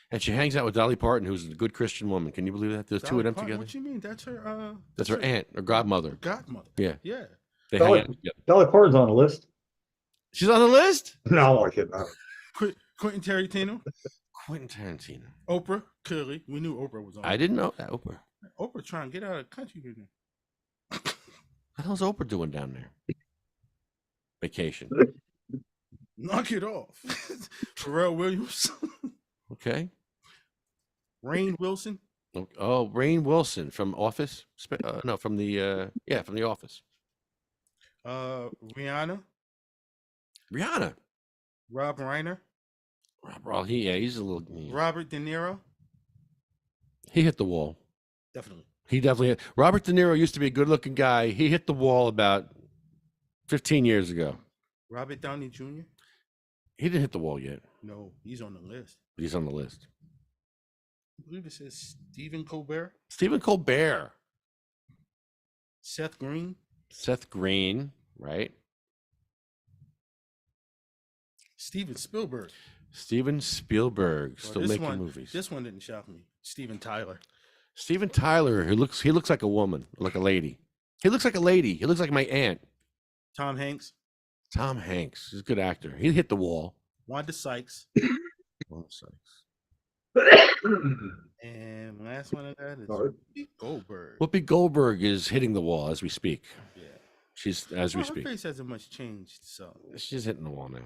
Speaker 1: And she hangs out with Dolly Parton, who's a good Christian woman. Can you believe that? The two of them together?
Speaker 4: What you mean? That's her.
Speaker 1: That's her aunt or godmother.
Speaker 4: Godmother.
Speaker 1: Yeah.
Speaker 4: Yeah.
Speaker 1: They hang out together.
Speaker 6: Dolly Parton's on the list.
Speaker 1: She's on the list?
Speaker 6: No, I can't.
Speaker 4: Quentin Tarantino.
Speaker 1: Quentin Tarantino.
Speaker 4: Oprah. Clearly, we knew Oprah was on.
Speaker 1: I didn't know that. Oprah.
Speaker 4: Oprah trying to get out of the country right now.
Speaker 1: What the hell's Oprah doing down there? Vacation.
Speaker 4: Knock it off. Pharrell Williams.
Speaker 1: Okay.
Speaker 4: Rainn Wilson.
Speaker 1: Oh, Rainn Wilson from Office. No, from the from the Office.
Speaker 4: Rihanna.
Speaker 1: Rihanna.
Speaker 4: Rob Reiner.
Speaker 1: Well, he's a little.
Speaker 4: Robert De Niro.
Speaker 1: He hit the wall.
Speaker 4: Definitely.
Speaker 1: He definitely hit. Robert De Niro used to be a good-looking guy. He hit the wall about 15 years ago.
Speaker 4: Robert Downey Jr.
Speaker 1: He didn't hit the wall yet.
Speaker 4: No, he's on the list.
Speaker 1: He's on the list.
Speaker 4: I believe it says Stephen Colbert.
Speaker 1: Stephen Colbert.
Speaker 4: Seth Green.
Speaker 1: Seth Green, right?
Speaker 4: Steven Spielberg.
Speaker 1: Steven Spielberg, still making movies.
Speaker 4: This one didn't shock me. Steven Tyler.
Speaker 1: Steven Tyler, he looks like a woman, like a lady. He looks like a lady. He looks like my aunt.
Speaker 4: Tom Hanks.
Speaker 1: Tom Hanks. He's a good actor. He hit the wall.
Speaker 4: Wanda Sykes.
Speaker 1: Wanda Sykes.
Speaker 4: And last one of that is Whoopi Goldberg.
Speaker 1: Whoopi Goldberg is hitting the wall as we speak.
Speaker 4: Yeah.
Speaker 1: She's as we
Speaker 4: Her
Speaker 1: speak.
Speaker 4: face hasn't much changed, so
Speaker 1: She's hitting the wall now.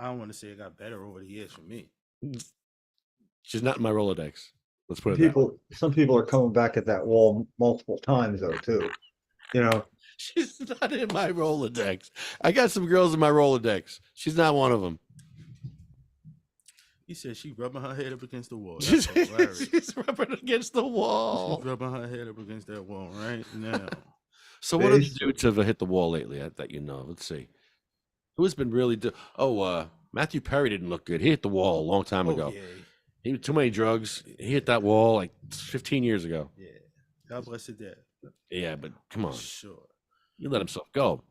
Speaker 4: I don't want to say it got better over the years for me.
Speaker 1: She's not in my Rolodex. Let's put it that way.
Speaker 6: Some people are coming back at that wall multiple times though too. You know,
Speaker 1: She's not in my Rolodex. I got some girls in my Rolodex. She's not one of them.
Speaker 4: He said she rubbing her head up against the wall.
Speaker 1: She's
Speaker 4: That's hilarious.
Speaker 1: she's rubbing against the wall.
Speaker 4: She's rubbing her head up against that wall right now.
Speaker 1: So what are the dudes have hit the wall lately that you know? Let's see. Who has been really Matthew Perry didn't look good. He hit the wall a long time ago.
Speaker 4: Yeah.
Speaker 1: He had too many drugs. He hit that wall like 15 years ago.
Speaker 4: Yeah. God bless the dead.
Speaker 1: Yeah, but come on.
Speaker 4: Sure.
Speaker 1: He let himself go.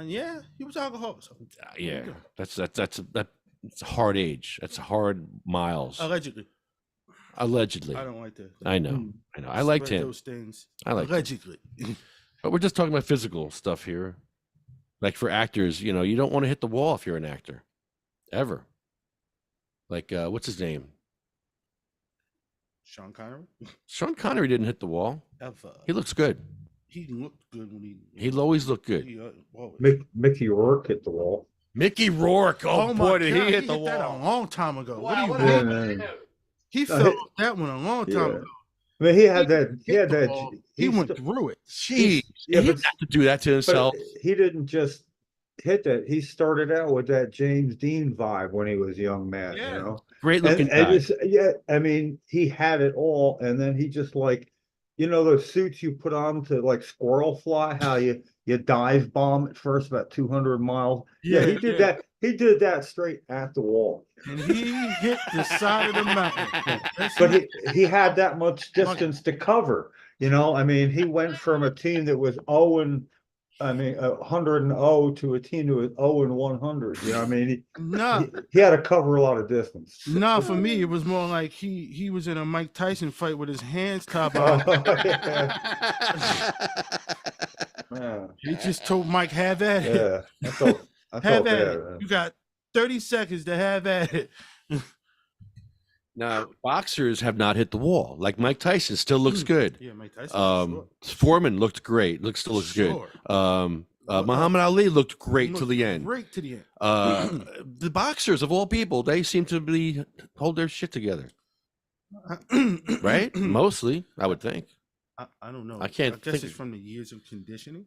Speaker 4: Yeah, he was alcoholic. So.
Speaker 1: Yeah. That's it's a hard age. That's hard miles.
Speaker 4: Allegedly.
Speaker 1: I don't
Speaker 4: like that.
Speaker 1: I know. I liked him.
Speaker 4: Those things.
Speaker 1: I liked
Speaker 4: allegedly.
Speaker 1: But we're just talking about physical stuff here. Like for actors, you don't want to hit the wall if you're an actor. Ever. Like what's his name?
Speaker 4: Sean Connery?
Speaker 1: Sean Connery didn't hit the wall.
Speaker 4: Ever.
Speaker 1: He looks good.
Speaker 4: He looked good when
Speaker 1: He'll always look good.
Speaker 6: Mickey Rourke hit the wall.
Speaker 1: Mickey Rourke. Oh boy, did he hit the wall.
Speaker 4: That a long time ago.
Speaker 9: Wow,
Speaker 4: what do you mean?
Speaker 6: Yeah.
Speaker 4: He felt that one a long time ago.
Speaker 6: I mean, he had that.
Speaker 4: He went through it.
Speaker 1: Jeez.
Speaker 6: Yeah,
Speaker 1: he didn't have to do that to himself.
Speaker 6: He didn't just hit that. He started out with that James Dean vibe when he was a young man,
Speaker 4: Yeah.
Speaker 6: you know.
Speaker 1: Great looking guy.
Speaker 6: I mean, he had it all, and then he just like, those suits you put on to like squirrel fly, how you dive bomb at first about 200 miles. Yeah, he did that. He did that straight at the wall.
Speaker 4: And he hit the side of the mountain.
Speaker 6: But he had that much distance to cover. I mean, he went from a team that was 100-0 to a team that was 0-100. I mean, he had to cover a lot of distance.
Speaker 4: No, for me, it was more like he was in a Mike Tyson fight with his hands tied behind.
Speaker 6: Yeah.
Speaker 4: He just told Mike, have at it.
Speaker 6: Yeah, I felt
Speaker 4: Have at
Speaker 6: bad,
Speaker 4: it.
Speaker 6: man.
Speaker 4: You got 30 seconds to have at it.
Speaker 1: Now, boxers have not hit the wall. Like Mike Tyson still looks good.
Speaker 4: Yeah, Mike Tyson.
Speaker 1: Foreman looked great. Still looks good. Muhammad Ali looked great to the end.
Speaker 4: Great to the end.
Speaker 1: The boxers of all people, they seem to hold their shit together. Right? Mostly, I would think.
Speaker 4: I don't know.
Speaker 1: I can't
Speaker 4: guess
Speaker 1: think
Speaker 4: it's from the years of conditioning.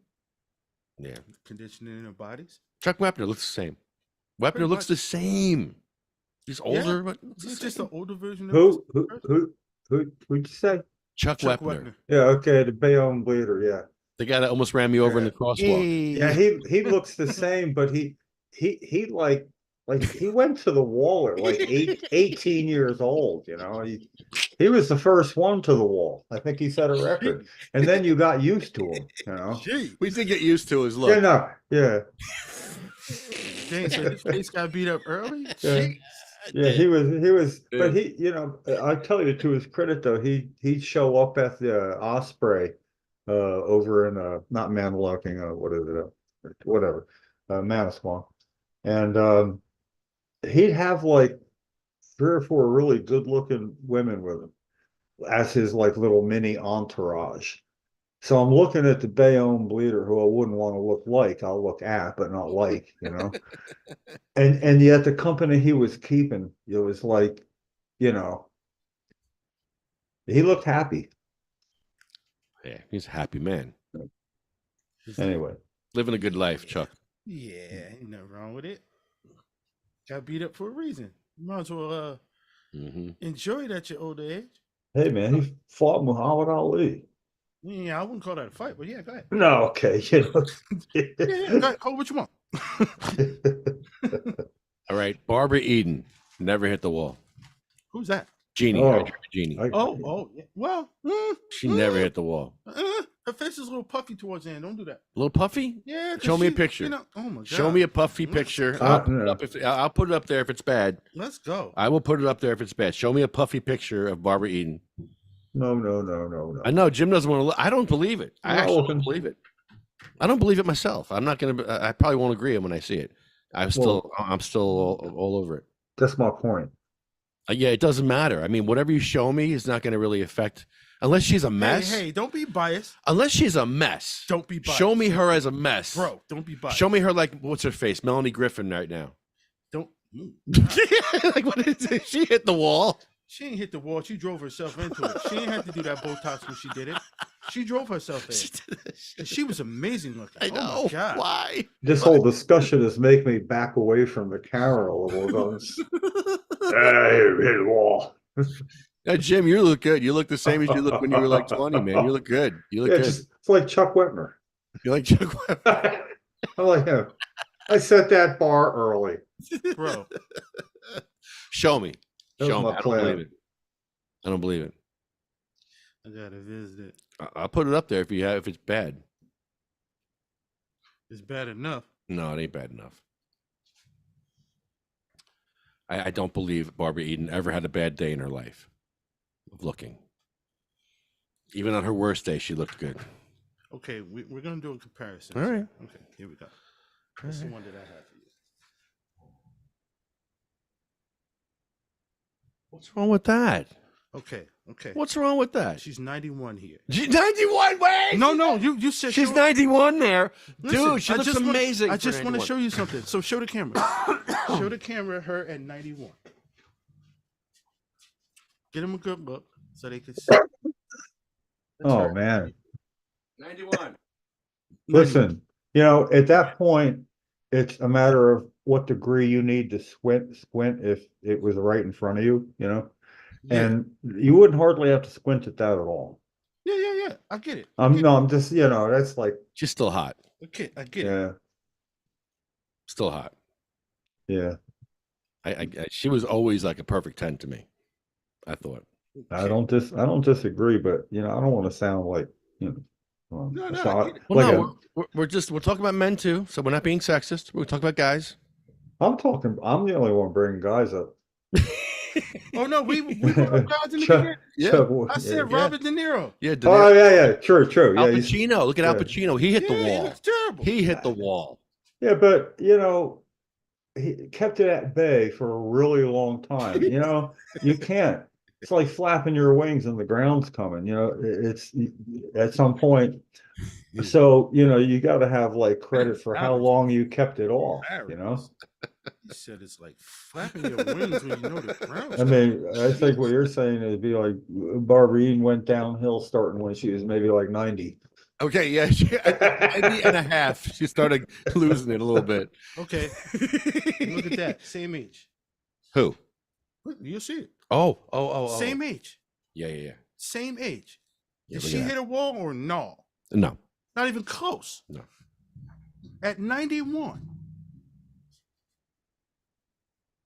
Speaker 1: Yeah.
Speaker 4: Conditioning in their bodies.
Speaker 1: Chuck Wepner looks the same. Wepner looks the same. He's older, but
Speaker 4: he's just an older version of
Speaker 6: Who'd you say?
Speaker 1: Chuck Wepner.
Speaker 6: Yeah, okay, the Bayonne bleeder, yeah.
Speaker 1: The guy that almost ran me over in the crosswalk.
Speaker 6: Yeah, he looks the same, but he like he went to the wall at like 18 years old, He was the first one to the wall. I think he set a record. And then you got used to him,
Speaker 1: We did get used to his look.
Speaker 6: Yeah, no, yeah.
Speaker 4: Dang, so his face got beat up early?
Speaker 6: Yeah. Yeah, he was, but I tell you, to his credit though, he'd show up at the Osprey over in not Maniloking, what is it, whatever, Manasquan, and he'd have like 3 or 4 really good looking women with him as his like little mini entourage. So I'm looking at the Bayonne bleeder, who I wouldn't want to look like. I'll look at, but not like, And yet the company he was keeping, it was like, he looked happy.
Speaker 1: Yeah, he's a happy man.
Speaker 6: Anyway.
Speaker 1: Living a good life, Chuck.
Speaker 4: Yeah, ain't nothing wrong with it. Got beat up for a reason. You might as well enjoy it at your older age.
Speaker 6: Hey, man, he fought Muhammad Ali.
Speaker 4: Yeah, I wouldn't call that a fight, but yeah, go ahead.
Speaker 6: No, okay.
Speaker 4: Yeah, go ahead, call it what you want.
Speaker 1: All right, Barbara Eden never hit the wall.
Speaker 4: Who's that?
Speaker 1: Jeannie. Jeannie.
Speaker 4: Yeah. Well,
Speaker 1: she never hit the wall.
Speaker 4: Her face is a little puffy towards the end. Don't do that.
Speaker 1: A little puffy?
Speaker 4: Yeah.
Speaker 1: Show me a picture.
Speaker 4: Oh my God.
Speaker 1: Show me a puffy picture. I'll put it up there if it's bad.
Speaker 4: Let's go.
Speaker 1: I will put it up there if it's bad. Show me a puffy picture of Barbara Eden.
Speaker 6: No.
Speaker 1: I know Jim doesn't want to. I don't believe it. I actually don't believe it. I don't believe it myself. I'm not gonna. I probably won't agree when I see it. I'm still all over it.
Speaker 6: That's my point.
Speaker 1: Yeah, it doesn't matter. I mean, whatever you show me is not going to really affect Unless she's a mess.
Speaker 4: Hey, don't be biased.
Speaker 1: Unless she's a mess.
Speaker 4: Don't be biased.
Speaker 1: Show me her as a mess.
Speaker 4: Bro, don't be biased.
Speaker 1: Show me her like, what's her face? Melanie Griffin right now.
Speaker 4: Don't.
Speaker 1: Like, what is it? She hit the wall.
Speaker 4: She ain't hit the wall. She drove herself into it. She ain't had to do that Botox when she did it. She drove herself there. And she was amazing looking.
Speaker 1: I know.
Speaker 4: Oh my God.
Speaker 1: Why?
Speaker 6: This whole discussion is making me back away from the camera a little bit. Hit the wall.
Speaker 1: Jim, you look good. You look the same as you looked when you were like 20, man. You look good. You look good.
Speaker 6: It's like Chuck Whitmer.
Speaker 1: You like Chuck Whitmer?
Speaker 6: I like him. I set that bar early.
Speaker 4: Bro.
Speaker 1: Show me. Show me. I don't
Speaker 6: plan.
Speaker 1: believe it. I don't believe it.
Speaker 4: I gotta visit it.
Speaker 1: I'll put it up there if it's bad.
Speaker 4: It's bad enough.
Speaker 1: No, it ain't bad enough. I don't believe Barbara Eden ever had a bad day in her life of looking. Even on her worst day, she looked good.
Speaker 4: Okay, we're gonna do a comparison.
Speaker 1: All right.
Speaker 4: Okay, here we go. That's the one that I have for you.
Speaker 1: What's wrong with that?
Speaker 4: Okay.
Speaker 1: What's wrong with that?
Speaker 4: She's 91 here.
Speaker 1: She's 91. Wait.
Speaker 4: No. You said
Speaker 1: she's 91 there,
Speaker 4: Listen,
Speaker 1: dude. She looks amazing.
Speaker 4: I just want to show you something. So show the camera. Show the camera her at 91. Get them a good look so they can see.
Speaker 6: Oh man.
Speaker 1: 91.
Speaker 6: Listen, at that point, it's a matter of what degree you need to squint if it was right in front of you, and you wouldn't hardly have to squint at that at all.
Speaker 4: Yeah. I get it.
Speaker 6: I'm just, that's like.
Speaker 1: She's still hot.
Speaker 4: Okay, I get it.
Speaker 6: Yeah.
Speaker 1: Still hot.
Speaker 6: Yeah.
Speaker 1: She was always like a perfect 10 to me, I thought.
Speaker 6: I don't disagree, but I don't want to sound like,
Speaker 1: we're talking about men too, so we're not being sexist. We're talking about guys.
Speaker 6: I'm the only one bringing guys up.
Speaker 4: Oh no, we brought guys in the beginning.
Speaker 1: Yeah,
Speaker 4: I said Robert De Niro.
Speaker 1: Yeah,
Speaker 6: Oh yeah, true.
Speaker 1: Al
Speaker 6: Yeah,
Speaker 1: Pacino. Look at Al Pacino. He hit the
Speaker 4: He
Speaker 1: wall.
Speaker 4: looks terrible.
Speaker 1: He hit the wall.
Speaker 6: Yeah, but he kept it at bay for a really long time. You can't. It's like flapping your wings and the ground's coming. It's at some point. So you got to have like credit for how long you kept it off.
Speaker 4: He said it's like flapping your wings when you know the ground.
Speaker 6: I mean, I think what you're saying is be like Barbara Eden went downhill starting when she was maybe like 90.
Speaker 1: Okay, yeah, 90 and a half. She started losing it a little bit.
Speaker 4: Okay, look at that. Same age.
Speaker 1: Who?
Speaker 4: You'll see it.
Speaker 1: Oh.
Speaker 4: Same age.
Speaker 1: Yeah.
Speaker 4: Same age.
Speaker 1: Yeah,
Speaker 4: Did she hit a wall or no?
Speaker 1: No.
Speaker 4: Not even close.
Speaker 1: No.
Speaker 4: At 91.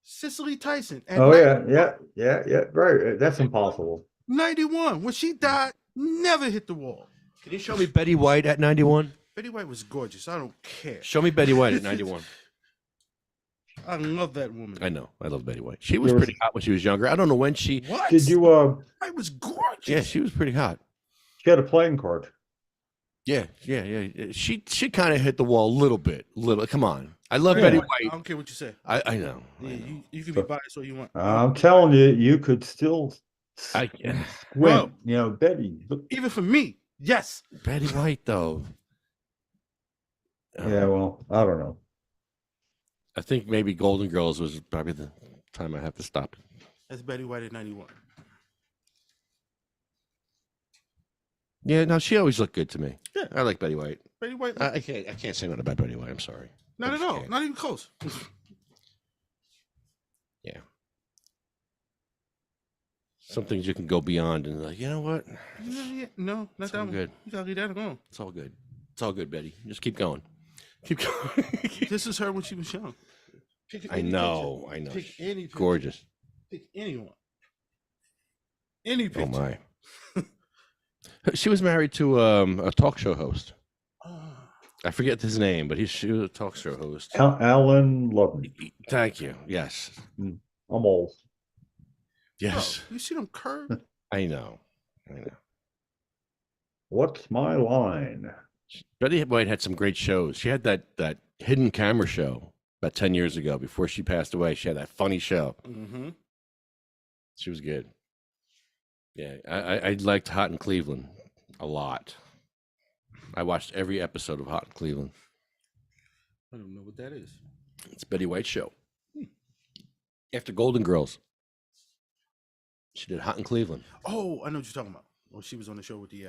Speaker 4: Cicely Tyson. At
Speaker 6: Yeah. Right. That's impossible.
Speaker 4: 91. When she died, never hit the wall.
Speaker 1: Can you show me Betty White at 91?
Speaker 4: Betty White was gorgeous. I don't care.
Speaker 1: Show me Betty White at 91.
Speaker 4: I love that woman.
Speaker 1: I know. I love Betty White. She was pretty hot when she was younger. I don't know when she.
Speaker 4: What?
Speaker 6: Did you?
Speaker 4: I was gorgeous.
Speaker 1: Yeah, she was pretty hot.
Speaker 6: She had a playing card.
Speaker 1: Yeah. She kind of hit the wall a little bit. Come on. I love Betty White.
Speaker 4: I don't care what you say.
Speaker 1: I know.
Speaker 4: Yeah, you can be biased all you want.
Speaker 6: I'm telling you, you could still win. Betty.
Speaker 4: Even for me, yes.
Speaker 1: Betty White, though.
Speaker 6: Yeah, well, I don't know.
Speaker 1: I think maybe Golden Girls was probably the time I have to stop.
Speaker 4: That's Betty White at 91.
Speaker 1: Yeah, no, she always looked good to me.
Speaker 4: Yeah.
Speaker 1: I like Betty White.
Speaker 4: Betty White.
Speaker 1: I can't say nothing about Betty White. I'm sorry.
Speaker 4: Not at all.
Speaker 1: Can't.
Speaker 4: Not even close.
Speaker 1: Yeah. Some things you can go beyond and like, you know what?
Speaker 4: Yeah. No, not
Speaker 1: it's
Speaker 4: that
Speaker 1: all
Speaker 4: one.
Speaker 1: good.
Speaker 4: You gotta leave that alone.
Speaker 1: It's all good. It's all good, Betty. Just keep going. Keep going.
Speaker 4: This is her when she was young.
Speaker 1: I know.
Speaker 4: Pick any picture.
Speaker 1: Gorgeous.
Speaker 4: Pick anyone. Any picture.
Speaker 1: Oh my. She was married to a talk show host. I forget his name, but she was a talk show host.
Speaker 6: Alan Loveman.
Speaker 1: Thank you. Yes.
Speaker 6: I'm old.
Speaker 1: Yes.
Speaker 4: Bro, you see them curves?
Speaker 1: I know.
Speaker 6: What's my line?
Speaker 1: Betty White had some great shows. She had that hidden camera show about 10 years ago before she passed away. She had that funny show.
Speaker 4: Mm-hmm.
Speaker 1: She was good. Yeah, I liked Hot in Cleveland a lot. I watched every episode of Hot in Cleveland.
Speaker 4: I don't know what that is.
Speaker 1: It's Betty White's show. After Golden Girls, she did Hot in Cleveland.
Speaker 4: Oh, I know what you're talking about. Well, she was on the show with the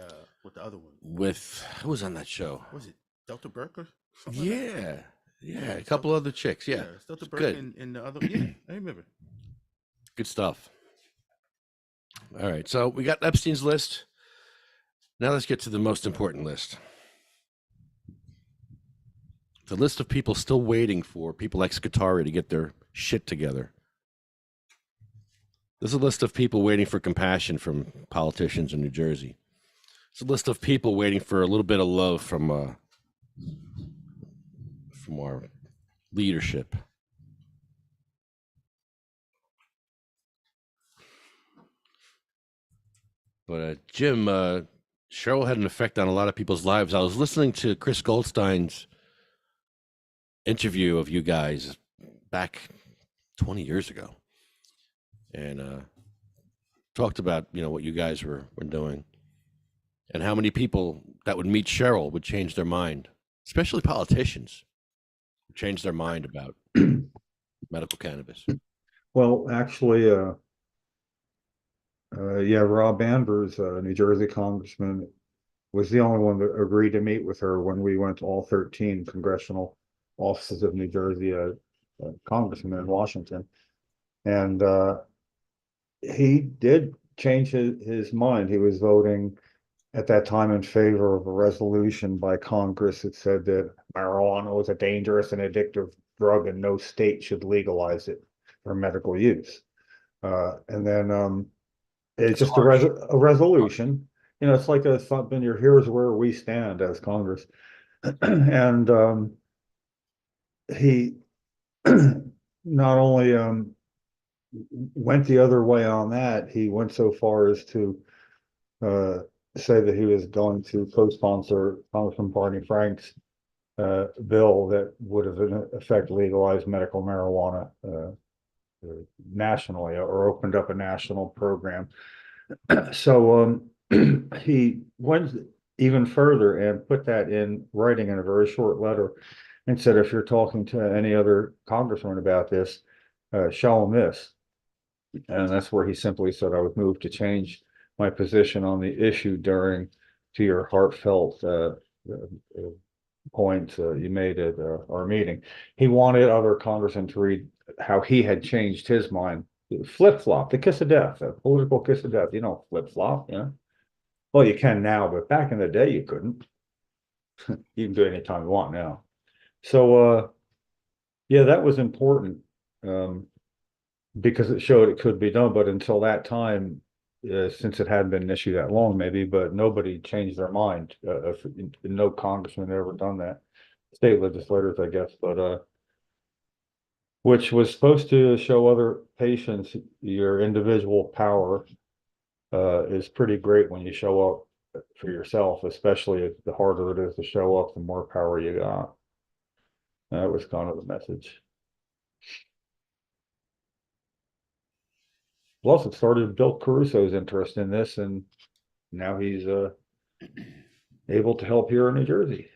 Speaker 4: other one.
Speaker 1: With who was on that show?
Speaker 4: Was it Delta Burke or something like that?
Speaker 1: Yeah, a couple other chicks. Yeah,
Speaker 4: it's Delta
Speaker 1: it's
Speaker 4: Burke
Speaker 1: good.
Speaker 4: and the other. Yeah, I remember.
Speaker 1: Good stuff. All right, so we got Epstein's list. Now let's get to the most important list. The list of people still waiting for people like Scutari to get their shit together. There's a list of people waiting for compassion from politicians in New Jersey. It's a list of people waiting for a little bit of love from our leadership. But Jim, Cheryl had an effect on a lot of people's lives. I was listening to Chris Goldstein's interview of you guys back 20 years ago, and talked about what you guys were doing, and how many people that would meet Cheryl would change their mind, especially politicians, would change their mind about medical cannabis.
Speaker 6: Well, actually, Rob Andrews, New Jersey congressman, was the only one that agreed to meet with her when we went to all 13 congressional offices of New Jersey, congressman in Washington. And he did change his mind. He was voting at that time in favor of a resolution by Congress that said that marijuana was a dangerous and addictive drug and no state should legalize it for medical use. And then it's just a resolution. It's like something. Here's where we stand as Congress, and he not only went the other way on that, he went so far as to say that he was going to co-sponsor Congressman Barney Frank's bill that would have in effect legalized medical marijuana nationally, or opened up a national program. So he went even further and put that in writing in a very short letter and said, if you're talking to any other congressman about this, show him this. And that's where he simply said, I would move to change my position on the issue to your heartfelt point you made at our meeting. He wanted other congressmen to read how he had changed his mind. Flip-flop, the kiss of death, a political kiss of death. You don't flip-flop, Well, you can now, but back in the day, you couldn't. You can do it anytime you want now. So, that was important because it showed it could be done. But until that time, since it hadn't been an issue that long, maybe, but nobody changed their mind. No congressman had ever done that. State legislators, I guess, but which was supposed to show other patients your individual power is pretty great when you show up for yourself, especially the harder it is to show up, the more power you got. That was kind of the message. Plus, it started Bill Caruso's interest in this, and now he's able to help here in New Jersey.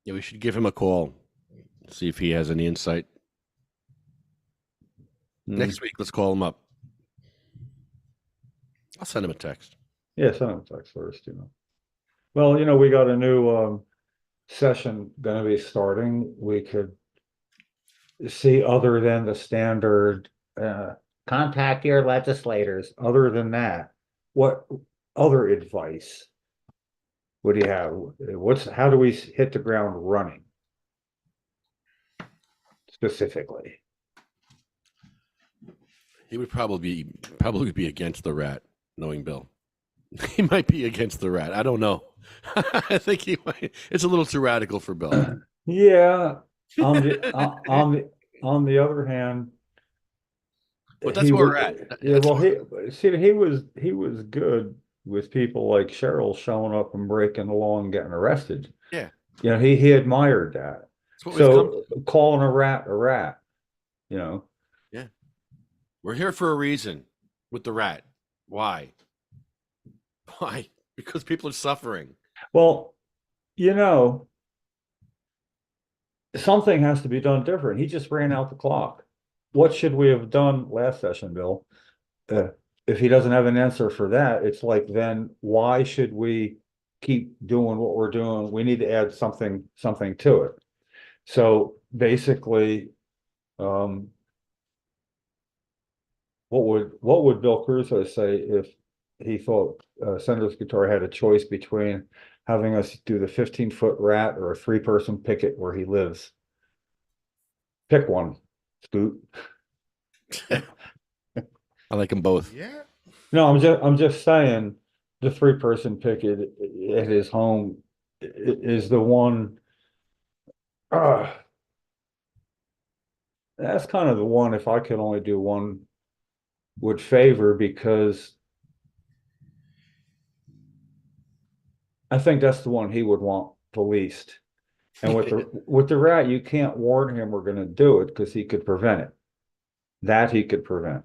Speaker 1: Yeah, we should give him a call, see if he has any insight. Next week, let's call him up. I'll send him a text.
Speaker 6: Yeah, send him a text first, Well, we got a new session going to be starting. We could see, other than the standard contact your legislators, other than that, what other advice would you have? How do we hit the ground running specifically?
Speaker 1: He would probably be against the rat, knowing Bill. He might be against the rat. I don't know. I think he might. It's a little too radical for Bill.
Speaker 6: Yeah. On the other hand,
Speaker 1: but that's where we're at.
Speaker 6: Yeah. Well, he was good with people like Cheryl showing up and breaking the law and getting arrested.
Speaker 1: Yeah.
Speaker 6: He admired that. So calling a rat,
Speaker 1: Yeah. We're here for a reason. with the rat. Why? Why? Because people are suffering.
Speaker 11: Well, you know, something has to be done different. He just ran out the clock. What should we have done last session, Bill? If he doesn't have an answer for that, it's like, then why should we keep doing what we're doing? We need to add something to it. So basically, what would Bill Crusoe say if he thought Senator Scutari had a choice between having us do the 15-foot rat or a 3-person picket where he lives? Pick one, Scoot.
Speaker 1: I like them both.
Speaker 4: Yeah.
Speaker 11: No, I'm just saying the 3-person picket at his home is the one. That's kind of the one, if I could only do one, would favor, because I think that's the one he would want the least. And with the rat, you can't warn him we're going to do it because he could prevent it. That he could prevent.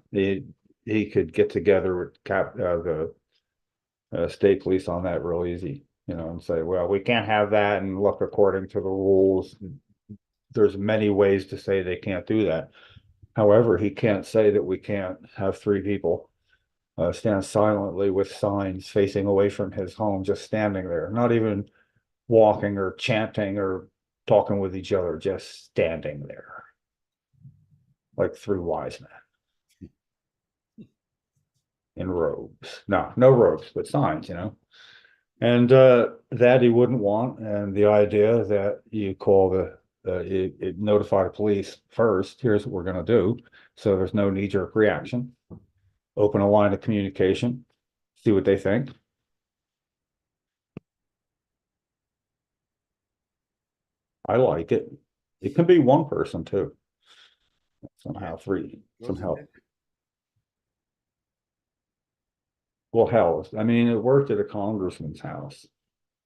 Speaker 11: He could get together with the state police on that real easy, and say, well, we can't have that, and look, according to the rules, there's many ways to say they can't do that. However, he can't say that we can't have 3 people stand silently with signs facing away from his home, just standing there, not even walking or chanting or talking with each other, just standing there like 3 wise men in robes. No robes, but signs, and that he wouldn't want. And the idea that you call you notify the police first, here's what we're going to do, so there's no knee-jerk reaction. Open a line of communication, see what they think. I like it. It can be one person too. Somehow 3, somehow. Well, hell, I mean, it worked at a congressman's house.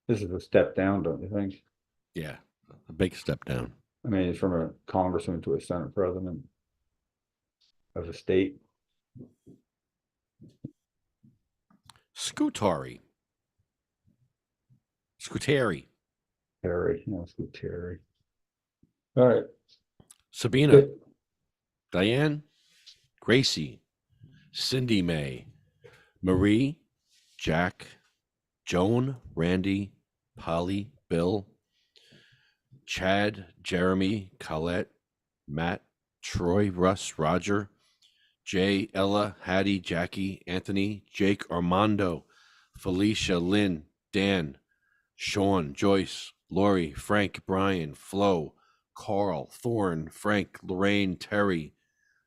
Speaker 11: This is a step down, don't you think?
Speaker 1: Yeah, a big step down.
Speaker 11: I mean, from a congressman to a Senate president of a state.
Speaker 1: Scutari.
Speaker 11: Terry, Scutari. All right.
Speaker 1: Sabina.
Speaker 11: Good.
Speaker 1: Diane. Gracie. Cindy Mae. Marie. Jack. Joan. Randy. Polly. Bill. Chad. Jeremy. Colette. Matt. Troy. Russ. Roger. Jay. Ella. Hattie. Jackie. Anthony. Jake. Armando. Felicia. Lynn. Dan. Sean. Joyce. Lori. Frank. Brian. Flo. Carl. Thorne. Frank. Lorraine. Terry.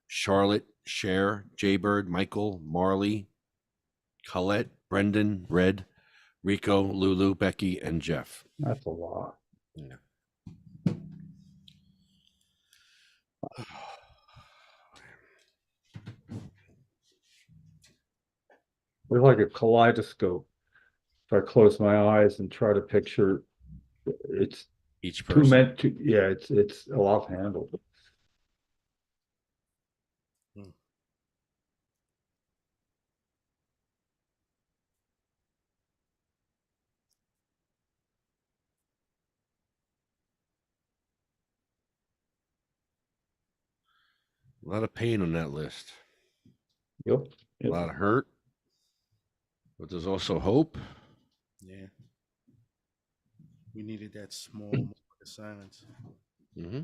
Speaker 1: Charlotte. Cher. Jaybird. Michael. Marley. Colette. Brendan. Red. Rico. Lulu. Becky. And Jeff.
Speaker 11: That's a lot.
Speaker 1: Yeah.
Speaker 11: We're like a kaleidoscope. If I close my eyes and try to picture, it's
Speaker 1: Each
Speaker 11: too
Speaker 1: person.
Speaker 11: meant to. Yeah, it's a lot to handle.
Speaker 1: A lot of pain on that list.
Speaker 11: Yep.
Speaker 1: A lot of hurt. But there's also hope.
Speaker 4: Yeah. We needed that small moment of silence.
Speaker 1: Mm-hmm.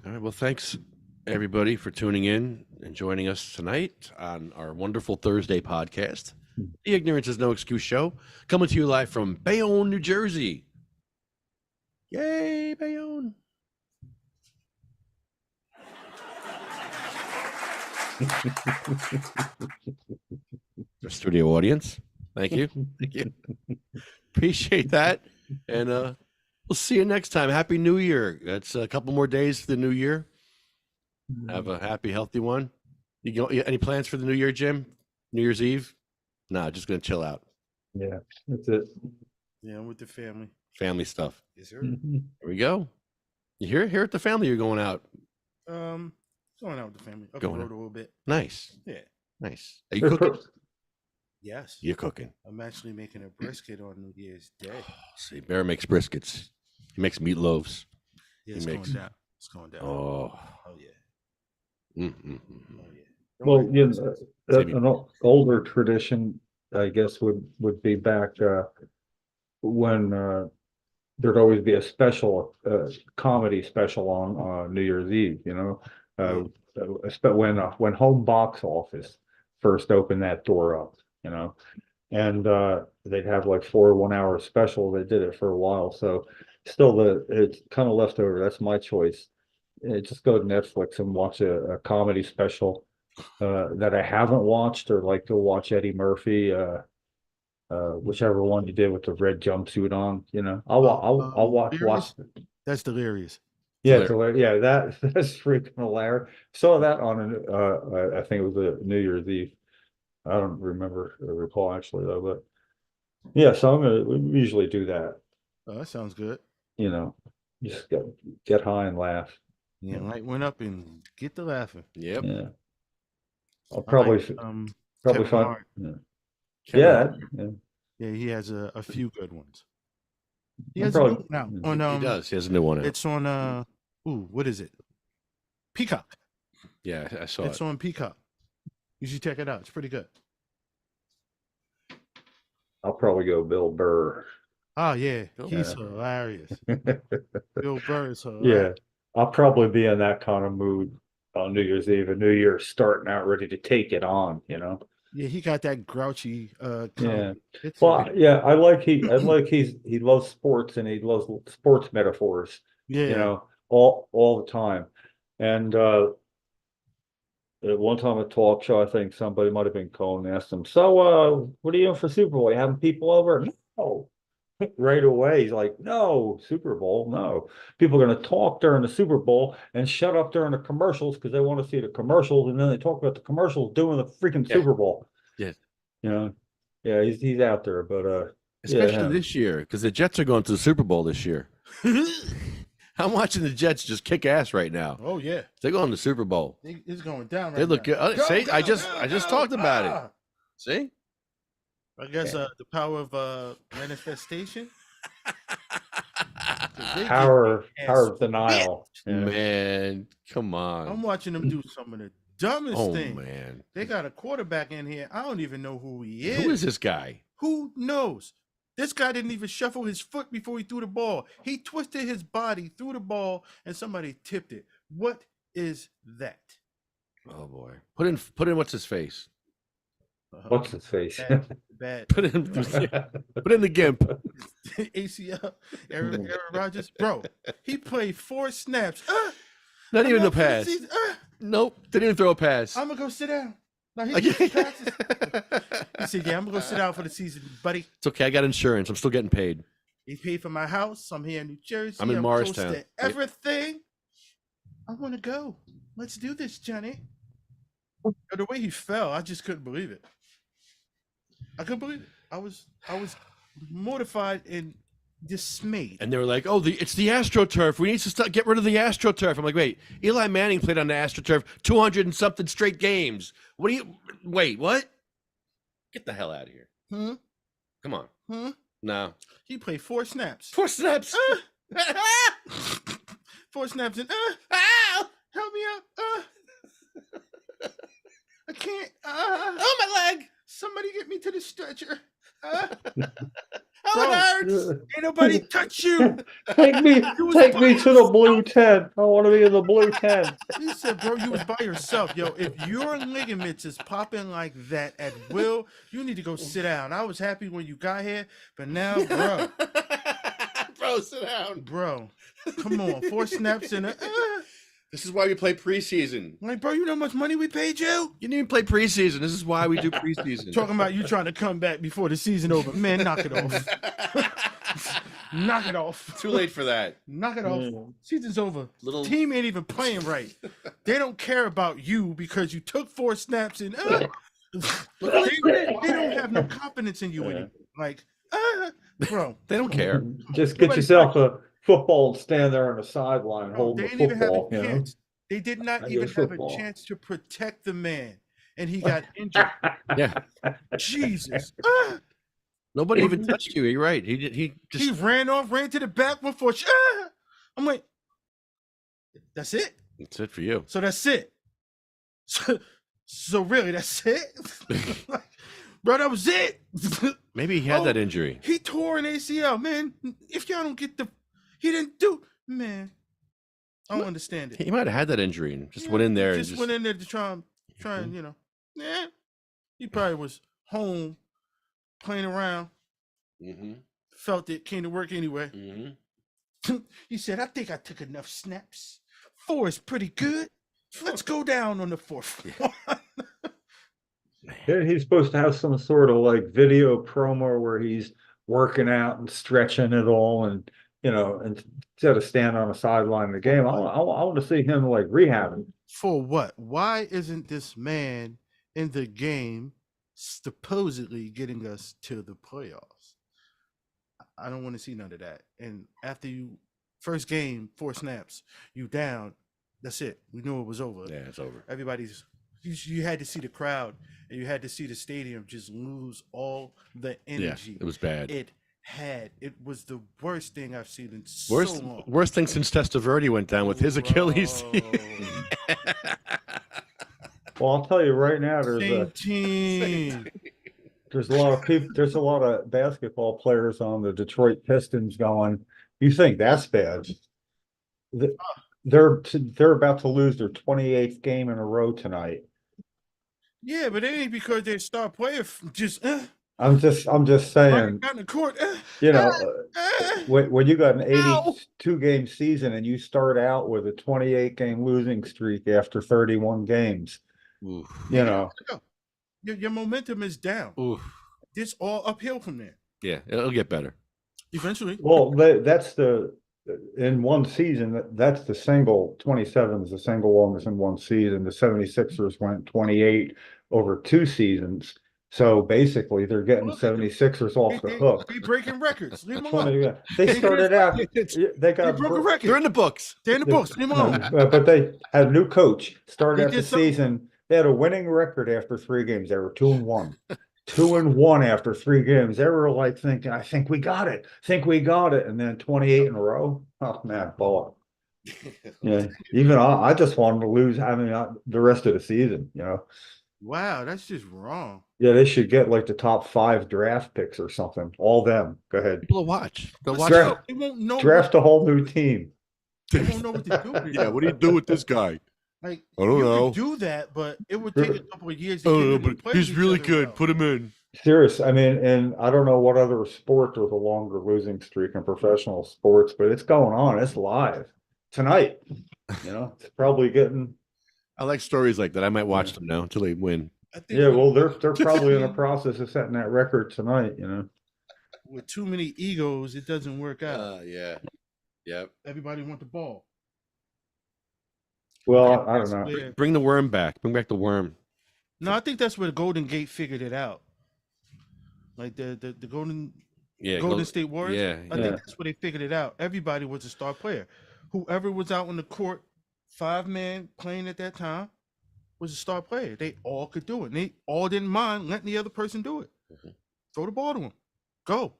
Speaker 1: All right. Well, thanks everybody for tuning in and joining us tonight on our wonderful Thursday podcast. The Ignorance is No Excuse show, coming to you live from Bayonne, New Jersey. Yay, Bayonne. Our studio audience. Thank you. Thank you. Appreciate that. And we'll see you next time. Happy New Year. That's a couple more days for the new year. Have a happy, healthy one. You go, any plans for the new year, Jim? New Year's Eve? No, just gonna chill out.
Speaker 11: Yeah, that's it.
Speaker 4: Yeah, I'm with the family.
Speaker 1: Family stuff.
Speaker 4: Yes, sir.
Speaker 11: Mhm.
Speaker 1: There we go. You here at the family? You're going out.
Speaker 4: Going out with the family. Up
Speaker 1: Going
Speaker 4: the road
Speaker 1: out.
Speaker 4: a little bit.
Speaker 1: Nice.
Speaker 4: Yeah.
Speaker 1: Nice. Are you cooking?
Speaker 4: Yes.
Speaker 1: You're cooking.
Speaker 4: I'm actually making a brisket on New Year's Day.
Speaker 1: See, Bear makes briskets. He makes meatloaves.
Speaker 4: Yeah, it's going down. It's going down.
Speaker 1: Oh.
Speaker 4: Oh yeah.
Speaker 1: Mm-mm.
Speaker 4: Oh yeah. Don't
Speaker 11: Well,
Speaker 4: worry.
Speaker 11: you know, an older tradition, I guess, would be back when there'd always be a special comedy special on New Year's Eve. You know, when Home Box Office first opened that door up. You know, and they'd have like 4 1-hour specials. They did it for a while, so still it's kind of left over. That's my choice. Just go to Netflix and watch a comedy special that I haven't watched, or like go watch Eddie Murphy, whichever one you did with the red jumpsuit on. You know, I'll watch.
Speaker 4: That's delirious.
Speaker 11: Yeah, yeah, that's freaking hilarious. Saw that on I think it was a New Year's Eve. I don't recall actually though, but yeah, so we usually do that.
Speaker 4: Oh, that sounds good.
Speaker 11: You know, just get high and laugh.
Speaker 4: Yeah, light went up and get to laughing.
Speaker 1: Yep.
Speaker 11: Yeah. I'll probably
Speaker 4: Kevin
Speaker 11: find.
Speaker 4: Hart.
Speaker 11: Yeah.
Speaker 4: Yeah, he has a few good ones. He
Speaker 11: I'm
Speaker 4: has
Speaker 11: probably-
Speaker 4: a new now
Speaker 11: yeah.
Speaker 4: on
Speaker 1: He does. He has a new one out.
Speaker 4: It's on what is it? Peacock.
Speaker 1: Yeah, I saw
Speaker 4: It's
Speaker 1: it.
Speaker 4: on Peacock. You should check it out. It's pretty good.
Speaker 11: I'll probably go Bill Burr.
Speaker 4: Oh yeah,
Speaker 1: Bill
Speaker 4: he's
Speaker 11: Burr.
Speaker 4: hilarious. Bill Burr is
Speaker 11: Yeah,
Speaker 4: hilarious.
Speaker 11: I'll probably be in that kind of mood on New Year's Eve, and New Year's starting out ready to take it on, you know.
Speaker 4: Yeah, he got that grouchy
Speaker 11: Yeah.
Speaker 4: comedy. It's
Speaker 11: Well, yeah, I like he loves sports, and he loves sports metaphors,
Speaker 4: yeah.
Speaker 11: you know, all the time. And at one time at a talk show, I think somebody might have been calling and asked him, "So, what are you doing for Super Bowl? You having people over?" No. Right away, he's like, "No, Super Bowl, no. People are going to talk during the Super Bowl and shut up during the commercials because they want to see the commercials, and then they talk about the commercials doing the freaking Super Bowl."
Speaker 1: Yeah.
Speaker 11: You know, yeah, he's out there, but
Speaker 1: Especially
Speaker 11: yeah.
Speaker 1: this year, because the Jets are going to the Super Bowl this year. I'm watching the Jets just kick ass right now.
Speaker 4: Oh yeah,
Speaker 1: They're going to the Super Bowl.
Speaker 4: it's going down. Right
Speaker 1: They look
Speaker 4: now.
Speaker 1: good. See, I just talked about
Speaker 4: Ah!
Speaker 1: it. See,
Speaker 4: I guess the power of manifestation. 'Cause they
Speaker 11: Power
Speaker 4: get
Speaker 11: of denial. Yeah.
Speaker 1: man, come on.
Speaker 4: I'm watching them do some of the dumbest
Speaker 1: Oh
Speaker 4: things.
Speaker 1: man,
Speaker 4: They got a quarterback in here. I don't even know who he is.
Speaker 1: who is this guy?
Speaker 4: Who knows? This guy didn't even shuffle his foot before he threw the ball. He twisted his body, threw the ball, and somebody tipped it. What is that?
Speaker 1: Oh boy, put in what's his face?
Speaker 11: What's his face?
Speaker 4: Bad.
Speaker 1: Put in the gimp.
Speaker 4: ACL, Aaron Rodgers. Bro, he played 4 snaps.
Speaker 1: Not even
Speaker 4: I'm
Speaker 1: the
Speaker 4: out for the
Speaker 1: pass.
Speaker 4: season.
Speaker 1: Nope, didn't even throw a pass.
Speaker 4: I'm going to go sit down. Now he practice. He said, yeah, I'm going to go sit down for the season, buddy.
Speaker 1: It's okay. I got insurance. I'm still getting paid.
Speaker 4: He paid for my house. I'm here in New Jersey.
Speaker 1: I'm in
Speaker 4: close
Speaker 1: Morristown.
Speaker 4: to everything. I want to go. Let's do this, Johnny. The way he fell, I just couldn't believe it. I couldn't believe it. I was mortified and dismayed.
Speaker 1: And they were like, "Oh, it's the AstroTurf. We need to get rid of the AstroTurf." I'm like, "Wait, Eli Manning played on the AstroTurf 200 and something straight games. Wait, what? Get the hell out of here. Come on. No.
Speaker 4: He played 4 snaps.
Speaker 1: 4 snaps.
Speaker 4: 4 snaps and help me out. I can't.
Speaker 1: Oh, my leg.
Speaker 4: Somebody get me to the stretcher.
Speaker 1: Oh, it hurts.
Speaker 4: Ain't nobody touch you.
Speaker 11: Take me to the blue tent. I want to be in the blue tent.
Speaker 4: He said, bro, you was by yourself. Yo, if your ligaments is popping like that at will, you need to go sit down. I was happy when you got here, but now, bro.
Speaker 1: Bro, sit down.
Speaker 4: Bro, come on. 4 snaps and
Speaker 1: This is why we play preseason.
Speaker 4: like, bro, you know how much money we paid you?
Speaker 1: You didn't even play preseason. This is why we do preseason.
Speaker 4: Talking about you trying to come back before the season over. Man, knock it off. Knock it off.
Speaker 1: Too late for that.
Speaker 4: Knock it off. Season's over.
Speaker 1: Little-
Speaker 4: Team ain't even playing right. They don't care about you because you took 4 snaps and they don't have no confidence in you anymore. Like, bro,
Speaker 1: They don't care.
Speaker 11: Just get yourself football, stand there on the sideline
Speaker 4: Bro,
Speaker 11: holding
Speaker 4: they
Speaker 11: the
Speaker 4: didn't even have
Speaker 11: football,
Speaker 4: a
Speaker 11: you know?
Speaker 4: chance. They did not
Speaker 11: I
Speaker 4: even
Speaker 11: get
Speaker 4: have a
Speaker 11: football.
Speaker 4: chance to protect the man, and he got injured.
Speaker 1: Yeah.
Speaker 4: Jesus.
Speaker 1: Nobody even touched you. You're right. He did. He just.
Speaker 4: He ran off, ran to the back, went for I'm like, that's it.
Speaker 1: That's it for you.
Speaker 4: So that's it. So really, that's it, bro. That was it.
Speaker 1: Maybe he had that injury.
Speaker 4: He tore an ACL, man. If y'all don't get he didn't do, man. I don't understand it.
Speaker 1: He might have had that injury and just went in there.
Speaker 4: Just went in there to try and you know, he probably was home playing around. Felt it, came to work anyway. He said, "I think I took enough snaps. 4 is pretty good. Let's go down on the 4th one."
Speaker 11: Yeah, he's supposed to have some sort of like video promo where he's working out and stretching it all, and you know, and instead of standing on the sideline of the game, I want to see him like rehabbing.
Speaker 4: For what? Why isn't this man in the game supposedly getting us to the playoffs? I don't want to see none of that. And after you first game, 4 snaps, you down. That's it. We knew it was over.
Speaker 1: Yeah, it's over.
Speaker 4: Everybody's. You had to see the crowd, and you had to see the stadium just lose all the energy.
Speaker 1: Yeah, it was bad.
Speaker 4: It was the worst thing I've seen in so long.
Speaker 1: Worst thing since Testaverde went down with his Achilles.
Speaker 11: Well, I'll tell you right now, there's a lot of people. There's a lot of basketball players on the Detroit Pistons going, "You think that's bad?" They're about to lose their 28th game in a row tonight.
Speaker 4: Yeah, but it ain't because their star player just.
Speaker 11: I'm just saying.
Speaker 4: Out in the court.
Speaker 11: You know, when you got an 82 game season and you start out with a 28 game losing streak after 31 games, you know,
Speaker 4: your momentum is down. It's all uphill from there.
Speaker 1: Yeah, it'll get better
Speaker 4: eventually.
Speaker 11: Well, that's in one season. That's the single. 27 is the single longest in one season. The 76ers went 28 over 2 seasons. So basically, they're getting 76ers off the hook.
Speaker 4: They breaking records. Leave them alone.
Speaker 11: They started out. They
Speaker 4: broke a record.
Speaker 1: They're in the books.
Speaker 4: They're in the books. Leave them alone.
Speaker 11: But they had a new coach. Started out the season. They had a winning record after 3 games. They were 2-1. 2-1 after 3 games. They were like thinking, "I think we got it. And then 28 in a row. Oh man, ball. Yeah, even I just wanted to lose. I mean, the rest of the season. You know.
Speaker 4: Wow, that's just wrong.
Speaker 11: Yeah, they should get like the top 5 draft picks or something. All them. Go ahead.
Speaker 1: People will watch. They'll watch.
Speaker 4: They won't know.
Speaker 11: Draft a whole new team.
Speaker 4: They won't know what to do.
Speaker 1: Yeah, what do you do with this guy?
Speaker 4: Like,
Speaker 1: I don't know.
Speaker 4: You could do that, but it would take a couple of years.
Speaker 1: But he's really good.
Speaker 4: Well.
Speaker 1: Put him in.
Speaker 11: Serious. I mean, and I don't know what other sport with a longer losing streak in professional sports, but it's going on. It's live tonight. You know, it's probably getting.
Speaker 1: I like stories like that. I might watch them now until they win.
Speaker 11: Yeah, well, they're probably in the process of setting that record tonight. You know,
Speaker 4: with too many egos, it doesn't work out.
Speaker 1: Yeah. Yep.
Speaker 4: Everybody want the ball.
Speaker 11: Well, I don't know.
Speaker 1: Bring the worm back. Bring back the worm.
Speaker 4: No, I think that's where the Golden Gate figured it out. Like the Golden State Warriors.
Speaker 1: Yeah.
Speaker 4: I think that's where they figured it out. Everybody was a star player. Whoever was out on the court, 5-man playing at that time, was a star player. They all could do it. And they all didn't mind letting the other person do it. Throw the ball to him. Go.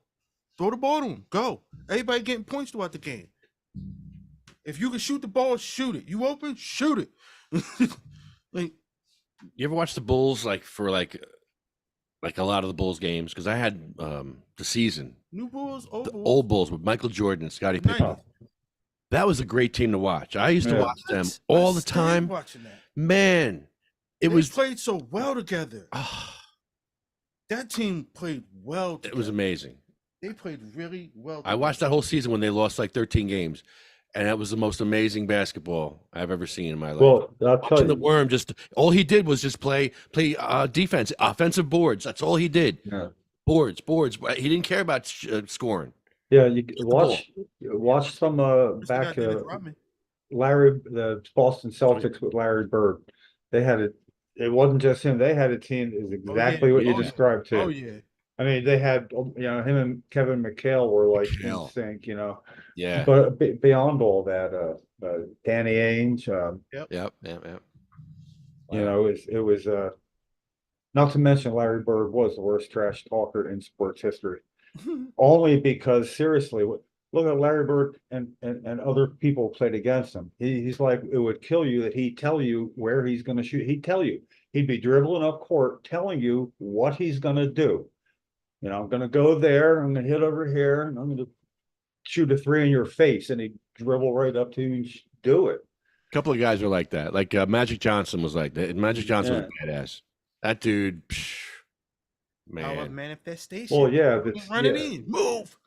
Speaker 4: Throw the ball to him. Go. Everybody getting points throughout the game. If you can shoot the ball, shoot it. You open, shoot it. Like,
Speaker 1: you ever watch the Bulls for a lot of the Bulls games? Because I had the season.
Speaker 4: New Bulls,
Speaker 1: old Bulls with Michael Jordan and Scottie Pippen. That was a great team to watch. I used to watch them all the time.
Speaker 4: Watching that.
Speaker 1: Man,
Speaker 4: they played so well together. That team played well together.
Speaker 1: It was amazing.
Speaker 4: They played really well together.
Speaker 1: I watched that whole season when they lost 13 games. And that was the most amazing basketball I've ever seen in my life.
Speaker 11: Well, I'll tell you,
Speaker 1: the worm all he did was just play defense, offensive boards. That's all he did.
Speaker 11: Yeah.
Speaker 1: Boards. He didn't care about scoring.
Speaker 11: Yeah, you watch some back Larry, the Boston Celtics with Larry Bird. They had it. It wasn't just him. They had a team is exactly what you described too.
Speaker 4: Oh yeah.
Speaker 6: I mean, they had, him and Kevin McHale were like in
Speaker 1: McHale.
Speaker 6: sync,
Speaker 1: Yeah.
Speaker 6: but beyond all that, Danny Ainge,
Speaker 1: Yep. Yep. Yep.
Speaker 6: it was, not to mention Larry Bird was the worst trash talker in sports history. Only because seriously, look at Larry Bird and other people played against him. He's like, it would kill you that he'd tell you where he's going to shoot. He'd tell you, he'd be dribbling up court, telling you what he's going to do. I'm going to go there. I'm going to hit over here and I'm going to shoot a three in your face. And he'd dribble right up to you and do it.
Speaker 1: A couple of guys were like that. Like Magic Johnson was like that. Magic Johnson was a badass. That dude, man.
Speaker 4: Power of manifestation.
Speaker 6: Well, yeah.
Speaker 4: Running in. Move.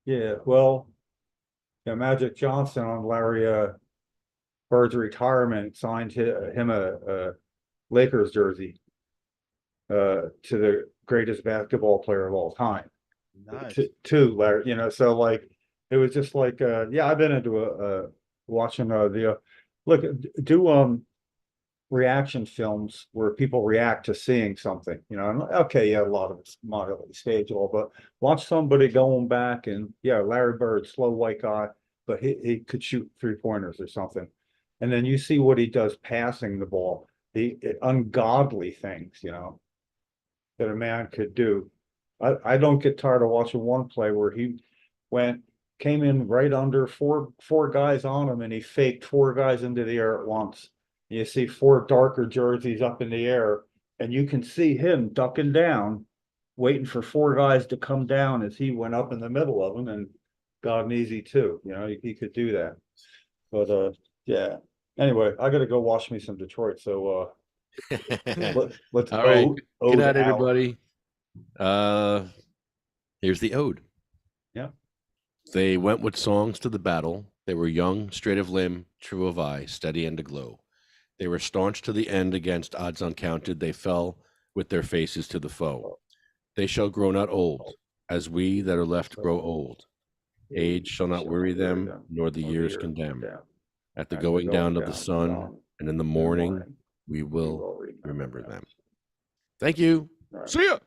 Speaker 6: Yeah. Well, Magic Johnson on Larry Bird's retirement signed him a Lakers jersey to the greatest basketball player of all time.
Speaker 4: Nice.
Speaker 6: To Larry, so like it was just like I've been into watching reaction films where people react to seeing something, and okay, a lot of it's moderately staged, but watch somebody going back and Larry Bird, slow white guy, but he could shoot 3-pointers or something. And then you see what he does passing the ball, the ungodly things, that a man could do. I don't get tired of watching one play where he came in right under four guys on him and he faked 4 guys into the air at once. You see 4 darker jerseys up in the air and you can see him ducking down, waiting for 4 guys to come down as he went up in the middle of them and got an easy 2. He could do that. But anyway, I got to go watch me some Detroit. So let's
Speaker 1: all right. Good night,
Speaker 6: out.
Speaker 1: everybody. Here's the ode.
Speaker 6: Yeah.
Speaker 1: They went with songs to the battle. They were young, straight of limb, true of eye, steady and aglow. They were staunch to the end against odds uncounted. They fell with their faces to the foe. They shall grow not old, as we that are left grow old. Age shall not weary them, nor the years condemn. At the going down of the sun, and in the morning, we will remember them. Thank you. See ya.